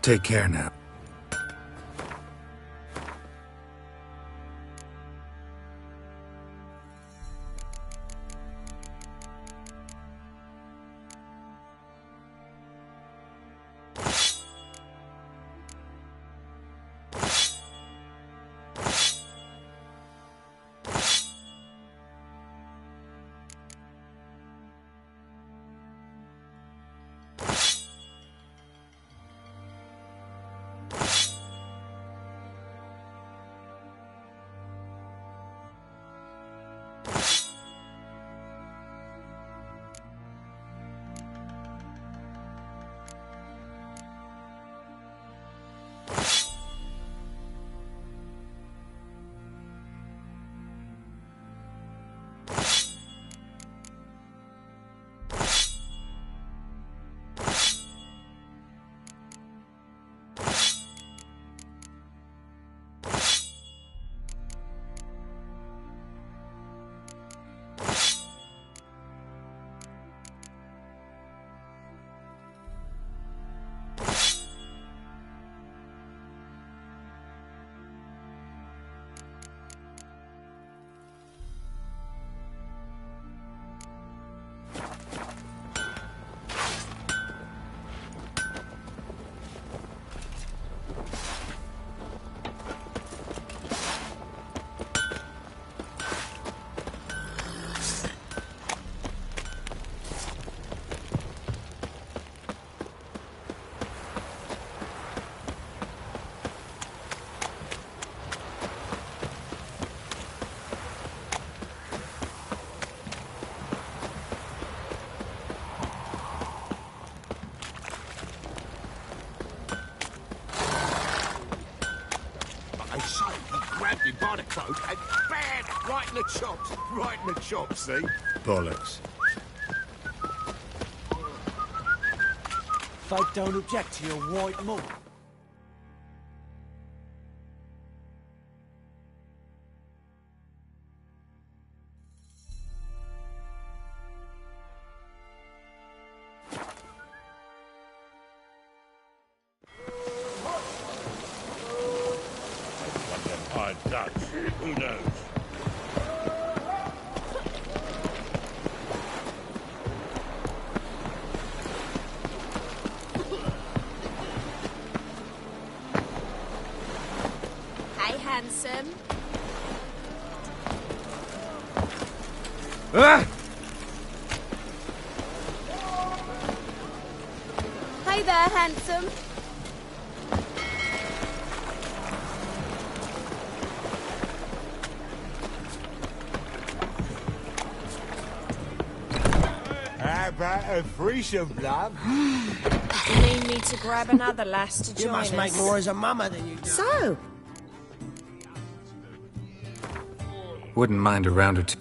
Take care now. Grabbed him by the cloak and bam! Right in the chops. Right in the chops, see? Bollocks. Folk don't object to your white mug. Who knows? Hey, handsome. Ah! Hey there, handsome. How about a threesome, love? You need me to grab another lass to join You must us. make more as a mama than you do. So, Wouldn't mind a round or two.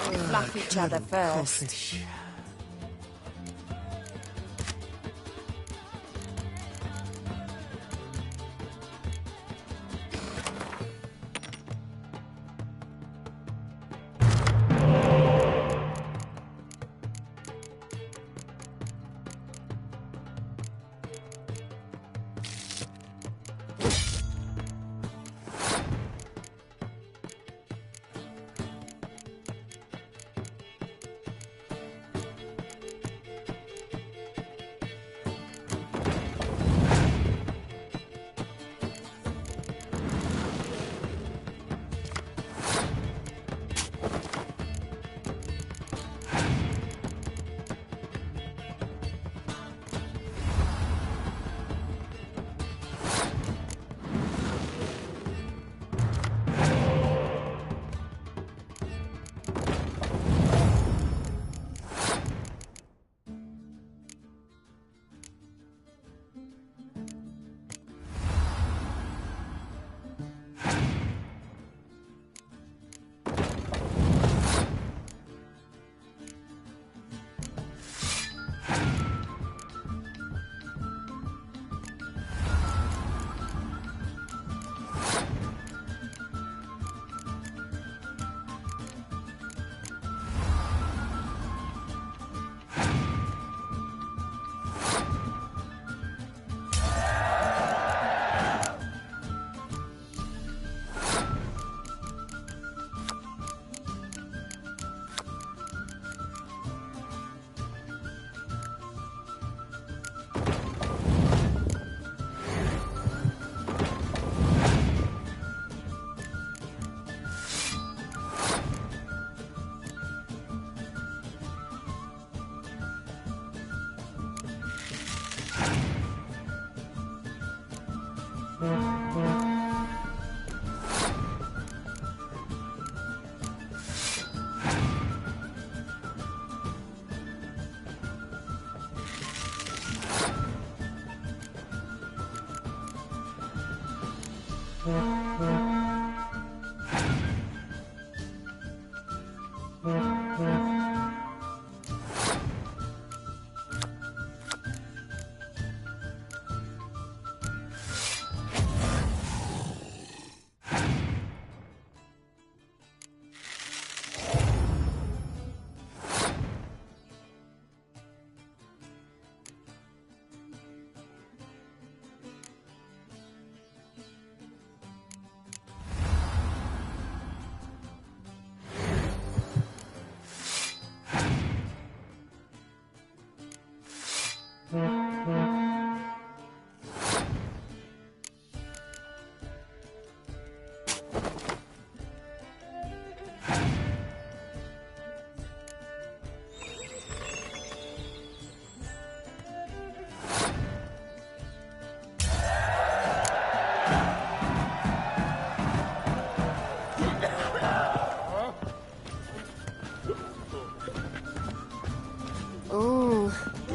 we fluff each other first.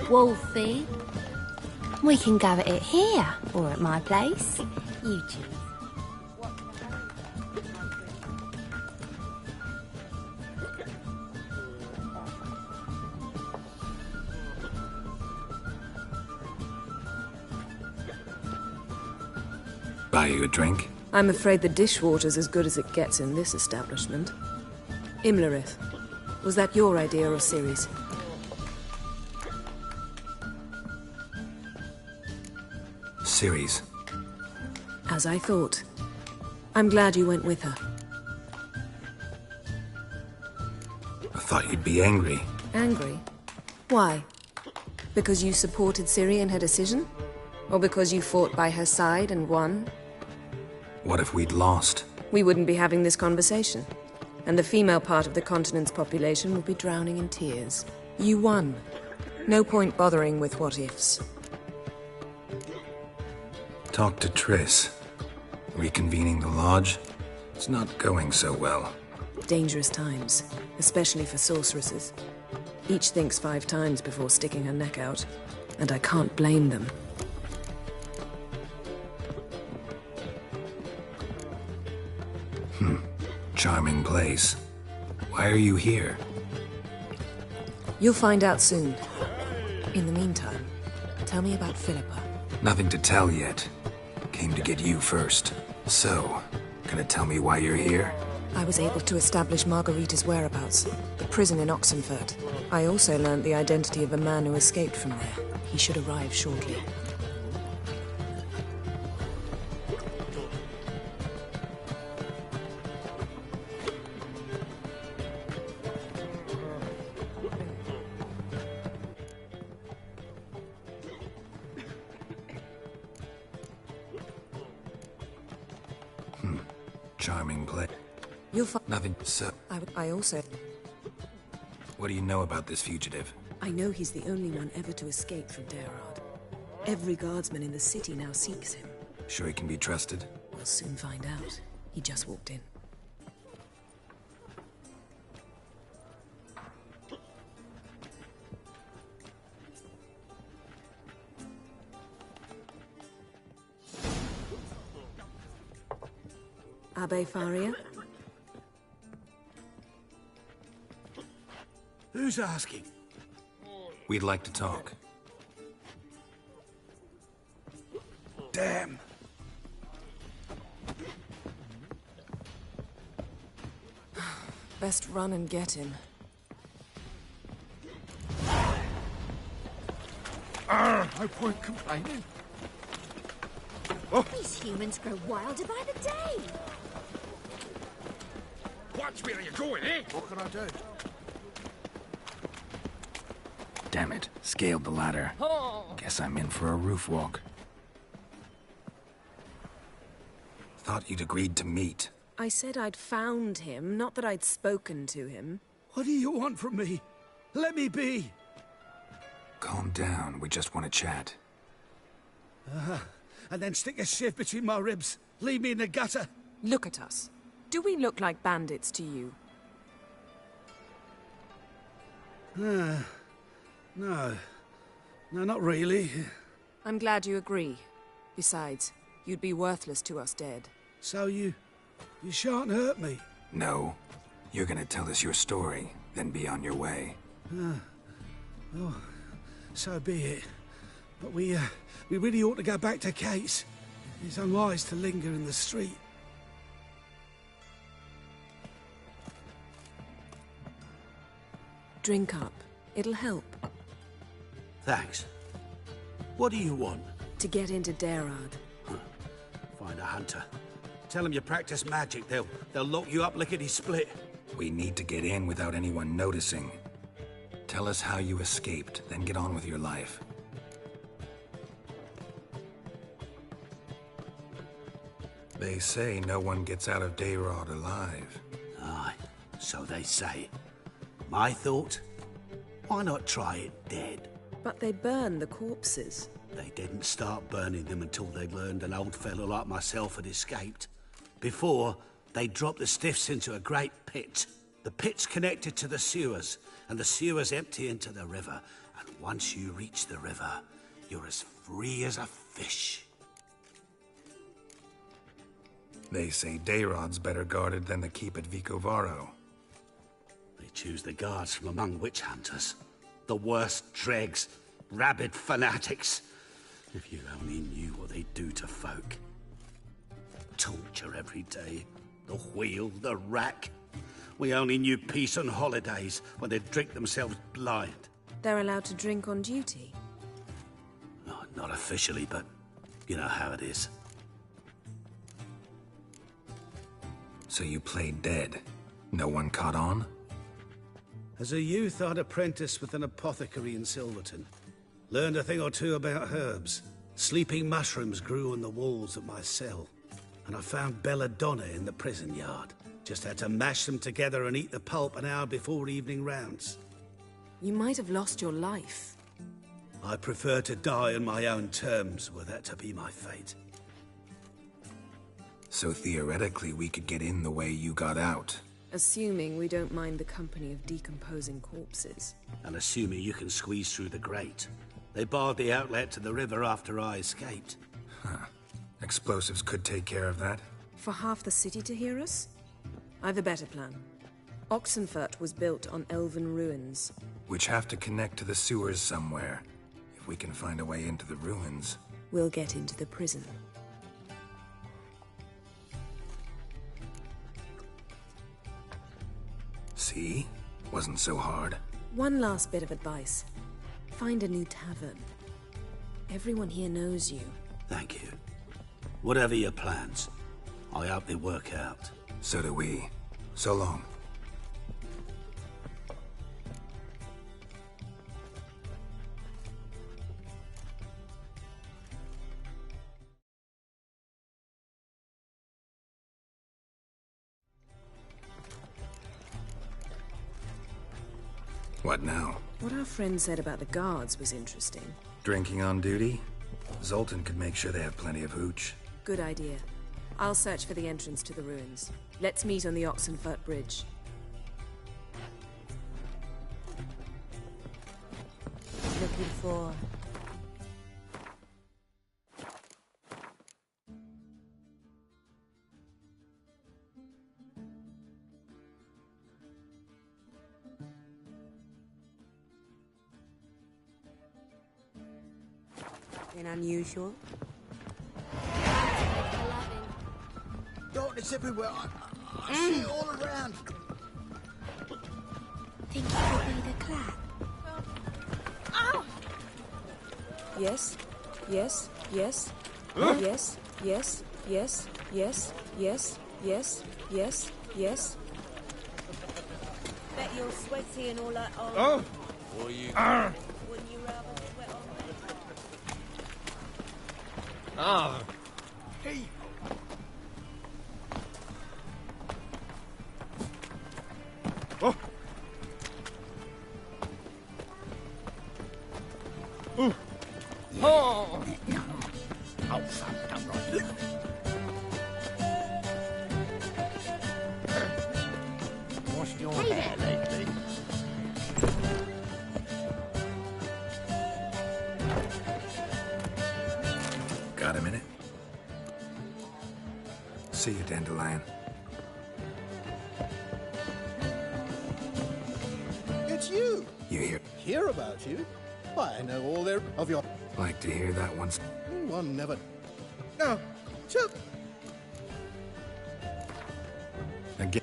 Wolfie, we can go at it here or at my place. You choose. Buy you a drink? I'm afraid the dishwater's as good as it gets in this establishment. Imlerith, was that your idea or Ciri's? Ciri's. As I thought. I'm glad you went with her. I thought you'd be angry. Angry? Why? Because you supported Ciri in her decision? Or because you fought by her side and won? What if we'd lost? We wouldn't be having this conversation. And the female part of the continent's population would be drowning in tears. You won. No point bothering with what-ifs. Talk to Triss. Reconvening the lodge? It's not going so well. Dangerous times, especially for sorceresses. Each thinks 5 times before sticking her neck out, and I can't blame them. Charming place. Why are you here? You'll find out soon. In the meantime, tell me about Philippa. Nothing to tell yet. Came to get you first. So, gonna tell me why you're here? I was able to establish Margarita's whereabouts, the prison in Oxenfurt. I also learned the identity of a man who escaped from there. He should arrive shortly. Charming place. You'll find nothing, sir. I also... What do you know about this fugitive? I know he's the only one ever to escape from Derard. Every guardsman in the city now seeks him. Sure he can be trusted? We'll soon find out. He just walked in. Abbe Faria? Who's asking? We'd like to talk. Damn. Best run and get him. No point complaining. These humans grow wilder by the day. Watch where you're going, eh? What can I do? Damn it. Scaled the ladder. Guess I'm in for a roof walk. Thought you'd agreed to meet. I said I'd found him, not that I'd spoken to him. What do you want from me? Let me be. Calm down. We just want to chat. and then stick a shiv between my ribs. Leave me in the gutter. Look at us. Do we look like bandits to you? No. No, not really. I'm glad you agree. Besides, you'd be worthless to us dead. So you shan't hurt me? No. You're gonna tell us your story, then be on your way. Oh, so be it. But we really ought to go back to Kate's. It's unwise to linger in the street. Drink up. It'll help. Thanks. What do you want? To get into Dayrad. Find a hunter. Tell them you practice magic. They'll lock you up lickety-split. We need to get in without anyone noticing. Tell us how you escaped, then get on with your life. They say no one gets out of Dayrad alive. Aye, so they say. My thought? Why not try it dead? But they burn the corpses. They didn't start burning them until they learned an old fellow like myself had escaped. Before, they dropped the stiffs into a great pit. The pit's connected to the sewers, and the sewers empty into the river. And once you reach the river, you're as free as a fish. They say Dayrod's better guarded than the keep at Vicovaro. They choose the guards from among witch hunters. The worst dregs, rabid fanatics. If you only knew what they do to folk. Torture every day. The wheel, the rack. We only knew peace on holidays when they'd drink themselves blind. They're allowed to drink on duty? No, not officially, but you know how it is. So you played dead. No one caught on? As a youth, I'd apprenticed with an apothecary in Silverton. Learned a thing or two about herbs. Sleeping mushrooms grew on the walls of my cell. And I found belladonna in the prison yard. Just had to mash them together and eat the pulp an hour before evening rounds. You might have lost your life. I prefer to die on my own terms, were that to be my fate. So theoretically, we could get in the way you got out. Assuming we don't mind the company of decomposing corpses. And assuming you can squeeze through the grate. They barred the outlet to the river after I escaped. Huh. Explosives could take care of that. For half the city to hear us? I've a better plan. Oxenfurt was built on elven ruins. Which have to connect to the sewers somewhere. If we can find a way into the ruins. We'll get into the prison. See? Wasn't so hard. One last bit of advice. Find a new tavern. Everyone here knows you. Thank you. Whatever your plans, I hope they work out. So do we. So long. What now? What our friend said about the guards was interesting. Drinking on duty? Zoltan could make sure they have plenty of hooch. Good idea. I'll search for the entrance to the ruins. Let's meet on the Oxenfurt Bridge. Looking for... unusual? Darkness everywhere. I see it all around. Think you could be the clap? Ow! Yes, yes, yes, Huh? yes, yes, yes, yes, yes, yes, yes, yes. Bet you're sweaty and all that. Oh! Or you... Wouldn't you rather sweat on Ah! Hey! Oh! Oh! Oh, fuck, don't right. Washed your hair lately? Got a minute? See you, Dandelion. It's you! You hear? Hear about you? Why, I know all there of your... Like to hear that once? One never... No, Chuck. Again.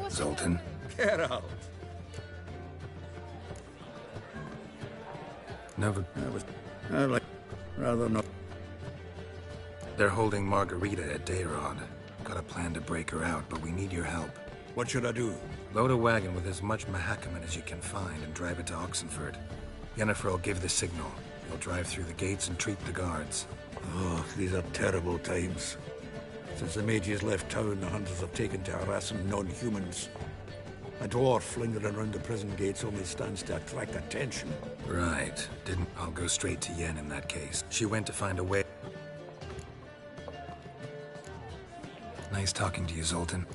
Zoltan. Geralt. Never. I'd like rather not. They're holding Margarita at Dayrod. Got a plan to break her out, but we need your help. What should I do? Load a wagon with as much Mahakaman as you can find and drive it to Oxenford. Yennefer will give the signal. You'll drive through the gates and treat the guards. Oh, these are terrible times. Since the mages left town, the hunters have taken to harassing non-humans. A dwarf lingering around the prison gates only stands to attract attention. Right. I'll go straight to Yen in that case. She went to find a way. Nice talking to you, Zoltan.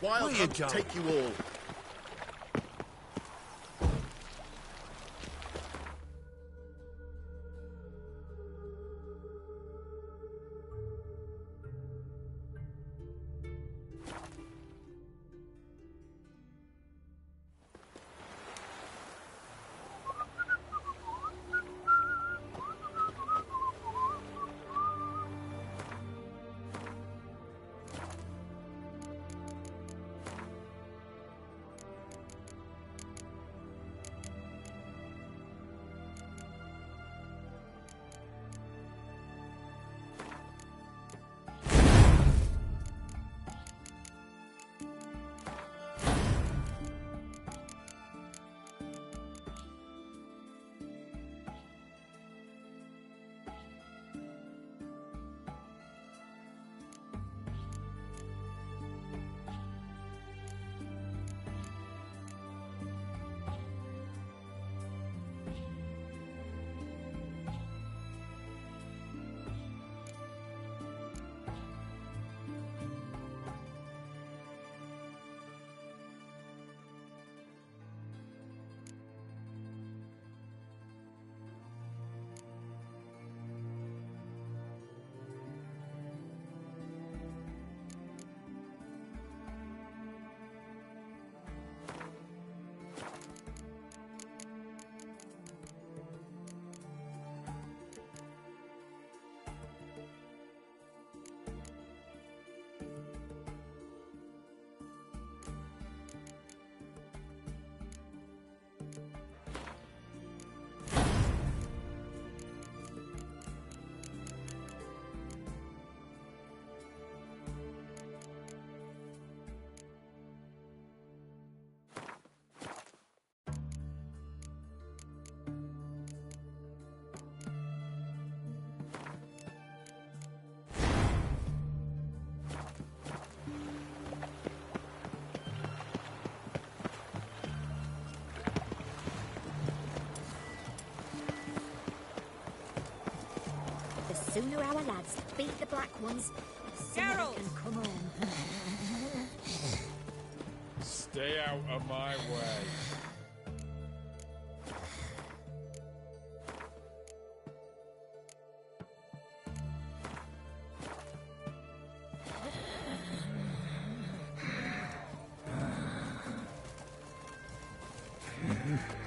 Wild Hunt take you all. The sooner our lads beat the black ones, the sooner they can come home. Stay out of my way. Mm-hmm.